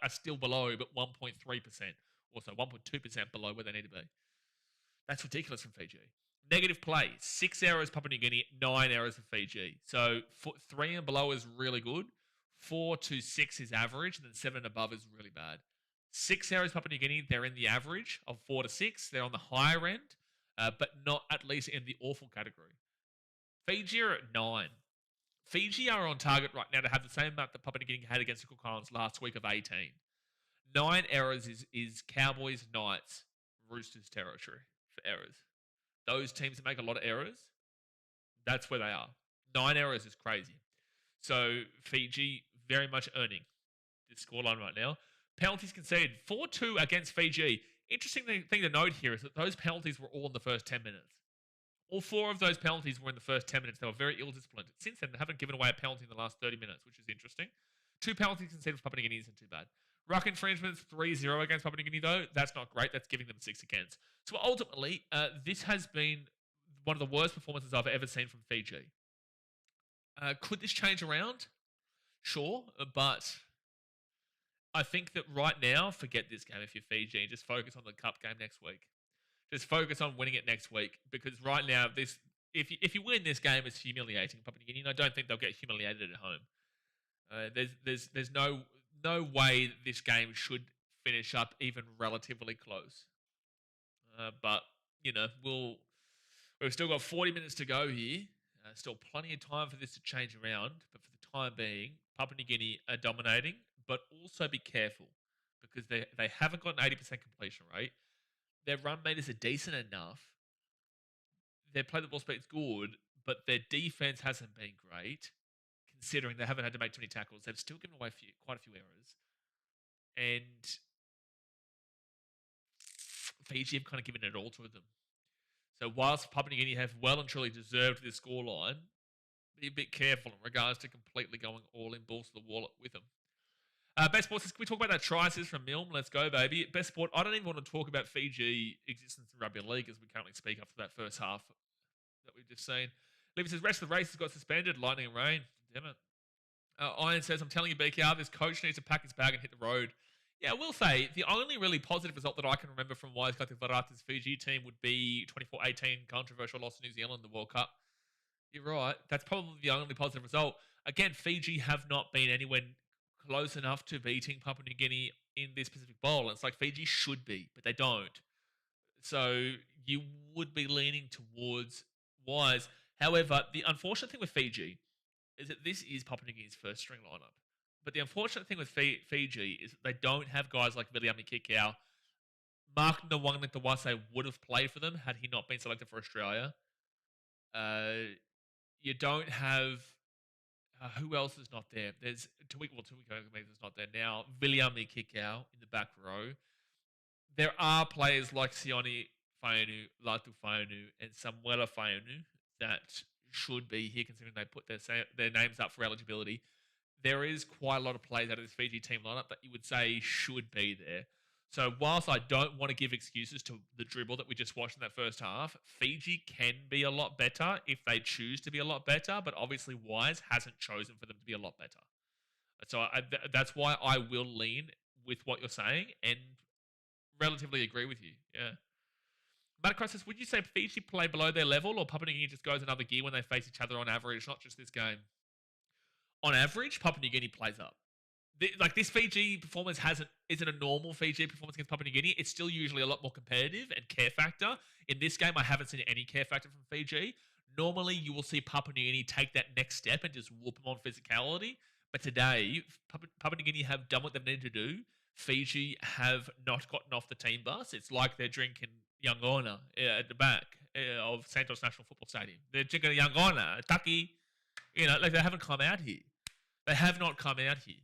still below, but 1.3%, also 1.2% below where they need to be. That's ridiculous from Fiji. Negative play, 6 errors Papua New Guinea, 9 errors for Fiji. So 3 and below is really good. 4 to 6 is average, and then 7 and above is really bad. 6 errors Papua New Guinea, they're in the average of 4 to 6. They're on the higher end, but not at least in the awful category. Fiji are at 9. Fiji are on target right now to have the same amount that Papua New Guinea had against the Cook Islands last week of 18. 9 errors is Cowboys, Knights, Roosters territory for errors. Those teams that make a lot of errors, that's where they are. 9 errors is crazy. So Fiji very much earning this scoreline right now. Penalties conceded, 4-2 against Fiji. Interesting thing to note here is that those penalties were all in the first 10 minutes. All 4 of those penalties were in the first 10 minutes. They were very ill-disciplined. Since then, they haven't given away a penalty in the last 30 minutes, which is interesting. 2 penalties conceded for Papua New Guinea isn't too bad. Ruck infringements, 3-0 against Papua New Guinea, though. That's not great. That's giving them 6 against. So ultimately, this has been one of the worst performances I've ever seen from Fiji. Could this change around? Sure, but I think that right now, forget this game if you're Fiji and just focus on the Cup game next week. Just focus on winning it next week, because right now, if you win this game, it's humiliating Papua New Guinea, and I don't think they'll get humiliated at home. There's no way that this game should finish up even relatively close. But you know, we've still got 40 minutes to go here. Still plenty of time for this to change around, but for the time being, Papua New Guinea are dominating. But also be careful, because they haven't got an 80% completion rate. Their run meters are decent enough. Their play the ball speed's good, but their defense hasn't been great, considering they haven't had to make too many tackles. They've still given away quite a few errors. And Fiji have kind of given it all to them. So whilst Papua New Guinea have well and truly deserved this scoreline, be a bit careful in regards to completely going all in, balls to the wall with them. Best sports, can we talk about that try assist from Milne? Let's go, baby. Best sport, I don't even want to talk about Fiji existence in rugby league as we currently speak after that first half. that we've just seen. Libby says, rest of the race has got suspended, lightning and rain. Damn it. Iron says, I'm telling you, BKR, this coach needs to pack his bag and hit the road. Yeah, I will say, the only really positive result that I can remember from Wise Varata's Fiji team would be 24-18 controversial loss to New Zealand in the World Cup. You're right. That's probably the only positive result. Again, Fiji have not been anywhere close enough to beating Papua New Guinea in this Pacific Bowl. And it's like Fiji should be, but they don't. So you would be leaning towards Wise. However, the unfortunate thing with Fiji is that this is Papua New Guinea's first string lineup. But the unfortunate thing with Fiji is that they don't have guys like Viliami Kikau. Mark Nwangitawase would have played for them had he not been selected for Australia. You don't have... who else is not there? There's Tuiko is not there now. Viliami Kikau in the back row. There are players like Sione Fainu, Latu Fainu, and Samuela Fainu that should be here considering they put their names up for eligibility. There is quite a lot of players out of this Fiji team lineup that you would say should be there. So whilst I don't want to give excuses to the dribble that we just watched in that first half, Fiji can be a lot better if they choose to be a lot better, but obviously Wise hasn't chosen for them to be a lot better. So that's why I will lean with what you're saying and relatively agree with you. Yeah. Matacross says, would you say Fiji play below their level or Papua New Guinea just goes another gear when they face each other on average, not just this game? On average, Papua New Guinea plays up. This Fiji performance isn't a normal Fiji performance against Papua New Guinea. It's still usually a lot more competitive and care factor. In this game, I haven't seen any care factor from Fiji. Normally, you will see Papua New Guinea take that next step and just whoop them on physicality. But today, Papua New Guinea have done what they've needed to do. Fiji have not gotten off the team bus. It's like they're drinking Yangona at the back of Santos National Football Stadium. They're drinking Yangona, Taki. They haven't come out here. They have not come out here.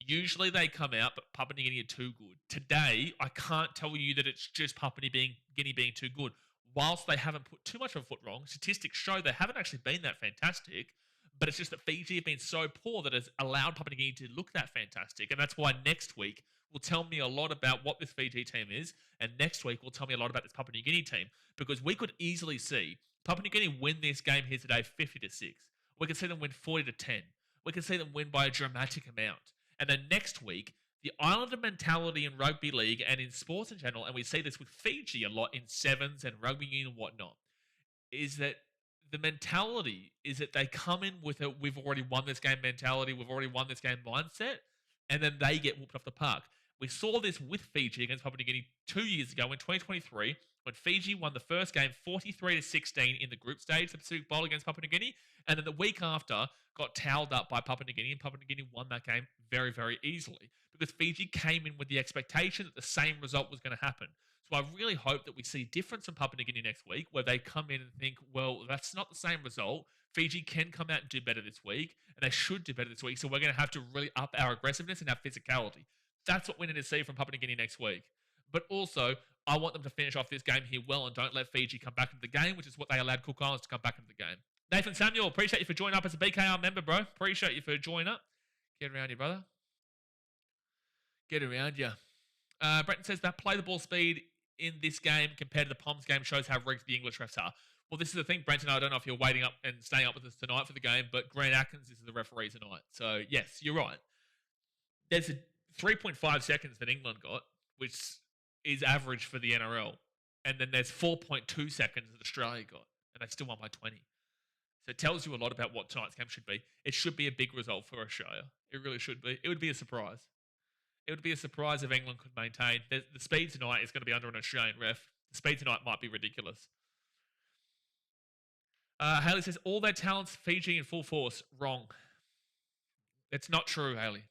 Usually they come out, but Papua New Guinea are too good. Today, I can't tell you that it's just Papua New Guinea being too good. Whilst they haven't put too much of a foot wrong, statistics show they haven't actually been that fantastic, but it's just that Fiji have been so poor that has allowed Papua New Guinea to look that fantastic. And that's why next week will tell me a lot about what this Fiji team is, and next week will tell me a lot about this Papua New Guinea team, because we could easily see Papua New Guinea win this game here today 50-6. We could see them win 40-10. We could see them win by a dramatic amount. And then next week, the Islander mentality in rugby league and in sports in general, and we see this with Fiji a lot in sevens and rugby union and whatnot, is that the mentality is that they come in with a we've already won this game mentality, we've already won this game mindset, and then they get whooped off the park. We saw this with Fiji against Papua New Guinea 2 years ago in 2023 when Fiji won the first game 43-16 in the group stage, the Pacific Bowl against Papua New Guinea, and then the week after got towelled up by Papua New Guinea, and Papua New Guinea won that game very, very easily because Fiji came in with the expectation that the same result was going to happen. So I really hope that we see difference in Papua New Guinea next week where they come in and think, well, that's not the same result. Fiji can come out and do better this week, and they should do better this week, so we're going to have to really up our aggressiveness and our physicality. That's what we need to see from Papua New Guinea next week. But also, I want them to finish off this game here well and don't let Fiji come back into the game, which is what they allowed Cook Islands to come back into the game. Nathan Samuel, appreciate you for joining up as a BKR member, bro. Appreciate you for joining up. Get around you, brother. Get around you. Brenton says that play the ball speed in this game compared to the Poms game shows how rigged the English refs are. Well, this is the thing, Brenton. I don't know if you're waiting up and staying up with us tonight for the game, but Grant Atkins is the referee tonight. So, yes, you're right. There's a 3.5 seconds that England got, which is average for the NRL. And then there's 4.2 seconds that Australia got, and they still won by 20. So it tells you a lot about what tonight's game should be. It should be a big result for Australia. It really should be. It would be a surprise. It would be a surprise if England could maintain. The speed tonight is going to be under an Australian ref. The speed tonight might be ridiculous. Haley says, all their talents, Fiji in full force. Wrong. It's not true, Haley.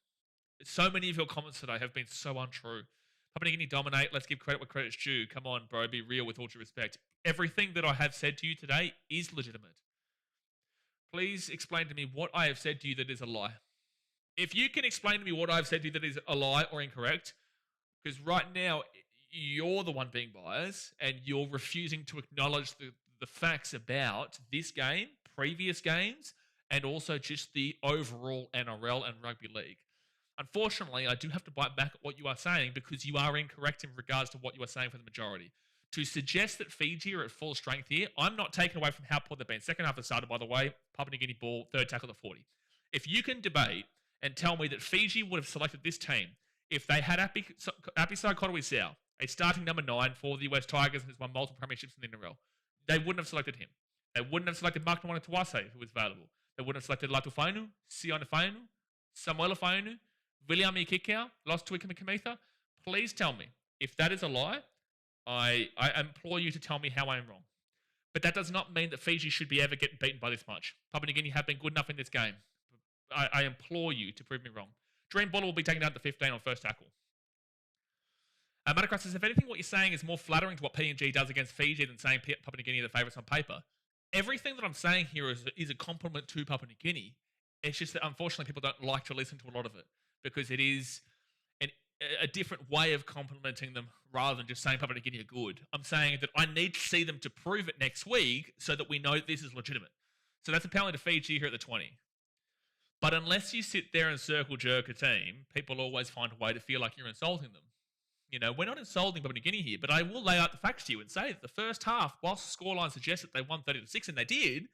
So many of your comments today have been so untrue. Papua New Guinea dominate. Let's give credit where credit's due. Come on, bro. Be real with all due respect. Everything that I have said to you today is legitimate. Please explain to me what I have said to you that is a lie. If you can explain to me what I've said to you that is a lie or incorrect, because right now you're the one being biased and you're refusing to acknowledge the facts about this game, previous games, and also just the overall NRL and rugby league. Unfortunately, I do have to bite back at what you are saying because you are incorrect in regards to what you are saying for the majority. to suggest that Fiji are at full strength here, I'm not taking away from how poor they've been. Second half has started, by the way, Papua New Guinea ball, third tackle at 40. If you can debate and tell me that Fiji would have selected this team if they had Apisai Koroisau, a starting number 9 for the US Tigers and has won multiple premierships in the NRL, they wouldn't have selected him. They wouldn't have selected Mark Nwani Tuase, who was available. They wouldn't have selected Latu Fainu, Siona Fainu, Samuela Fainu, William Kikau, Lost Twickham and Kamitha. Please tell me, if that is a lie, I implore you to tell me how I am wrong. But that does not mean that Fiji should be ever getting beaten by this much. Papua New Guinea have been good enough in this game. I implore you to prove me wrong. Dream Baller will be taken down to 15 on first tackle. Motocross says, if anything, what you're saying is more flattering to what PNG does against Fiji than saying Papua New Guinea are the favourites on paper. Everything that I'm saying here is a compliment to Papua New Guinea. It's just that, unfortunately, people don't like to listen to a lot of it because it is a different way of complimenting them rather than just saying Papua New Guinea are good. I'm saying that I need to see them to prove it next week so that we know this is legitimate. So that's appealing to Fiji here at the 20. But unless you sit there and circle jerk a team, people always find a way to feel like you're insulting them. You know, we're not insulting Papua New Guinea here, but I will lay out the facts to you and say that the first half, whilst the scoreline suggests that they won 30-6, and they did,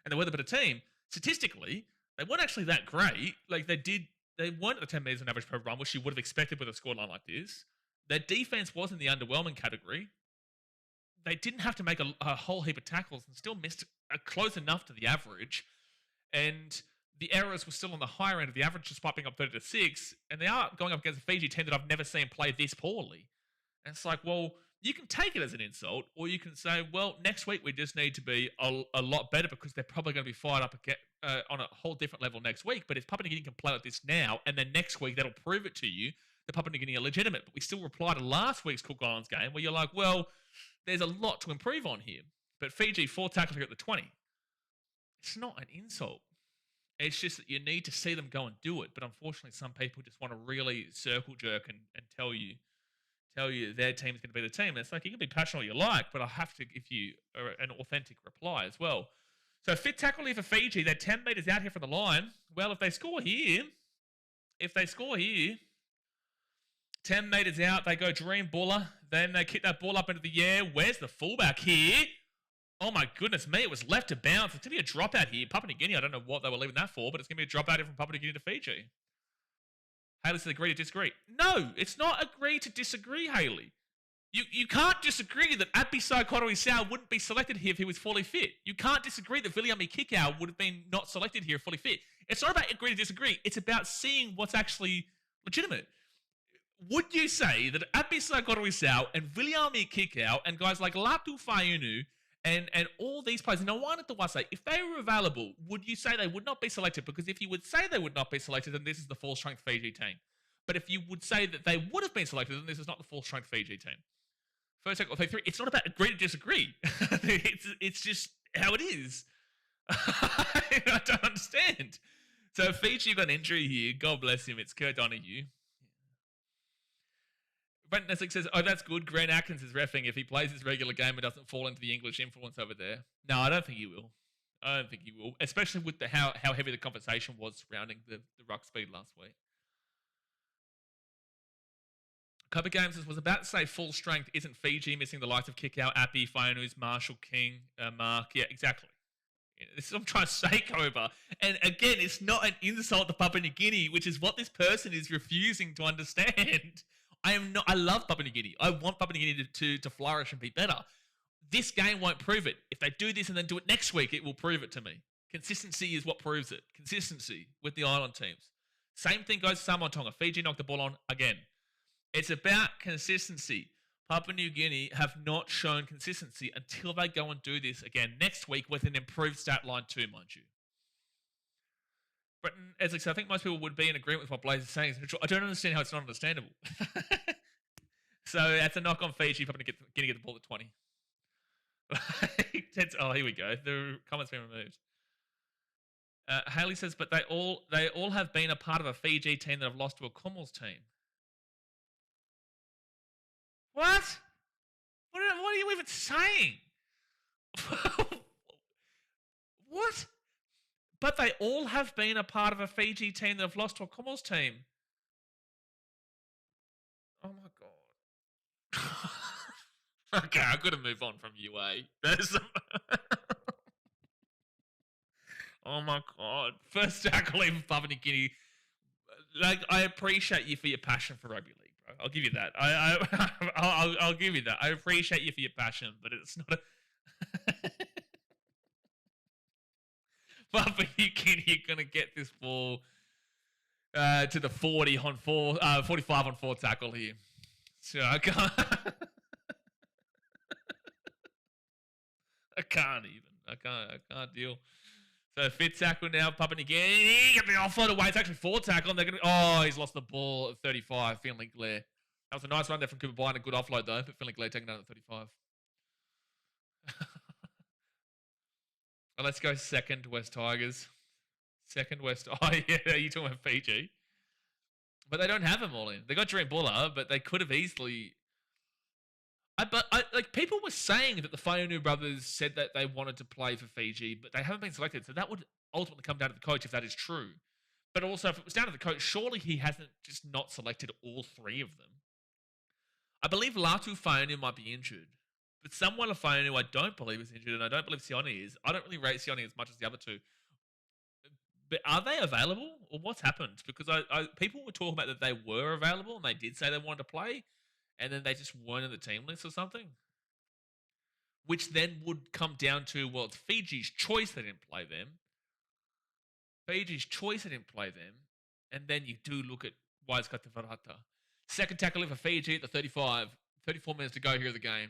and they were the better team, statistically, they weren't actually that great. Like, they weren't at the 10 metres on average per run, which you would have expected with a scoreline like this. Their defense was in the underwhelming category. They didn't have to make a whole heap of tackles and still missed close enough to the average. And the errors were still on the higher end of the average, despite being up 30-6. And they are going up against a Fiji team that I've never seen play this poorly. And it's like, well, you can take it as an insult, or you can say, well, next week we just need to be a lot better because they're probably going to be fired up again, on a whole different level next week. But if Papua New Guinea can play like this now, and then next week that'll prove it to you that Papua New Guinea are legitimate. But we still reply to last week's Cook Islands game where you're like, well, there's a lot to improve on here. But Fiji, 4 tackles here at the 20. It's not an insult. It's just that you need to see them go and do it. But unfortunately, some people just want to really circle jerk and tell you their team's going to be the team. And it's like, you can be passionate all you like, but I have to give you an authentic reply as well. So fit tackle here for Fiji. They're 10 metres out here from the line. Well, if they score here, 10 metres out, they go Dream Buller. Then they kick that ball up into the air. Where's the fullback here? Oh my goodness me, it was left to bounce. It's going to be a dropout here. Papua New Guinea, I don't know what they were leaving that for, but it's going to be a dropout here from Papua New Guinea to Fiji. Haley says agree to disagree. No, it's not agree to disagree, Haley. You can't disagree that Apisai Koroisau wouldn't be selected here if he was fully fit. You can't disagree that Viliami Kikau would have been not selected here fully fit. It's not about agree to disagree. It's about seeing what's actually legitimate. Would you say that Apisai Koroisau and Viliami Kikau and guys like Latu Fainu and all these players, Nwani Tuase, if they were available, would you say they would not be selected? Because if you would say they would not be selected, then this is the full-strength Fiji team. But if you would say that they would have been selected, then this is not the full-strength Fiji team. First tackle, 3. It's not about agree to disagree. it's just how it is. I don't understand. So Fiji got an injury here. God bless him. It's Kurt Donahue. Brent Nessick says, oh, that's good. Grant Atkins is reffing if he plays his regular game and doesn't fall into the English influence over there. No, I don't think he will. Especially with how heavy the conversation was surrounding the ruck speed last week. Cover Games was about to say full strength. Isn't Fiji missing the likes of Kikau, Appy, Fainus, Marshall, King, Mark? Yeah, exactly. This is what I'm trying to say, Cobra. And again, it's not an insult to Papua New Guinea, which is what this person is refusing to understand. I love Papua New Guinea. I want Papua New Guinea to flourish and be better. This game won't prove it. If they do this and then do it next week, it will prove it to me. Consistency is what proves it. Consistency with the island teams. Same thing goes to Samoa Tonga. Fiji knocked the ball on again. It's about consistency. Papua New Guinea have not shown consistency until they go and do this again next week with an improved stat line too, mind you. But as I said, I think most people would be in agreement with what Blaze is saying. I don't understand how it's not understandable. So that's a knock on Fiji. Probably going to get the ball at 20. Oh, here we go. The comments been removed. Haley says, but they all have been a part of a Fiji team that have lost to a Kumuls team. What? What are you even saying? What? But they all have been a part of a Fiji team that have lost to a Kumuls team. Oh my God. Okay, I got to move on from UA. There's some... Oh my god! First tackle in Papua New Guinea. Like, I appreciate you for your passion for rugby league, bro. I'll give you that. I'll give you that. I appreciate you for your passion, but it's not a. Papua New Guinea, you're gonna get this ball to the 40 on 4, 45 on 4 tackle here. So I can't. I can't even. I can't deal. So fifth tackle now, Papua New Guinea. Get the offload away. It's actually 4 tackle. And they're gonna. Oh, he's lost the ball at 35. Finley Glare. That was a nice run there from Cooper Bryant. A good offload though. But Finley Glare taking down at 35. Well, let's go second West Tigers. Second West. Oh yeah, you talking about Fiji? But they don't have them all in. They got Dream Buller, but they could have easily. Like people were saying that the Fainu brothers said that they wanted to play for Fiji, but they haven't been selected. So that would ultimately come down to the coach if that is true. But also, if it was down to the coach, surely he hasn't just not selected all 3 of them. I believe Latu Fainu might be injured, but someone Fainu I don't believe is injured, and I don't believe Sione is. I don't really rate Sione as much as the other 2. But are they available, or what's happened? Because people were talking about that they were available, and they did say they wanted to play, and then they just weren't in the team list or something. Which then would come down to, well, it's Fiji's choice they didn't play them. Fiji's choice they didn't play them. And then you do look at Waiskata Varata. Second tackle in for Fiji at the 35. 34 minutes to go here of the game.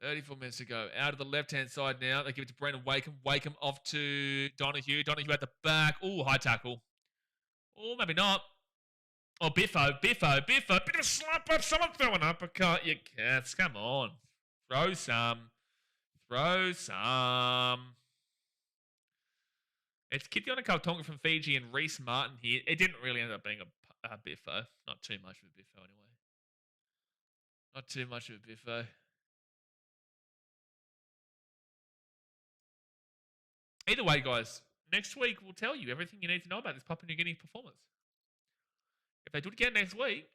34 minutes to go. Out of the left-hand side now. They give it to Brendan Wakeham. Wakeham off to Donahue. Donahue at the back. Oh, high tackle. Oh, maybe not. Oh, Biffo. Bit of a slap up. Someone throw an uppercut. You cats. Come on. Throw some. It's Kitiona Kaltonga from Fiji and Reese Martin here. It didn't really end up being a Biffo. Not too much of a Biffo anyway. Not too much of a Biffo. Either way, guys, next week we'll tell you everything you need to know about this Papua New Guinea performance. If they do it again next week,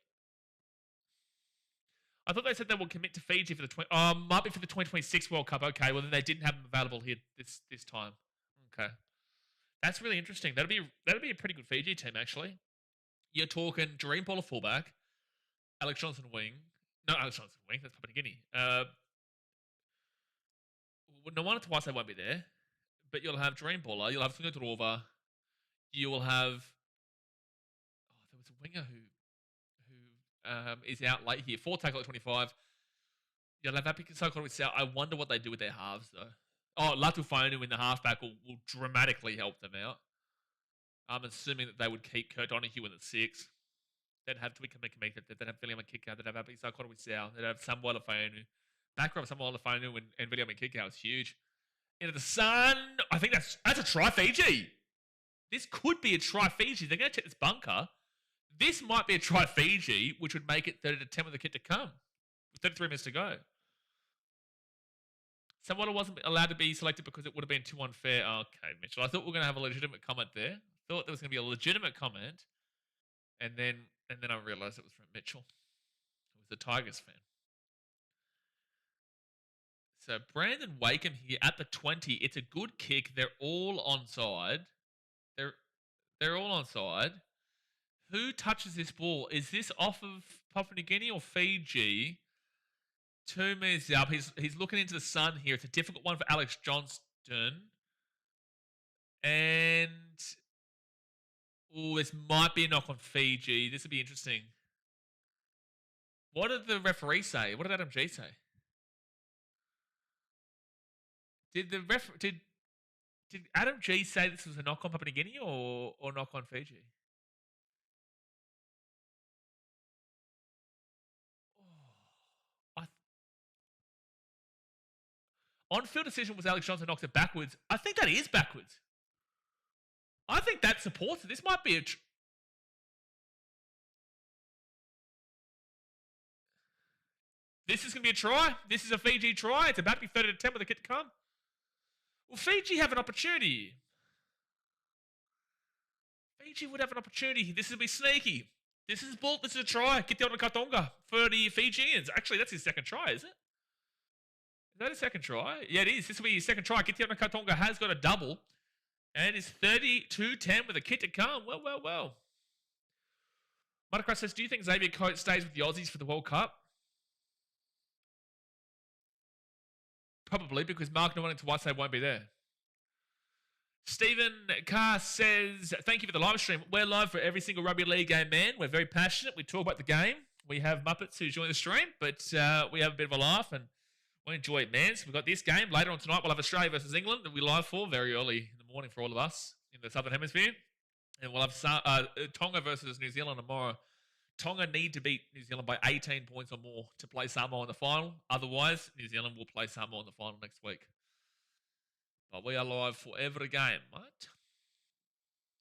I thought they said they will commit to Fiji for the might be for the 2026 World Cup. Okay, well then they didn't have them available here this time. Okay, that's really interesting. That'll be a pretty good Fiji team actually. You're talking Dream Baller fullback, Alex Johnson wing. No, Alex Johnson wing. That's Papua New Guinea. No one twice they won't be there, but you'll have Dream Baller. You'll have Sunil Drova. You will have. Oh, there was a winger who is out late here. 4 tackle at 25. You'll have Apika Sokol with South. I wonder what they do with their halves though. Oh, Latu Fainu in the halfback will dramatically help them out. I'm assuming that they would keep Kurt Donahue in the 6. They'd have Twickham and Kamika. They'd have William and Kickout. They'd have Apika Sokol with South. They'd have Samuel Fainu. Back row of Samuel Fainu and William and Kickout is huge. Into the sun. I think that's a try Fiji. This could be a try Fiji. They're going to check this bunker. This might be a try Fiji, which would make it 30 to 10 with the kit to come. 33 minutes to go. Samoa wasn't allowed to be selected because it would have been too unfair. Okay, Mitchell. I thought we were going to have a legitimate comment there. Thought there was going to be a legitimate comment. And then I realised it was from Mitchell. It was the Tigers fan. So Brandon Wakeham here at the 20. It's a good kick. They're all onside. They're all onside. Who touches this ball? Is this off of Papua New Guinea or Fiji? 2 minutes up. He's looking into the sun here. It's a difficult one for Alex Johnston. And this might be a knock on Fiji. This would be interesting. What did the referee say? What did Adam G say? Did Adam G say this was a knock on Papua New Guinea or knock on Fiji? On-field decision was Alex Johnson knocks it backwards. I think that is backwards. I think that supports it. This might be a... This is going to be a try. This is a Fiji try. It's about to be 30 to 10 with the kit to come. Well, Fiji have an opportunity. Fiji would have an opportunity. This would be sneaky. This is a try. Get down to Katonga for the Fijians. Actually, that's his second try, is it? Is that his second try? Yeah, it is. This will be his second try. Get down to Katonga has got a double. And is 32-10 with a kit to come. Well. Motocross says, do you think Xavier Coates stays with the Aussies for the World Cup? Probably, because Mark Nwani and Tawase won't be there. Stephen Carr says, thank you for the live stream. We're live for every single rugby league game, man. We're very passionate. We talk about the game. We have Muppets who join the stream, but we have a bit of a laugh and we enjoy it, man. So we've got this game. Later on tonight, we'll have Australia versus England that we live for very early in the morning for all of us in the Southern Hemisphere. And we'll have Tonga versus New Zealand tomorrow. Tonga need to beat New Zealand by 18 points or more to play Samoa in the final. Otherwise, New Zealand will play Samoa in the final next week. But we are live for every game, mate.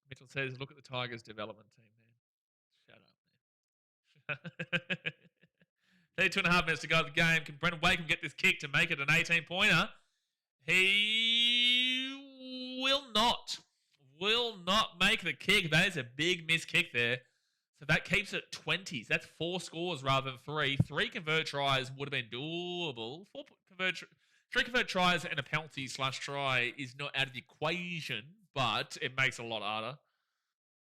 Mitchell says, look at the Tigers development team, man. Shut up, man. 32.5 minutes to go of the game. Can Brendan Wakeham get this kick to make it an 18-pointer? He will not. Will not make the kick. That is a big missed kick there. So that keeps it 20s. That's 4 scores rather than 3. 3 convert tries would have been doable. 3 convert tries and a penalty/try is not out of the equation, but it makes it a lot harder.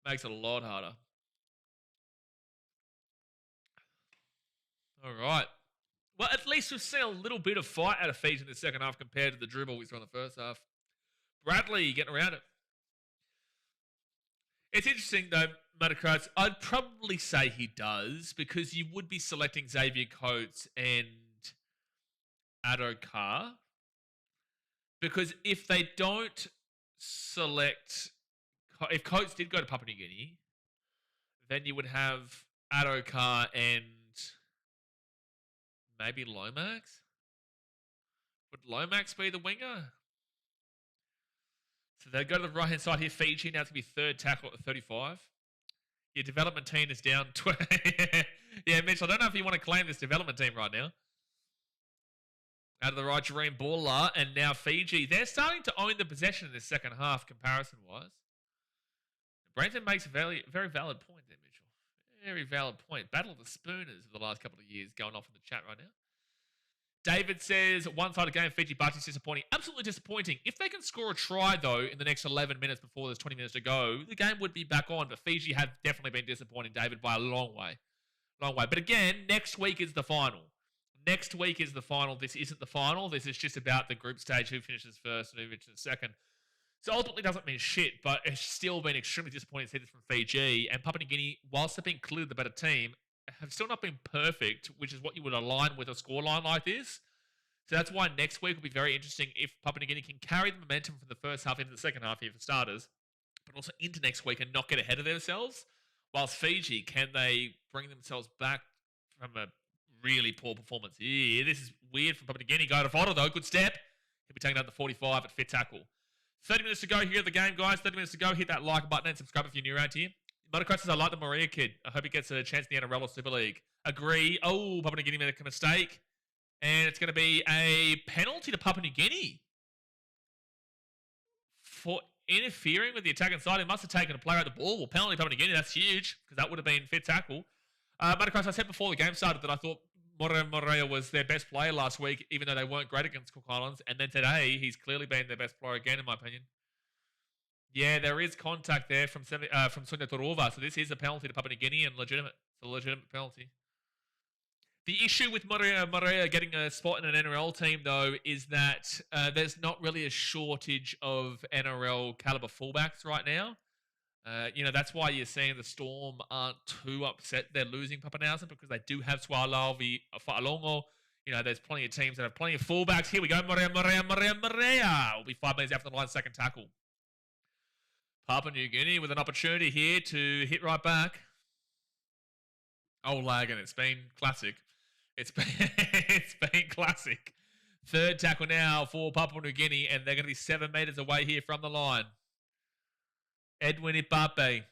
Makes it a lot harder. All right. Well, at least we've seen a little bit of fight out of Fiji in the second half compared to the dribble we saw in the first half. Bradley getting around it. It's interesting, though, Motocross. I'd probably say he does because you would be selecting Xavier Coates and Addo-Carr. Because if they don't select... If Coates did go to Papua New Guinea, then you would have Addo-Carr and maybe Lomax? Would Lomax be the winger? So they go to the right-hand side here. Fiji, now it's going to be third tackle at the 35. Your development team is down. Yeah, Mitch, I don't know if you want to claim this development team right now. Out of the right, Jareen Baller, and now Fiji. They're starting to own the possession in this second half, comparison-wise. Brenton makes a very, very valid point there, Mitchell. Very valid point. Battle of the Spooners of the last couple of years going off in the chat right now. David says, one-sided game, Fiji Bati's disappointing. Absolutely disappointing. If they can score a try, though, in the next 11 minutes before there's 20 minutes to go, the game would be back on. But Fiji have definitely been disappointing, David, by a long way. Long way. But again, next week is the final. Next week is the final. This isn't the final. This is just about the group stage, who finishes first and who finishes second. So ultimately doesn't mean shit, but it's still been extremely disappointing to see this from Fiji. And Papua New Guinea, whilst they've been clearly the better team, have still not been perfect, which is what you would align with a scoreline like this. So that's why next week will be very interesting if Papua New Guinea can carry the momentum from the first half into the second half here for starters, but also into next week and not get ahead of themselves. Whilst Fiji, can they bring themselves back from a really poor performance? Yeah, this is weird from Papua New Guinea. Go to Fodder, though. Good step. He'll be taking out the 45 at fit tackle. 30 minutes to go here at the game, guys. 30 minutes to go. Hit that like button and subscribe if you're new around here. Motocross says, I like the Maria kid. I hope he gets a chance in the NRL or Super League. Agree. Oh, Papua New Guinea made a mistake. And it's going to be a penalty to Papua New Guinea for interfering with the attacking side. He must have taken a player out the ball. Well, penalty to Papua New Guinea. That's huge because that would have been fit tackle. Motocross, I said before the game started that I thought Morea was their best player last week, even though they weren't great against Cook Islands. And then today, he's clearly been their best player again, in my opinion. Yeah, there is contact there from Sunya Torova. So this is a penalty to Papua New Guinea and legitimate. It's a legitimate penalty. The issue with Morea getting a spot in an NRL team, though, is that there's not really a shortage of NRL caliber fullbacks right now. That's why you're seeing the Storm aren't too upset they're losing Papanausen because they do have Swalavi Fa'alongo. There's plenty of teams that have plenty of fullbacks. Here we go. Morea. Will be 5 minutes after the line, second tackle. Papua New Guinea with an opportunity here to hit right back. Oh, lagging. It's been classic. It's been classic. Third tackle now for Papua New Guinea, and they're going to be 7 meters away here from the line. Edwin Ipape.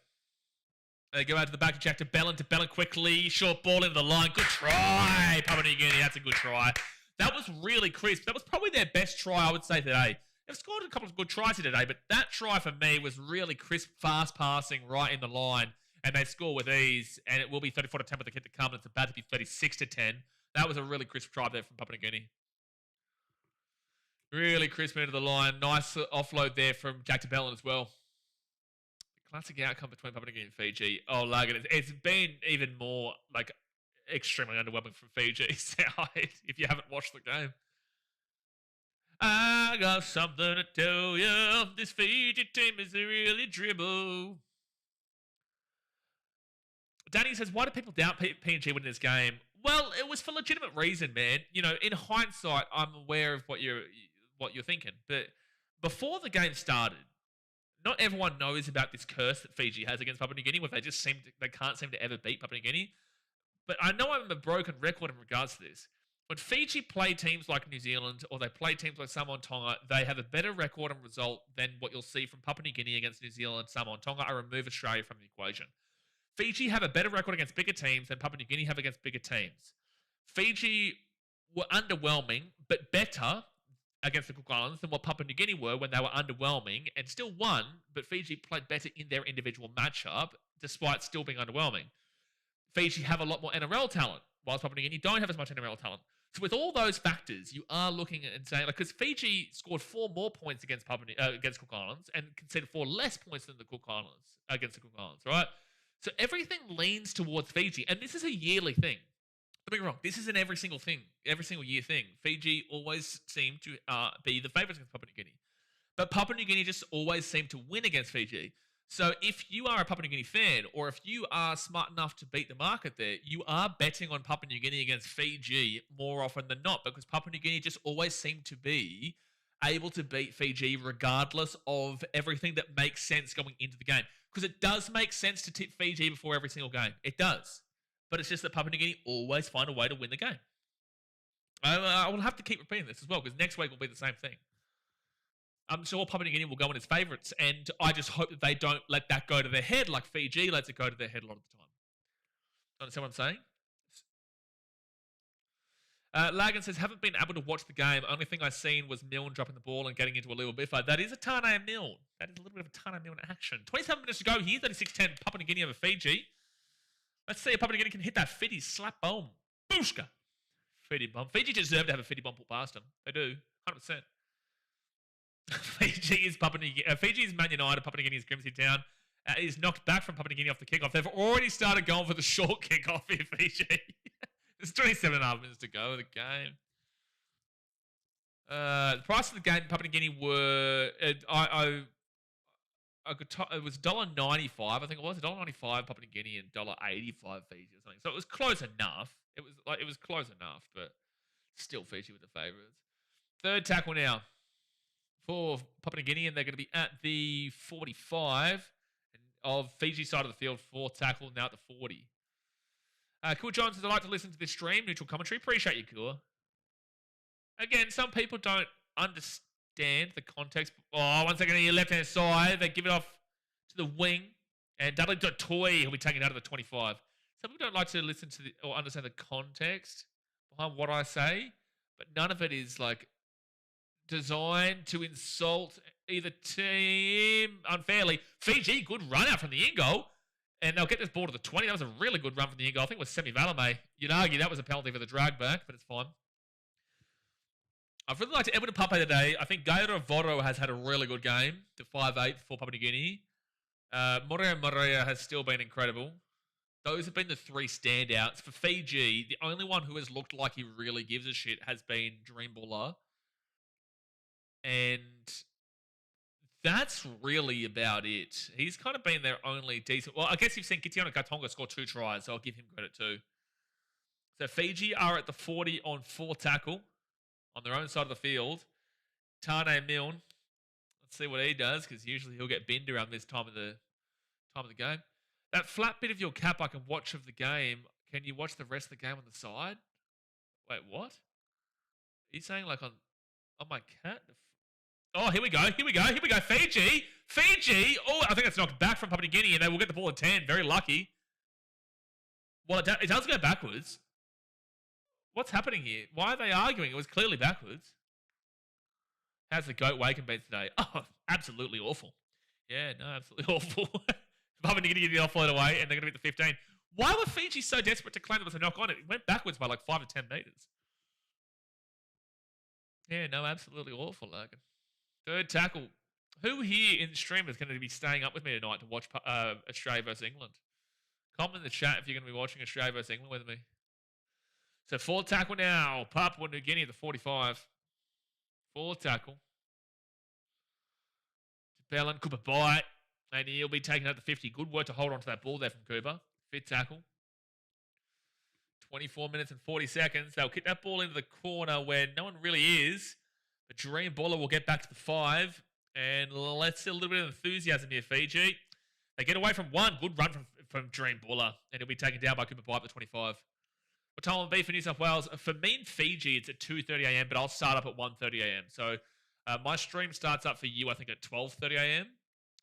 They go out to the back to Jack to Bellin quickly. Short ball into the line. Good try, Papua New Guinea. That's a good try. That was really crisp. That was probably their best try, I would say, today. They've scored a couple of good tries here today, but that try for me was really crisp, fast passing right in the line. and they score with ease, and it will be 34-10 with the kick to come, and it's about to be 36-10. That was a really crisp drive there from Papua New Guinea. Really crisp into the line. Nice offload there from Jack DeBellin as well. Classic outcome between Papua New Guinea and Fiji. Oh, Lagan, it's been even more like extremely underwhelming from Fiji's side if you haven't watched the game. I got something to tell you. This Fiji team is really dribble. Danny says, why do people doubt PNG winning this game? Well, it was for legitimate reason, man. You know, in hindsight, I'm aware of what you're thinking. But before the game started, not everyone knows about this curse that Fiji has against Papua New Guinea, where they can't seem to ever beat Papua New Guinea. But I know I'm a broken record in regards to this. When Fiji play teams like New Zealand or they play teams like Samoa and Tonga, they have a better record and result than what you'll see from Papua New Guinea against New Zealand, Samoa and Tonga. I remove Australia from the equation. Fiji have a better record against bigger teams than Papua New Guinea have against bigger teams. Fiji were underwhelming, but better against the Cook Islands than what Papua New Guinea were when they were underwhelming and still won, but Fiji played better in their individual matchup despite still being underwhelming. Fiji have a lot more NRL talent, whilst Papua New Guinea don't have as much NRL talent. So with all those factors, you are looking at and saying, like, because Fiji scored 4 more points against against Cook Islands and conceded 4 less points than the Cook Islands against the Cook Islands, right? So everything leans towards Fiji, and this is a yearly thing. Don't get me wrong, this isn't every single year thing. Fiji always seem to be the favourites against Papua New Guinea. But Papua New Guinea just always seem to win against Fiji. So if you are a Papua New Guinea fan, or if you are smart enough to beat the market there, you are betting on Papua New Guinea against Fiji more often than not, because Papua New Guinea just always seem to be able to beat Fiji regardless of everything that makes sense going into the game. Because it does make sense to tip Fiji before every single game. It does. But it's just that Papua New Guinea always find a way to win the game. I will have to keep repeating this as well, because next week will be the same thing. I'm sure Papua New Guinea will go in as favourites, and I just hope that they don't let that go to their head like Fiji lets it go to their head a lot of the time. Understand what I'm saying? Lagan says, haven't been able to watch the game. Only thing I seen was Milne dropping the ball and getting into a little biffer. That is a Tane Milne. That is a little bit of a Tane Milne action. 27 minutes to go here. 36-10 Papua New Guinea over Fiji. Let's see if Papua New Guinea can hit that Fiji slap bomb. Booshka. Fiji bomb. Fiji deserve to have a Fiji bomb put past them. They do. 100%. Fiji is Man United. Papua New Guinea is Grimsby Town. Is knocked back from Papua New Guinea off the kickoff. They've already started going for the short kickoff here, Fiji. There's 27.5 minutes to go of the game. The price of the game, Papua New Guinea were it was $1.95. I think it was $1.95 Papua New Guinea and $1.85 Fiji or something. So it was close enough. It was close enough, but still Fiji with the favourites. Third tackle now for Papua New Guinea, and they're going to be at the 45 of Fiji side of the field. Fourth tackle now at the 40. Cool John says, I like to listen to this stream, neutral commentary. Appreciate you, Cool. Again, some people don't understand the context. Oh, 1 second on your left-hand side. They give it off to the wing. And Dudley Toy, he'll be taken out of the 25. Some people don't like to listen to or understand the context behind what I say, but none of it is like designed to insult either team unfairly. Fiji, good run out from the in goal. And they'll get this ball to the 20. That was a really good run from the in goal. I think it was Semi Valame. You'd argue that was a penalty for the drag back, but it's fine. I've really liked Edward Pape today. I think Gaira Voro has had a really good game. The 5'8" for Papua New Guinea. Morea has still been incredible. Those have been the 3 standouts. For Fiji, the only one who has looked like he really gives a shit has been Dreamballer. And that's really about it. He's kind of been their only decent... Well, I guess you've seen Kitiona Katonga score 2 tries, so I'll give him credit too. So Fiji are at the 40 on 4 tackle on their own side of the field. Tane Milne. Let's see what he does, because usually he'll get binned around this time of the game. That flat bit of your cap I can watch of the game. Can you watch the rest of the game on the side? Wait, what? Are you saying like on my cat? Oh, here we go. Fiji. Oh, I think it's knocked back from Papua New Guinea, and they will get the ball at 10. Very lucky. Well, it does go backwards. What's happening here? Why are they arguing? It was clearly backwards. How's the goat waking been today? Oh, absolutely awful. Yeah, no, absolutely awful. Papua New Guinea get the offload away, and they're going to beat the 15. Why were Fiji so desperate to claim there was a knock on it? It went backwards by like 5 to 10 metres. Yeah, no, absolutely awful, Logan. Third tackle. Who here in the stream is going to be staying up with me tonight to watch Australia versus England? Comment in the chat if you're going to be watching Australia versus England with me. So fourth tackle now. Papua New Guinea at the 45. Fourth tackle. Bellin, Cooper bite. And he'll be taken out the 50. Good work to hold on to that ball there from Cooper. Fifth tackle. 24 minutes and 40 seconds. They'll kick that ball into the corner where no one really is. But Dream Baller will get back to the 5. And let's see a little bit of enthusiasm here, Fiji. They get away from one. Good run from Dream Baller. And he'll be taken down by Cooper Bite at the 25. What time will it be for New South Wales? For me and Fiji, it's at 2:30 a.m., but I'll start up at 1:30 a.m. So my stream starts up for you, I think, at 12:30 a.m.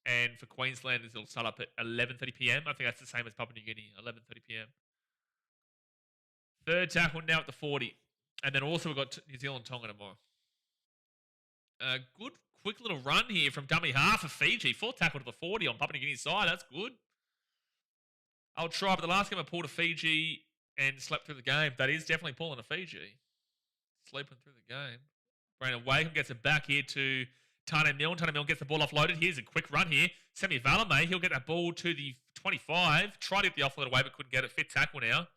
And for Queenslanders, it'll start up at 11:30 p.m. I think that's the same as Papua New Guinea, 11:30 p.m. Third tackle now at the 40. And then also we've got New Zealand Tonga tomorrow. Good, quick little run here from dummy half of Fiji. Fourth tackle to the 40 on Papua New Guinea's side. That's good. I'll try, but the last game I pulled a Fiji and slept through the game. That is definitely pulling a Fiji. Sleeping through the game. Brandon Wakeham gets it back here to Tane Milne. Tane Milne gets the ball offloaded. Here's a quick run here. Semi Valame, he'll get that ball to the 25. Tried to get the offload away, but couldn't get it. Fifth tackle now.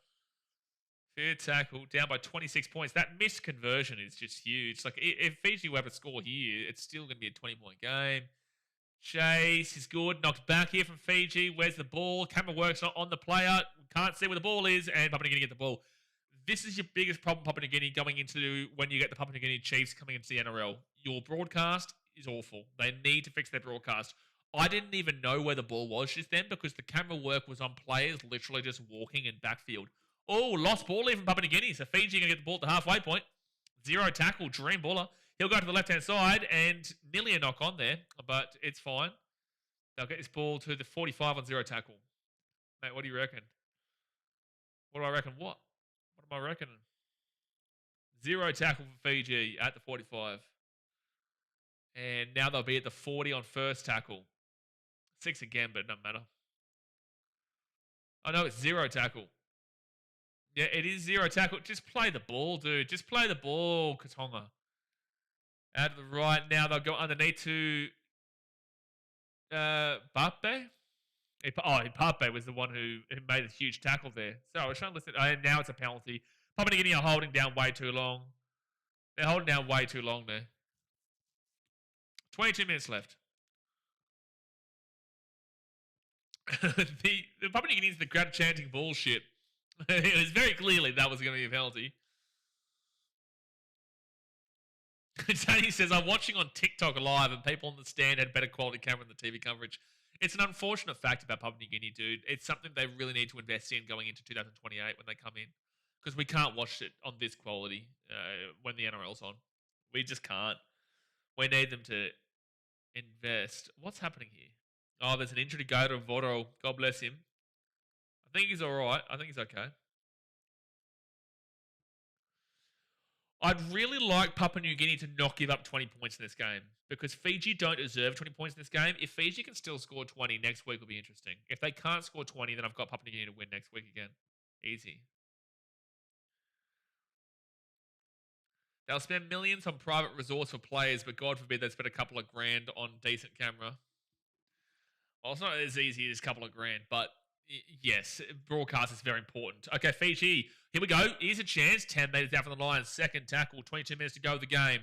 Fifth tackle, down by 26 points. That missed conversion is just huge. Like, if Fiji were able to score here, it's still going to be a 20-point game. Chase is good. Knocked back here from Fiji. Where's the ball? Camera work's not on the player. Can't see where the ball is, and Papua New Guinea get the ball. This is your biggest problem, Papua New Guinea, going into when you get the Papua New Guinea Chiefs coming into the NRL. Your broadcast is awful. They need to fix their broadcast. I didn't even know where the ball was just then because the camera work was on players literally just walking in backfield. Oh, lost ball even Papua New Guinea. So Fiji going to get the ball at the halfway point. Zero tackle, Dream Baller. He'll go to the left-hand side and nearly a knock on there, but it's fine. They'll get this ball to the 45 on zero tackle. Mate, what do you reckon? What do I reckon? What am I reckoning? Zero tackle for Fiji at the 45. And now they'll be at the 40 on first tackle. 6 again, but it doesn't matter. Oh, no, it's zero tackle. Yeah, it is zero tackle. Just play the ball, dude. Just play the ball, Katonga. Out to the right. Now they'll go underneath to Bape. Pape was the one who made a huge tackle there. So I was trying to listen. Now it's a penalty. Papua New Guinea are holding down way too long. They're holding down way too long there. 22 minutes left. the Papua New Guineans, the crowd chanting bullshit. It was very clearly that was going to be a penalty. Tony says, I'm watching on TikTok live and people on the stand had better quality camera than the TV coverage. It's an unfortunate fact about Papua New Guinea, dude. It's something they really need to invest in going into 2028 when they come in. Because we can't watch it on this quality when the NRL's on. We just can't. We need them to invest. What's happening here? Oh, there's an injury to go to Voro. God bless him. I think he's all right. I think he's okay. I'd really like Papua New Guinea to not give up 20 points in this game because Fiji don't deserve 20 points in this game. If Fiji can still score 20, next week will be interesting. If they can't score 20, then I've got Papua New Guinea to win next week again. Easy. They'll spend millions on private resorts for players, but God forbid they spend a couple of grand on decent camera. Well, it's not as easy as a couple of grand, but yes, broadcast is very important. Okay, Fiji, here we go. Here's a chance. 10 metres down from the line. Second tackle, 22 minutes to go of the game.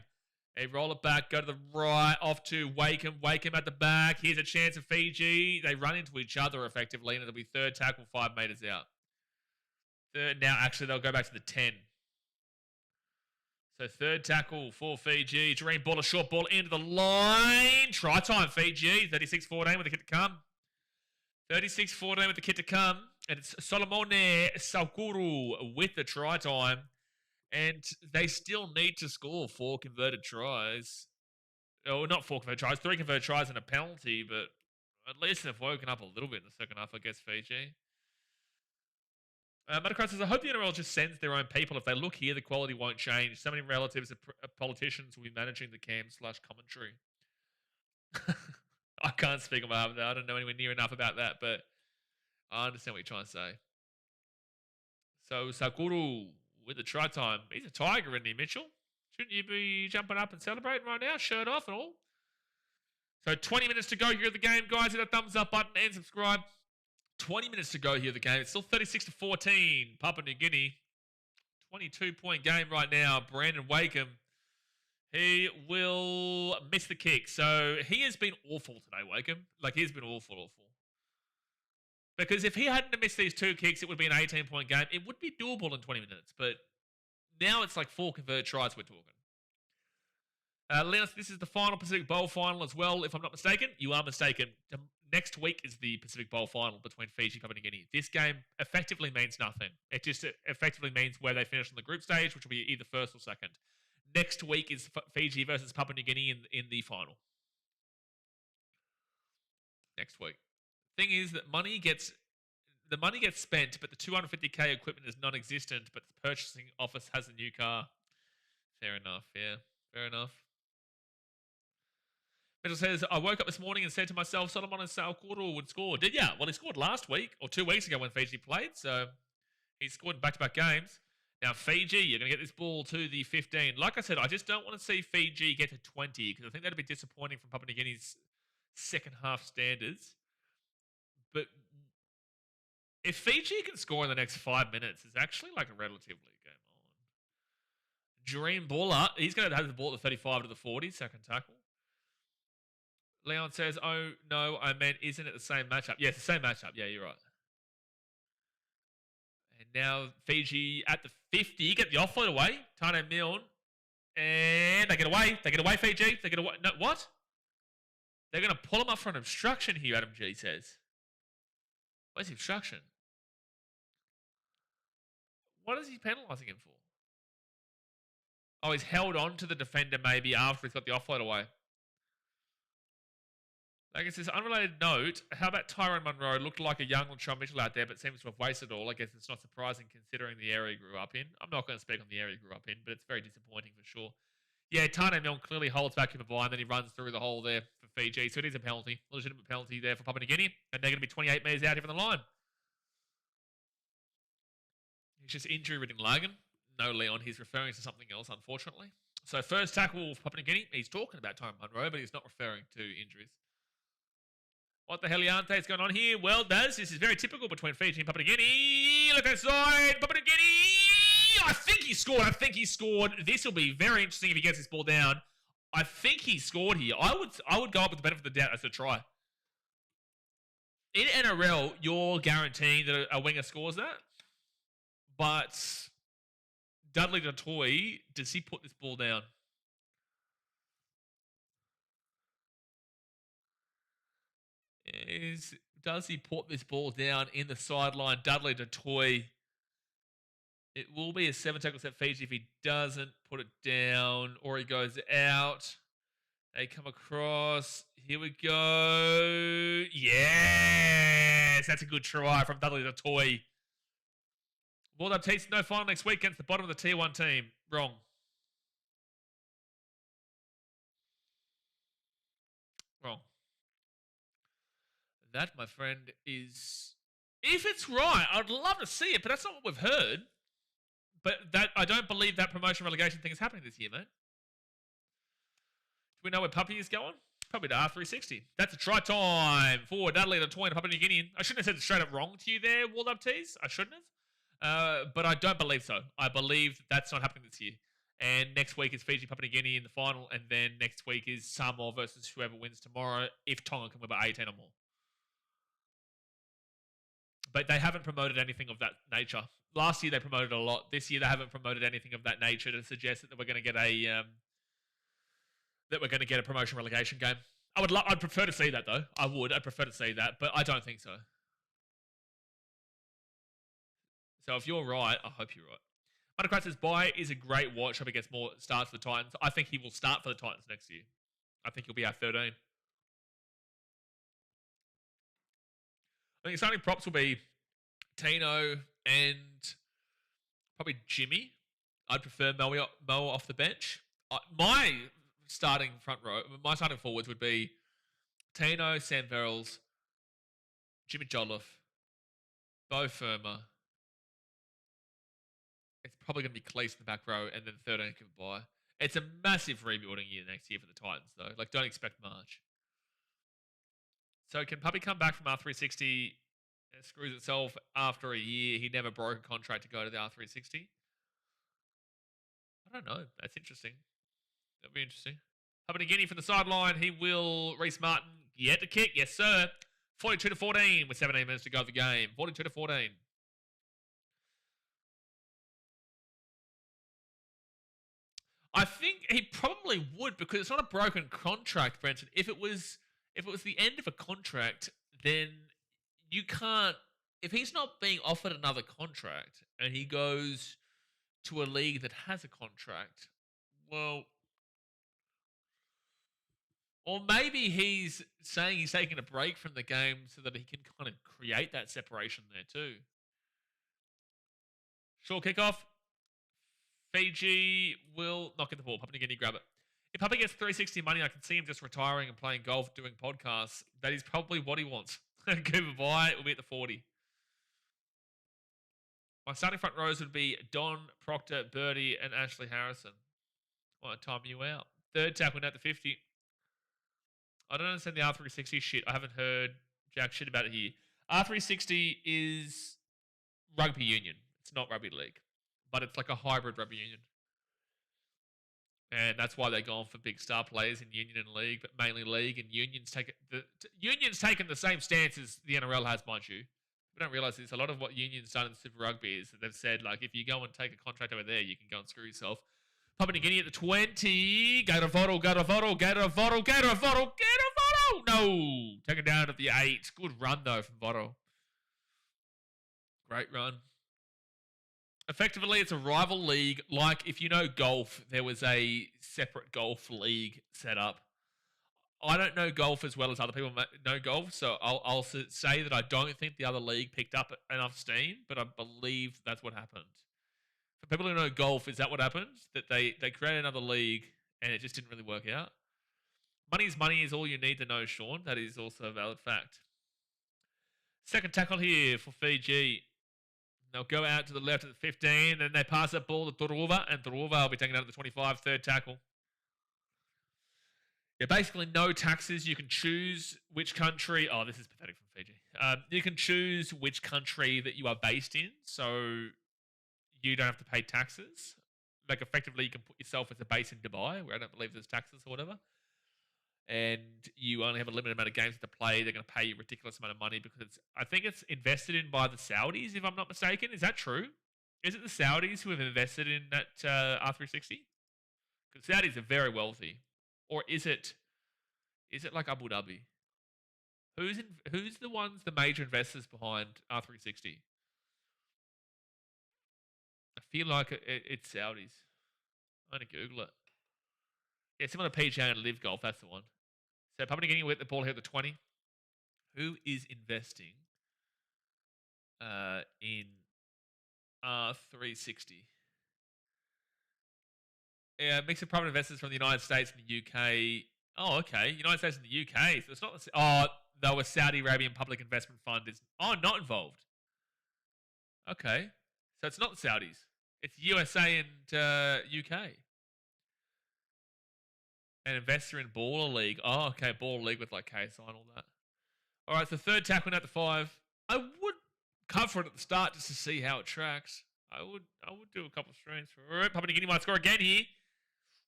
They roll it back, go to the right, off to Wakeham. Wakeham at the back. Here's a chance of Fiji. They run into each other effectively, and it'll be third tackle, 5 metres out. Third, now, actually, they'll go back to the 10. So third tackle for Fiji. Dream Baller, short ball into the line. Try time, Fiji. 36-14 with the kick to come. 36-14 with the kick to come. And it's Solomone Saukuru with the try time. And they still need to score 4 converted tries. Oh, not 4 converted tries. 3 converted tries and a penalty. But at least they've woken up a little bit in the second half, I guess, Fiji. Metacross says, I hope the NRL just sends their own people. If they look here, the quality won't change. So many relatives of politicians will be managing the cam/commentary. I can't speak on behalf of that. I don't know anywhere near enough about that. But I understand what you're trying to say. So Sakuru with the try time. He's a tiger, isn't he, Mitchell? Shouldn't you be jumping up and celebrating right now? Shirt off and all. So 20 minutes to go here at the game, guys. Hit that thumbs up button and subscribe. 20 minutes to go here at the game. It's still 36-14. Papua New Guinea. 22-point game right now. Brandon Wakeham. He will miss the kick. So he has been awful today, Wakeham. Like, he's been awful. Because if he hadn't missed these 2 kicks, it would be an 18-point game. It would be doable in 20 minutes. But now it's like 4 converted tries we're talking. Leon, this is the final Pacific Bowl final as well, if I'm not mistaken. You are mistaken. Next week is the Pacific Bowl final between Fiji and Papua New Guinea. This game effectively means nothing. It just effectively means where they finish on the group stage, which will be either first or second. Next week is Fiji versus Papua New Guinea in the final. Next week. Thing is that the money gets spent, but the 250k equipment is non-existent, but the purchasing office has a new car. Fair enough, yeah. Fair enough. Mitchell says, I woke up this morning and said to myself, Solomon and Salkoro would score. Did ya? Well, he scored last week, or 2 weeks ago when Fiji played, so he scored in back-to-back games. Now, Fiji, you're going to get this ball to the 15. Like I said, I just don't want to see Fiji get to 20, because I think that'd be disappointing from Papua New Guinea's second half standards. But if Fiji can score in the next 5 minutes, it's actually like a relatively game on. Dream baller, he's going to have the ball at the 35 to the 40, second tackle. Leon says, oh, no, I meant, isn't it the same matchup? Yes, the same matchup. Yeah, you're right. And now Fiji at the 50, get the offload away. Tane Milne. And they get away. They get away, Fiji. They get away. No, what? They're going to pull him up for an obstruction here, Adam G says. Where's the obstruction? What is he penalising him for? Oh, he's held on to the defender maybe after he's got the offload away. Like it says, unrelated note, how about Tyrone Munro? Looked like a young Latrell Mitchell out there, but seems to have wasted all. I guess it's not surprising considering the area he grew up in. I'm not going to speak on the area he grew up in, but it's very disappointing for sure. Yeah, Tane Milne clearly holds back Cooper by, and then he runs through the hole there for Fiji. So it is a penalty, a legitimate penalty there for Papua New Guinea, and they're going to be 28 metres out here from the line. He's just injury-ridden Lagan. No, Leon, he's referring to something else, unfortunately. So first tackle for Papua New Guinea. He's talking about Tyrone Munro, but he's not referring to injuries. What the heliante is going on here? Well, this is very typical between Fiji and Papua New Guinea. Look outside, Papua New Guinea. I think he scored. This will be very interesting if he gets this ball down. I think he scored here. I would go up with the benefit of the doubt as a try. In NRL, you're guaranteeing that a winger scores that. But Dudley Datoy, does he put this ball down? Does he put this ball down in the sideline? Dudley Datoy. It will be a 7 tackle set Fiji if he doesn't put it down or he goes out. They come across. Here we go. Yes! That's a good try from Dudley Datoy. Well done, Tees. No final next week against the bottom of the Tier 1 team. Wrong. Wrong. That, my friend, is... If it's right, I'd love to see it, but that's not what we've heard. But that I don't believe that promotion relegation thing is happening this year, mate. Do we know where Puppy is going? Probably to R360. That's a try time for Dudley Datoy and Papua New Guinea. I shouldn't have said it straight up wrong to you there, Walled Up Tees. I shouldn't have. But I don't believe so. I believe that's not happening this year. And next week is Fiji, Papua New Guinea in the final. And then next week is Samoa versus whoever wins tomorrow if Tonga can win by 18 or more. But they haven't promoted anything of that nature. Last year they promoted a lot. This year they haven't promoted anything of that nature to suggest that we're going to get a promotion relegation game. I'd prefer to see that though. I'd prefer to see that, but I don't think so. So if you're right, I hope you're right. Monocrat says Bye is a great watch. Hope he gets more starts for the Titans. I think he will start for the Titans next year. I think he'll be our 13. I think starting props will be Tino and probably Jimmy. I'd prefer Mo off the bench. My starting forwards would be Tino, Sam Verrills, Jimmy Jolliffe, Bo Firma. It's probably going to be Cleese in the back row and then 13 can buy. It's a massive rebuilding year next year for the Titans, though. Like, don't expect much. So can Puppy come back from R360 and screws itself after a year? He never broke a contract to go to the R360. I don't know. That's interesting. That'd be interesting. Papua New Guinea from the sideline. He will. Reece Martin get the kick. Yes, sir. 42-14 with 17 minutes to go of the game. 42-14. I think he probably would because it's not a broken contract, Brenton. If it was the end of a contract, then you can't. If he's not being offered another contract and he goes to a league that has a contract, well, or maybe he's saying he's taking a break from the game so that he can kind of create that separation there too. Short kickoff. Fiji will not get the ball. Papua New Guinea grab it. If Papa gets 360 money, I can see him just retiring and playing golf, doing podcasts. That is probably what he wants. Cooper Bye will be at the 40. My starting front rows would be Don, Proctor, Birdie, and Ashley Harrison. I want to time you out. Third tackle at the 50. I don't understand the R360 shit. I haven't heard jack shit about it here. R360 is rugby union. It's not rugby league. But it's like a hybrid rugby union. And that's why they're going for big star players in union and league, but mainly league. And union's taken the same stance as the NRL has, mind you. We don't realise this. A lot of what union's done in Super Rugby is that they've said, like, if you go and take a contract over there, you can go and screw yourself. Papua New Guinea at the 20. Gator Voddle. No. Taken down at the 8. Good run, though, from Voddle. Great run. Effectively, it's a rival league. Like, if you know golf, there was a separate golf league set up. I don't know golf as well as other people know golf, so I'll say that I don't think the other league picked up enough steam, but I believe that's what happened. For people who know golf, is that what happened? That they created another league and it just didn't really work out? Money is all you need to know, Sean. That is also a valid fact. Second tackle here for Fiji. They'll go out to the left at the 15, then they pass that ball to Turuva, and Turuva will be taken out at the 25, third tackle. Yeah, basically no taxes. You can choose which country. Oh, this is pathetic from Fiji. You can choose which country that you are based in, so you don't have to pay taxes. Like, effectively, you can put yourself as a base in Dubai, where I don't believe there's taxes or whatever. And you only have a limited amount of games to play. They're going to pay you a ridiculous amount of money because I think it's invested in by the Saudis, if I'm not mistaken. Is that true? Is it the Saudis who have invested in that R360? Because Saudis are very wealthy. Or is it like Abu Dhabi? Who's the major investors behind R360? I feel like it's Saudis. I'm going to Google it. Yeah, similar to PGA and Live Golf. That's the one. So Papua New Guinea will get the ball here at the 20. Who is investing in R360? Yeah, mix of private investors from the United States and the UK. Oh, okay. United States and the UK. So it's not... though a Saudi Arabian public investment fund is... Oh, not involved. Okay. So it's not the Saudis. It's USA and UK. An investor in Baller League. Oh, okay. Baller League with like KSI and all that. All right, so third tackle at the 5. I would cover it at the start just to see how it tracks. I would do a couple of streams for it. Papua New Guinea might score again here.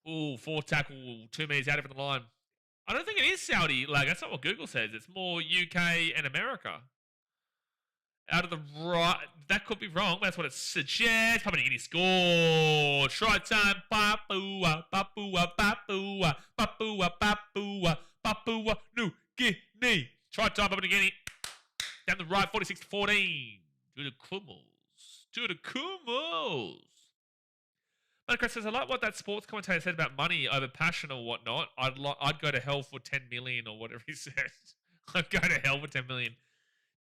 Ooh, fourth tackle, 2 meters out of the line. I don't think it is Saudi. Like, that's not what Google says. It's more UK and America. Out of the right. That could be wrong. That's what it suggests. Papua New Guinea scored. Try time. Papua, Papua, Papua, Papua, Papua, Papua New Guinea. Try time, Papua New Guinea. Down the right, 46-14. To the Kumuls. Chris says, I like what that sports commentator said about money over passion or whatnot. I'd go to hell for 10 million or whatever he said. I'd go to hell for 10 million.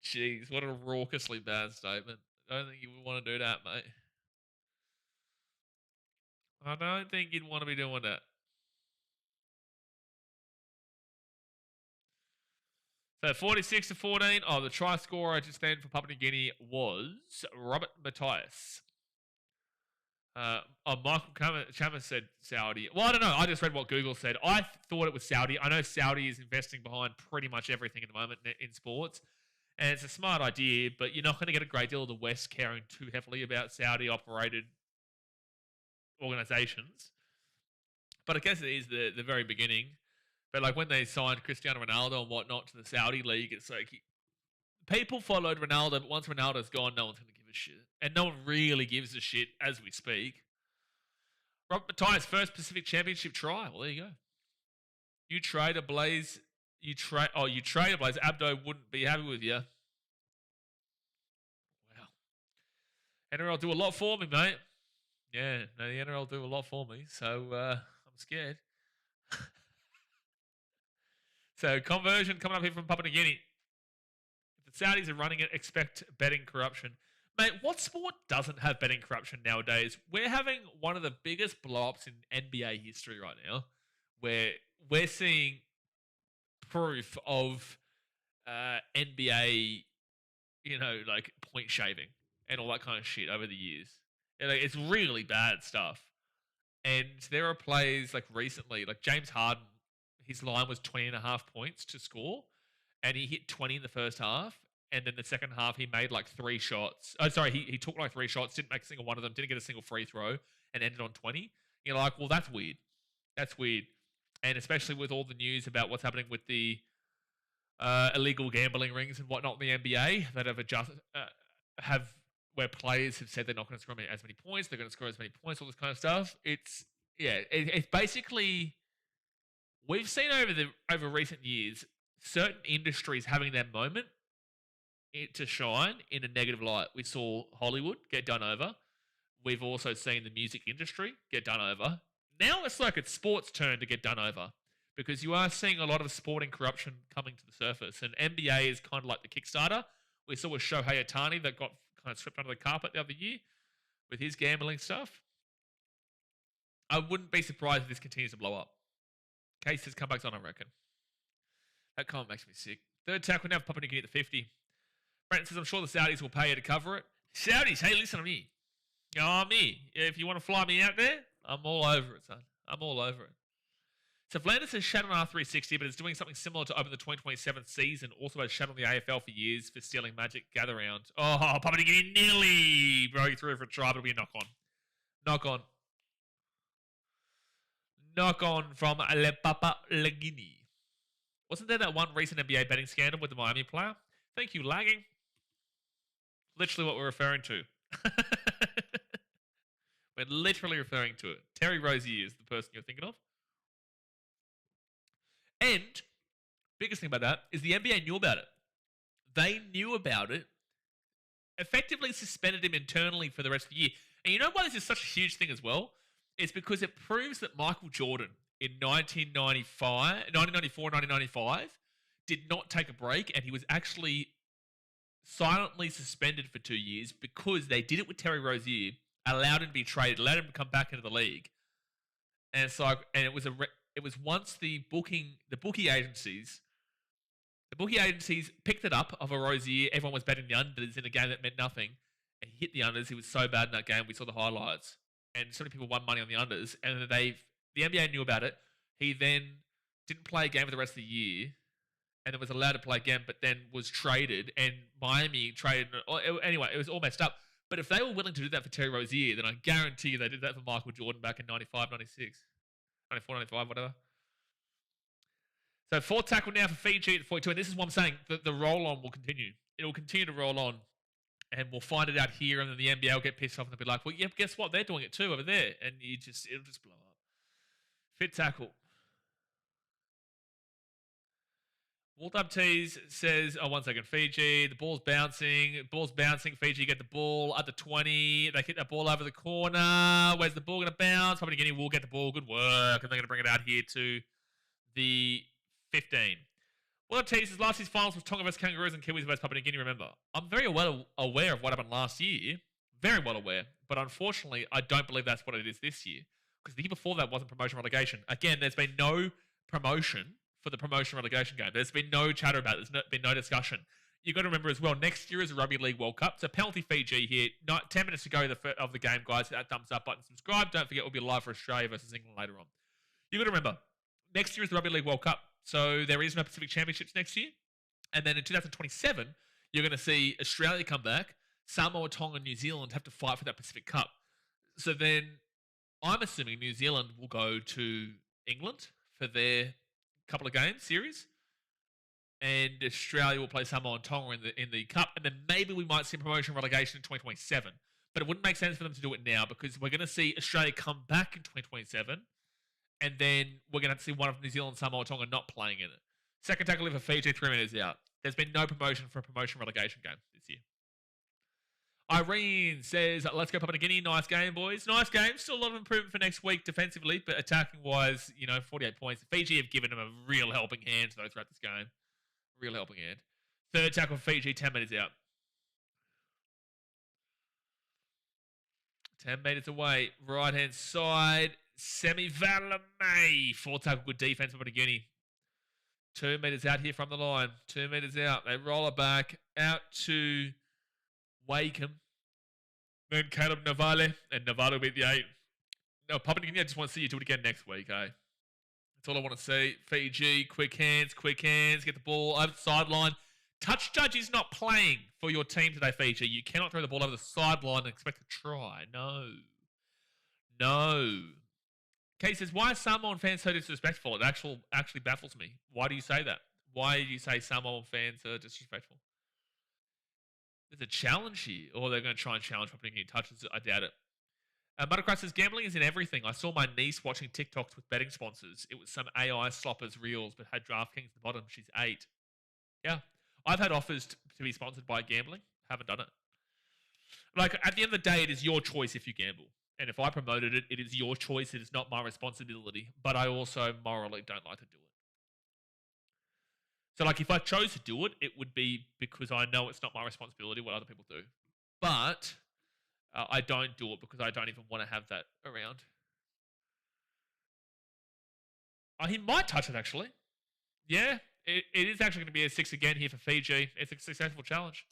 Jeez, what a raucously bad statement. I don't think you would want to do that, mate. I don't think you'd want to be doing that. So 46-14. Oh, the try scorer just then for Papua New Guinea was Robert Matthias. Michael Chama said Saudi. Well, I don't know. I just read what Google said. I thought it was Saudi. I know Saudi is investing behind pretty much everything at the moment in sports. And it's a smart idea, but you're not going to get a great deal of the West caring too heavily about Saudi-operated organizations. But I guess it is the very beginning. But like when they signed Cristiano Ronaldo and whatnot to the Saudi league, it's like people followed Ronaldo, but once Ronaldo's gone, no one's going to give a shit. And no one really gives a shit as we speak. Robert Matthias' first Pacific Championship try. Well, there you go. You trade a Blaze. You trade a Blaze. Abdo wouldn't be happy with you. Wow. NRL do a lot for me, mate. Yeah, no, the NRL do a lot for me, so I'm scared. So conversion coming up here from Papua New Guinea. If the Saudis are running it, expect betting corruption. Mate, what sport doesn't have betting corruption nowadays? We're having one of the biggest blow-ups in NBA history right now, where we're seeing proof of NBA, like point shaving and all that kind of shit over the years. It's really bad stuff. And there are plays like recently, like James Harden, his line was 20.5 points to score, and he hit 20 in the first half. And then the second half, he made like 3 shots. Oh, sorry, he took like 3 shots, didn't make a single one of them, didn't get a single free throw, and ended on 20. You're like, well, that's weird. That's weird. And especially with all the news about what's happening with the illegal gambling rings and whatnot in the NBA that have where players have said they're not going to score as many points, they're going to score as many points, all this kind of stuff. It's basically, we've seen over recent years certain industries having their moment to shine in a negative light. We saw Hollywood get done over. We've also seen the music industry get done over. Now it's like it's sports' turn to get done over, because you are seeing a lot of sporting corruption coming to the surface. And NBA is kind of like the Kickstarter. We saw with Shohei Ohtani that got kind of swept under the carpet the other year with his gambling stuff. I wouldn't be surprised if this continues to blow up. Cases come back on, I reckon. That comment makes me sick. Third tackle now for Papua New Guinea at the 50. Brent says, I'm sure the Saudis will pay you to cover it. Saudis, hey, listen to me. Me. If you want to fly me out there, I'm all over it, son. I'm all over it. So Flanders has shat on R360, but is doing something similar to open the 2027 season. Also has shat on the AFL for years for stealing Magic Gather Round. Oh, Papua New Guinea nearly broke through for a try, but it'll be a knock on. Knock on. Knock on from Le Papua New Guinea. Wasn't there that one recent NBA betting scandal with the Miami player? Thank you, lagging. Literally what we're referring to. We're literally referring to it. Terry Rozier is the person you're thinking of. And biggest thing about that is the NBA knew about it. They knew about it, effectively suspended him internally for the rest of the year. And you know why this is such a huge thing as well? It's because it proves that Michael Jordan in 1994, 1995 did not take a break, and he was actually silently suspended for 2 years because they did it with Terry Rozier, allowed him to be traded, allowed him to come back into the league. And it's like, and it was once the bookie agencies picked it up of a Rozier. Everyone was betting the unders in a game that meant nothing, and he hit the unders. He was so bad in that game. We saw the highlights, and so many people won money on the unders. And the NBA knew about it. He then didn't play a game for the rest of the year, and then was allowed to play again, but then was traded, and Miami traded. Anyway, it was all messed up. But if they were willing to do that for Terry Rozier, then I guarantee you they did that for Michael Jordan back in 95, 96. 94, 95, whatever. So fourth tackle now for Fiji at 42. And this is what I'm saying. The roll-on will continue. It will continue to roll on. And we'll find it out here. And then the NBA will get pissed off and they'll be like, well, yeah, guess what? They're doing it too over there. And it'll just blow up. Fit tackle. Walt Up Tees says, 1 second, Fiji, the ball's bouncing. Fiji get the ball at the 20. They hit that ball over the corner. Where's the ball going to bounce? Papua New Guinea will get the ball. Good work. And they're going to bring it out here to the 15. Walt Up Tees says, last year's finals was Tonga versus Kangaroos and Kiwis versus Papua New Guinea, remember. I'm very well aware of what happened last year. Very well aware. But unfortunately, I don't believe that's what it is this year. Because the year before that wasn't promotion relegation. Again, there's been no promotion for the promotion relegation game. There's been no chatter about it. There's been no discussion. You've got to remember as well, next year is a Rugby League World Cup. So penalty Fiji here. 10 minutes to go of the game, guys. Hit that thumbs up button. Subscribe. Don't forget we'll be live for Australia versus England later on. You've got to remember, next year is the Rugby League World Cup. So there is no Pacific Championships next year. And then in 2027, you're going to see Australia come back. Samoa, Tonga, and New Zealand have to fight for that Pacific Cup. So then I'm assuming New Zealand will go to England for their couple of games series. And Australia will play Samoa and Tonga in the cup. And then maybe we might see promotion relegation in 2027. But it wouldn't make sense for them to do it now because we're going to see Australia come back in 2027. And then we're going to have to see one of New Zealand, Samoa, Tonga not playing in it. Second tackle for Fiji, 3 minutes out. There's been no promotion for a promotion relegation game this year. Irene says, let's go Papua New Guinea. Nice game, boys. Nice game. Still a lot of improvement for next week defensively, but attacking-wise, 48 points. Fiji have given them a real helping hand though throughout this game. Real helping hand. Third tackle for Fiji, 10 minutes out. 10 metres away. Right-hand side. Semi Valamay. Fourth tackle, good defense for Papua New Guinea. 2 metres out here from the line. 2 metres out. They roll it back out to Wakeham. Then Caleb Navale. And Navale will beat the 8. No, Papua New Guinea, I just want to see you do it again next week, eh? That's all I want to see. Fiji, quick hands. Get the ball over the sideline. Touch judge is not playing for your team today, Fiji. You cannot throw the ball over the sideline and expect to try. No. Kate says, why are Samoan fans so disrespectful? It actually baffles me. Why do you say that? Why do you say Samoan fans are disrespectful? There's a challenge here. Or they're going to try and challenge Papua New Guinea touches. I doubt it. Motocross says, gambling is in everything. I saw my niece watching TikToks with betting sponsors. It was some AI sloppers reels, but had DraftKings at the bottom. She's 8. Yeah. I've had offers to be sponsored by gambling. Haven't done it. Like, at the end of the day, it is your choice if you gamble. And if I promoted it, it is your choice. It is not my responsibility. But I also morally don't like to do it. So, like, if I chose to do it, it would be because I know it's not my responsibility what other people do. But I don't do it because I don't even want to have that around. He might touch it, actually. Yeah, it is actually going to be a 6 again here for Fiji. It's a successful challenge.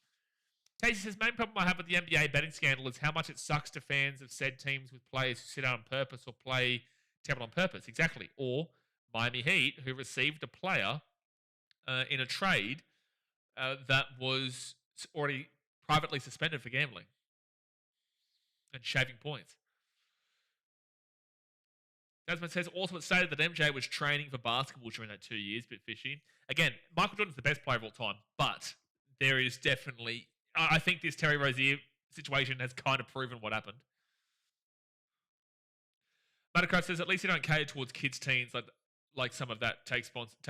Casey says, main problem I have with the NBA betting scandal is how much it sucks to fans of said teams with players who sit out on purpose or play terrible on purpose. Exactly. Or Miami Heat, who received a player in a trade that was already privately suspended for gambling and shaving points. Desmond says, also it stated that MJ was training for basketball during that 2 years, bit fishy. Again, Michael Jordan's the best player of all time, but there is definitely... I think this Terry Rozier situation has kind of proven what happened. Motocross says, at least you don't cater towards kids, teens, like some of that take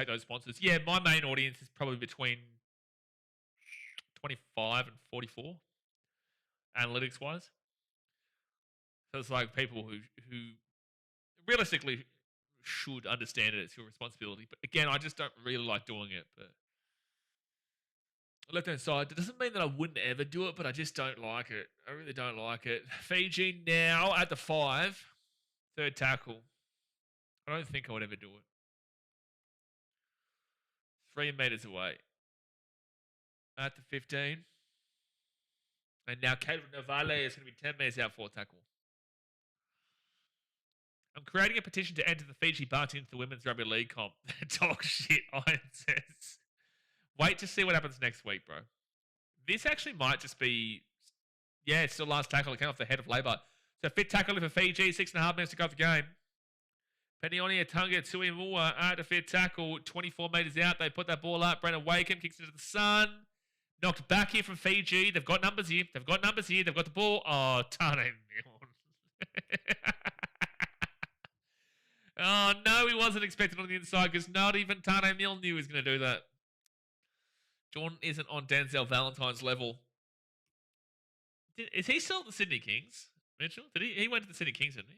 those sponsors. Yeah, my main audience is probably between 25 and 44, analytics-wise. So it's like people who realistically should understand it. It's your responsibility. But again, I just don't really like doing it. But left-hand side, it doesn't mean that I wouldn't ever do it, but I just don't like it. I really don't like it. Fiji now at the 5. Third tackle. I don't think I would ever do it. 3 metres away. At the 15. And now Caleb Navale is going to be 10 metres out for tackle. I'm creating a petition to enter the Fiji Bati into the Women's Rugby League comp. Dog shit, Iron says. Wait to see what happens next week, bro. This actually might just be... Yeah, it's still last tackle. It came off the head of Labour. So fifth tackle for Fiji. 6.5 minutes to go of the game. Penioni Atunga Tuimua at the fifth tackle. 24 metres out. They put that ball up. Brennan Wakeham kicks it to the sun. Knocked back here from Fiji. They've got numbers here. They've got the ball. Oh, Tane Milne. Oh, no, he wasn't expected on the inside because not even Tane Milne knew he was going to do that. Jordan isn't on Denzel Valentine's level. Is he still at the Sydney Kings, Mitchell? He went to the Sydney Kings, didn't he?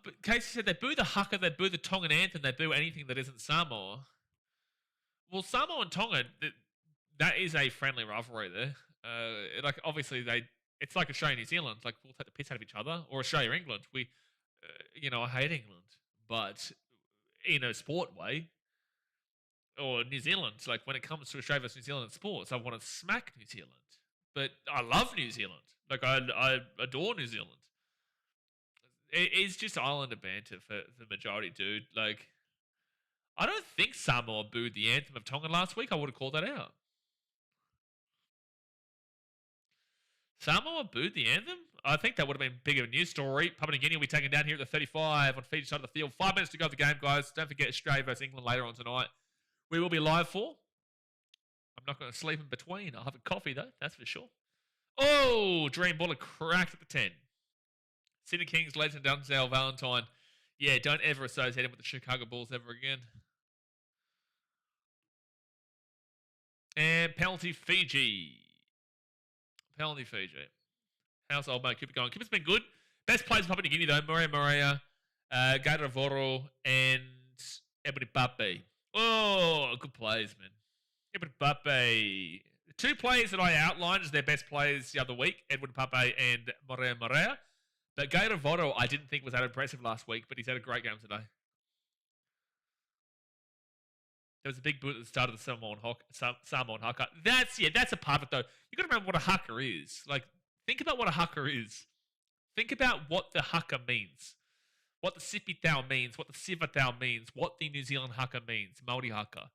But Casey said they boo the Haka, they boo the Tongan anthem, they boo anything that isn't Samoa. Well, Samoa and Tonga, that is a friendly rivalry there. Like obviously it's like Australia and New Zealand. Like we'll take the piss out of each other, or Australia England. I hate England, but in a sport way, or New Zealand. Like when it comes to Australia versus New Zealand in sports, I want to smack New Zealand. But I love New Zealand. Like I adore New Zealand. It's just Islander banter for the majority, dude. Like I don't think Samoa booed the anthem of Tonga last week. I would have called that out. Samoa booed the anthem? I think that would have been bigger news story. Papua New Guinea will be taken down here at the 35 on Fiji side of the field. 5 minutes to go of the game, guys. Don't forget Australia versus England later on tonight. We will be live for. I'm not going to sleep in between. I'll have a coffee, though. That's for sure. Oh, Dream Baller cracked at the 10. Sydney Kings legend Denzel Valentine. Yeah, don't ever associate him with the Chicago Bulls ever again. And penalty Fiji. Penalty Fiji. How's old mate? Keep it going. Keep it's been good. Best players in Papua New Guinea, though. Morea, Gator Voro, and Ebony Pape. Oh, good players, man. Ebony Pape. The 2 players that I outlined as their best players the other week, Edward Pape and Morea. But Gator Voro, I didn't think was that impressive last week, but he's had a great game today. There was a big boot at the start of the Samoan haka. That's a part of it, though. You got to remember what a haka is. Like, think about what a haka is. Think about what the haka means. What the sipi tau means. What the siva tau means. What the New Zealand haka means. Māori haka.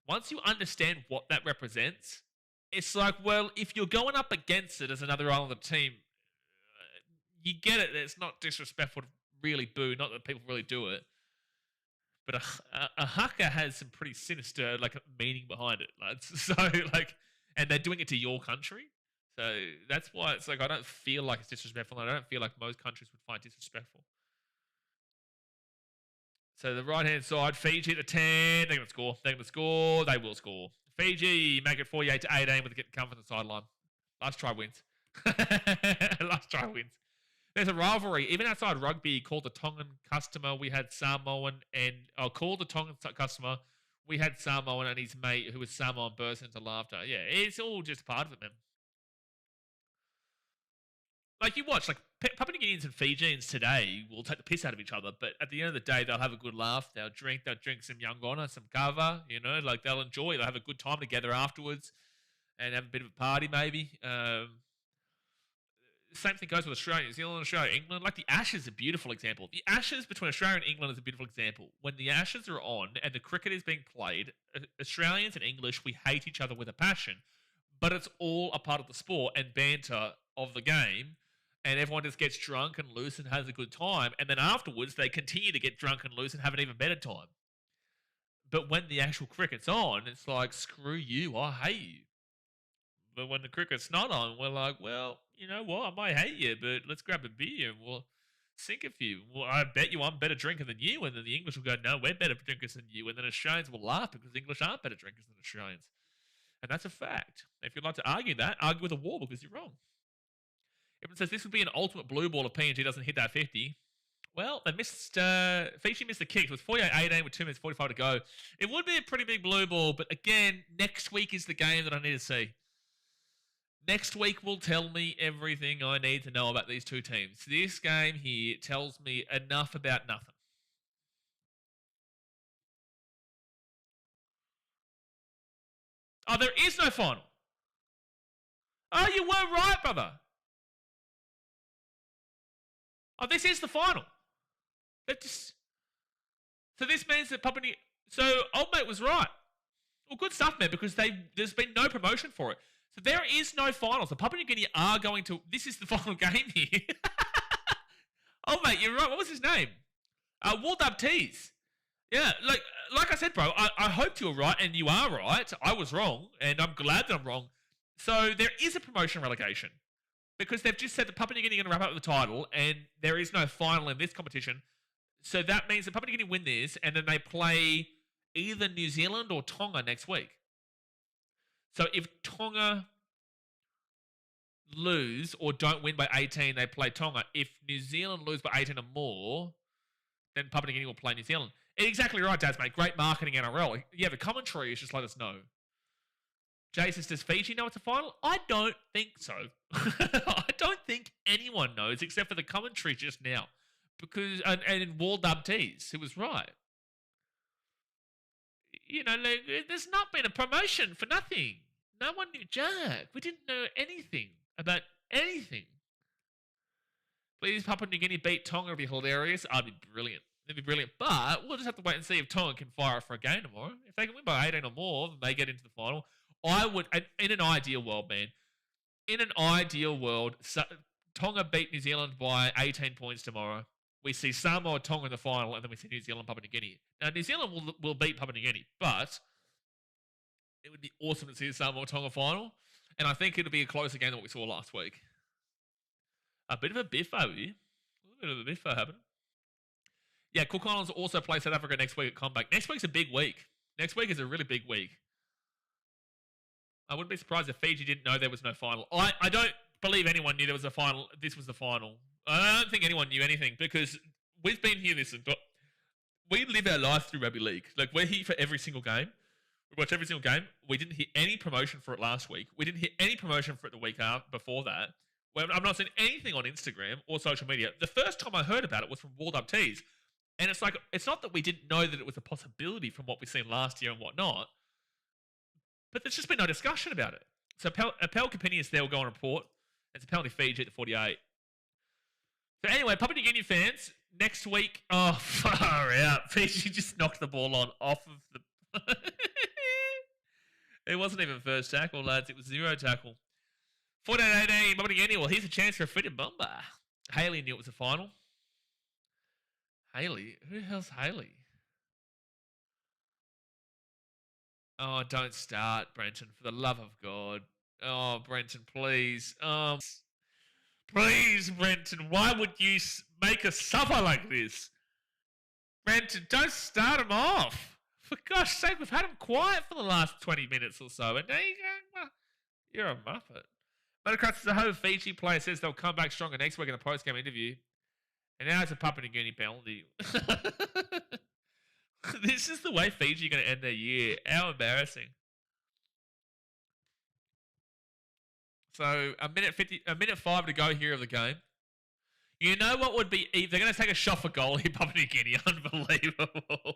Once you understand what that represents, it's like, well, if you're going up against it as another Islander team, you get it. It's not disrespectful to really boo. Not that people really do it. But a haka has some pretty sinister meaning behind it. And they're doing it to your country. So that's why it's like I don't feel like it's disrespectful. And I don't feel like most countries would find disrespectful. So the right-hand side, Fiji at the 10. They're going to score. They will score. Fiji make it 48-18 with a get come from the sideline. Last try wins. There's a rivalry. Even outside rugby, called the Tongan customer, we had Samoan and... called the Tongan customer, we had Samoan and his mate who was Samoan burst into laughter. Yeah, it's all just part of it, man. Like, you watch, Papua New Guineans and Fijians today will take the piss out of each other, but at the end of the day, they'll have a good laugh. They'll drink some Yangona, some kava, they'll enjoy. They'll have a good time together afterwards and have a bit of a party, maybe. Same thing goes with Australia, New Zealand, Australia, England. Like the Ashes is a beautiful example. The Ashes between Australia and England is a beautiful example. When the Ashes are on and the cricket is being played, Australians and English, we hate each other with a passion. But it's all a part of the sport and banter of the game. And everyone just gets drunk and loose and has a good time. And then afterwards, they continue to get drunk and loose and have an even better time. But when the actual cricket's on, it's like, screw you, I hate you. But when the cricket's not on, we're like, well, you know what? I might hate you, but let's grab a beer and we'll sink a few. Well, I bet you I'm better drinker than you. And then the English will go, no, we're better drinkers than you. And then Australians will laugh because the English aren't better drinkers than Australians. And that's a fact. If you'd like to argue that, argue with a wall because you're wrong. Everyone says this would be an ultimate blue ball if PNG doesn't hit that 50. Well, they missed. Fiji missed the kick. It was 48-18 with 2 minutes 45 to go. It would be a pretty big blue ball, but again, next week is the game that I need to see. Next week will tell me everything I need to know about these two teams. This game here tells me enough about nothing. Oh, there is no final. Oh, you were right, brother. Oh, this is the final. So this means that Papua New... So old mate was right. Well, good stuff, man, because there's been no promotion for it. So there is no final. So Papua New Guinea are going to... This is the final game here. Oh, mate, you're right. What was his name? Waldub Tees. Yeah, like I said, bro, I hoped you were right, and you are right. I was wrong, and I'm glad that I'm wrong. So there is a promotion relegation because they've just said that Papua New Guinea are going to wrap up the title, and there is no final in this competition. So that means that Papua New Guinea win this, and then they play either New Zealand or Tonga next week. So if Tonga lose or don't win by 18, they play Tonga. If New Zealand lose by 18 or more, then Papua New Guinea will play New Zealand. Exactly right, Daz, mate. Great marketing NRL. Yeah, the commentary is just let us know. Jay says, does Fiji know it's a final? I don't think so. I don't think anyone knows except for the commentary just now. because and walled up tees. It was right. You know, like, there's not been a promotion for nothing. No one knew jack. We didn't know anything about anything. Please, Papua New Guinea beat Tonga would be hilarious. I'd be brilliant. It'd be brilliant. But we'll just have to wait and see if Tonga can fire it for a game tomorrow. If they can win by 18 or more, then they get into the final. I would, in an ideal world, man, in an ideal world, Tonga beat New Zealand by 18 points tomorrow. We see Samoa, Tonga in the final, and then we see New Zealand, Papua New Guinea. Now, New Zealand will beat Papua New Guinea, but it would be awesome to see the Samoa, Tonga final, and I think it'll be a closer game than what we saw last week. A bit of a biffo here. A little bit of a biffo happening. Yeah, Cook Islands also play South Africa next week at Comeback. Next week's a big week. Next week is a really big week. I wouldn't be surprised if Fiji didn't know there was no final. I don't believe anyone knew there was a final. This was the final. I don't think anyone knew anything because we've been here, we live our life through rugby league. Like, we're here for every single game. We watch every single game. We didn't hear any promotion for it last week. We didn't hear any promotion for it the week before that. Well, I've not seen anything on Instagram or social media. The first time I heard about it was from Walled Up Tees. And it's like, it's not that we didn't know that it was a possibility from what we've seen last year and whatnot, but there's just been no discussion about it. So Apel Capinius there will go on report. It's apparently Fiji at the 48. So anyway, Papua New Guinea fans, next week, oh, far out. Fiji just knocked the ball off of the... It wasn't even first tackle, lads. It was zero tackle. 14-18, Papua New Guinea. Well, here's a chance for a fitted bomber. Haley knew it was a final. Haley? Who the hell's Haley? Oh, don't start, Brenton, for the love of God. Oh, Brenton, please. Please, Brenton, why would you make us suffer like this? Brenton, don't start him off. For gosh sake, we've had him quiet for the last 20 minutes or so, and now you're going, well, you're a muppet. Motocross is a home Fiji player says they'll come back stronger next week in a post-game interview. And now it's a Papua New Guinea penalty. This is the way Fiji are going to end their year. How embarrassing. So, a minute 5 to go here of the game. You know what would be... They're going to take a shot for goal here, Papua New Guinea. Unbelievable.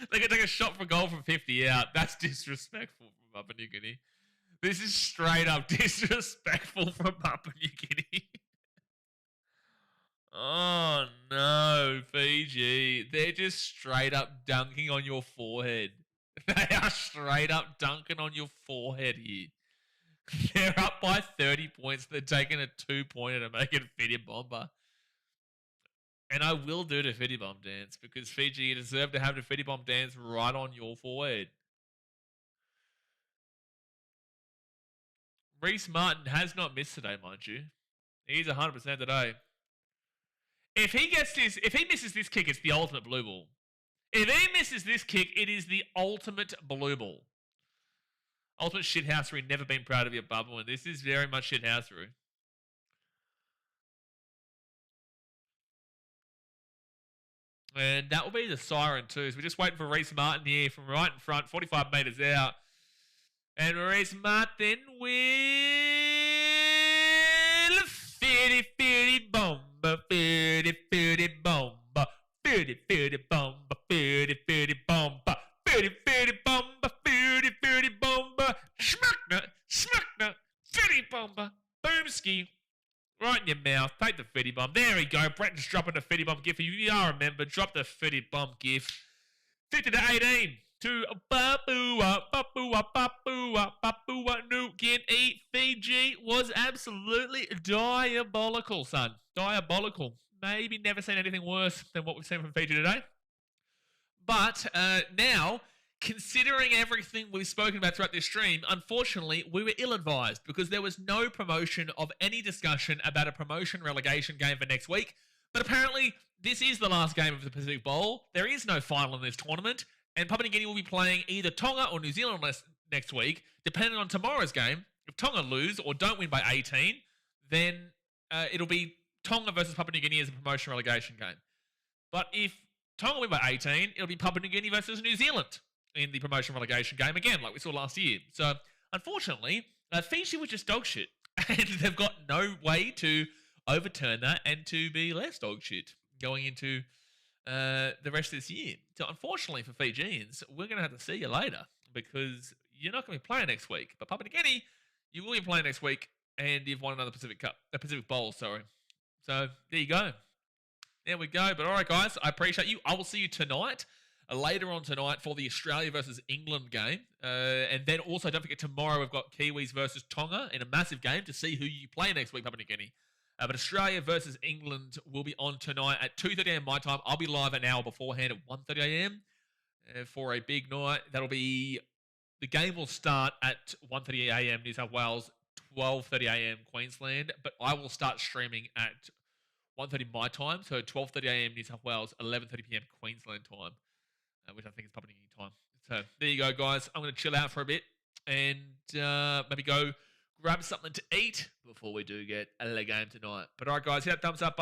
They're going to take a shot for goal from 50 out. That's disrespectful from Papua New Guinea. This is straight up disrespectful from Papua New Guinea. Oh, no, Fiji. They're just straight up dunking on your forehead. They are straight up dunking on your forehead here. They're up by 30 points. They're taking a 2-pointer to make it a Fitty Bomber. And I will do the Fitty Bomb dance because Fiji, you deserve to have the Fitty Bomb dance right on your forehead. Reece Martin has not missed today, mind you. He's 100% today. If he misses this kick, it's the ultimate blue ball. If he misses this kick, it is the ultimate blue ball. Ultimate shithousery, never been proud of your bubble, and this is very much shithousery. And that will be the siren too. So we're just waiting for Reece Martin here from right in front, 45 metres out. And Reece Martin will fitty bomber, fitty bomber, fitty bomber, fitty bomber, fitty bomber, fitty bomber, smackna, fitty bomber, boomski. Right in your mouth. Take the fitty bomb. There we go. Bretton's dropping the fitty bomb gift for you. You are, remember. Drop the fitty bomb gift. 50-18 to Papua New Guinea. Fiji was absolutely diabolical, son. Diabolical. Maybe never seen anything worse than what we've seen from Fiji today. But now, considering everything we've spoken about throughout this stream, unfortunately, we were ill-advised because there was no promotion of any discussion about a promotion relegation game for next week. But apparently, this is the last game of the Pacific Bowl. There is no final in this tournament, and Papua New Guinea will be playing either Tonga or New Zealand next week, depending on tomorrow's game. If Tonga lose or don't win by 18, then it'll be Tonga versus Papua New Guinea as a promotion relegation game. But if Tonga win by 18, it'll be Papua New Guinea versus New Zealand in the promotion relegation game again, like we saw last year. So, unfortunately, Fiji was just dog shit. And they've got no way to overturn that and to be less dog shit going into the rest of this year. So unfortunately for Fijians, we're going to have to see you later because you're not going to be playing next week. But Papua New Guinea, you will be playing next week, and you've won another Pacific Bowl. Sorry. So there you go. There we go. But all right, guys, I appreciate you. I will see you tonight. Later on tonight for the Australia versus England game. And then also don't forget tomorrow we've got Kiwis versus Tonga in a massive game to see who you play next week, Papua New Guinea. But Australia versus England will be on tonight at 2:30 a.m. my time. I'll be live an hour beforehand at 1:30 a.m. For a big night. The game will start at 1:30 a.m. New South Wales, 12:30 a.m. Queensland. But I will start streaming at 1:30 my time. So 12:30 a.m. New South Wales, 11:30 p.m. Queensland time. Which I think is Papua New Guinea time. So there you go, guys. I'm going to chill out for a bit and maybe go grab something to eat before we do get a game tonight. But all right, guys, hit that thumbs up button.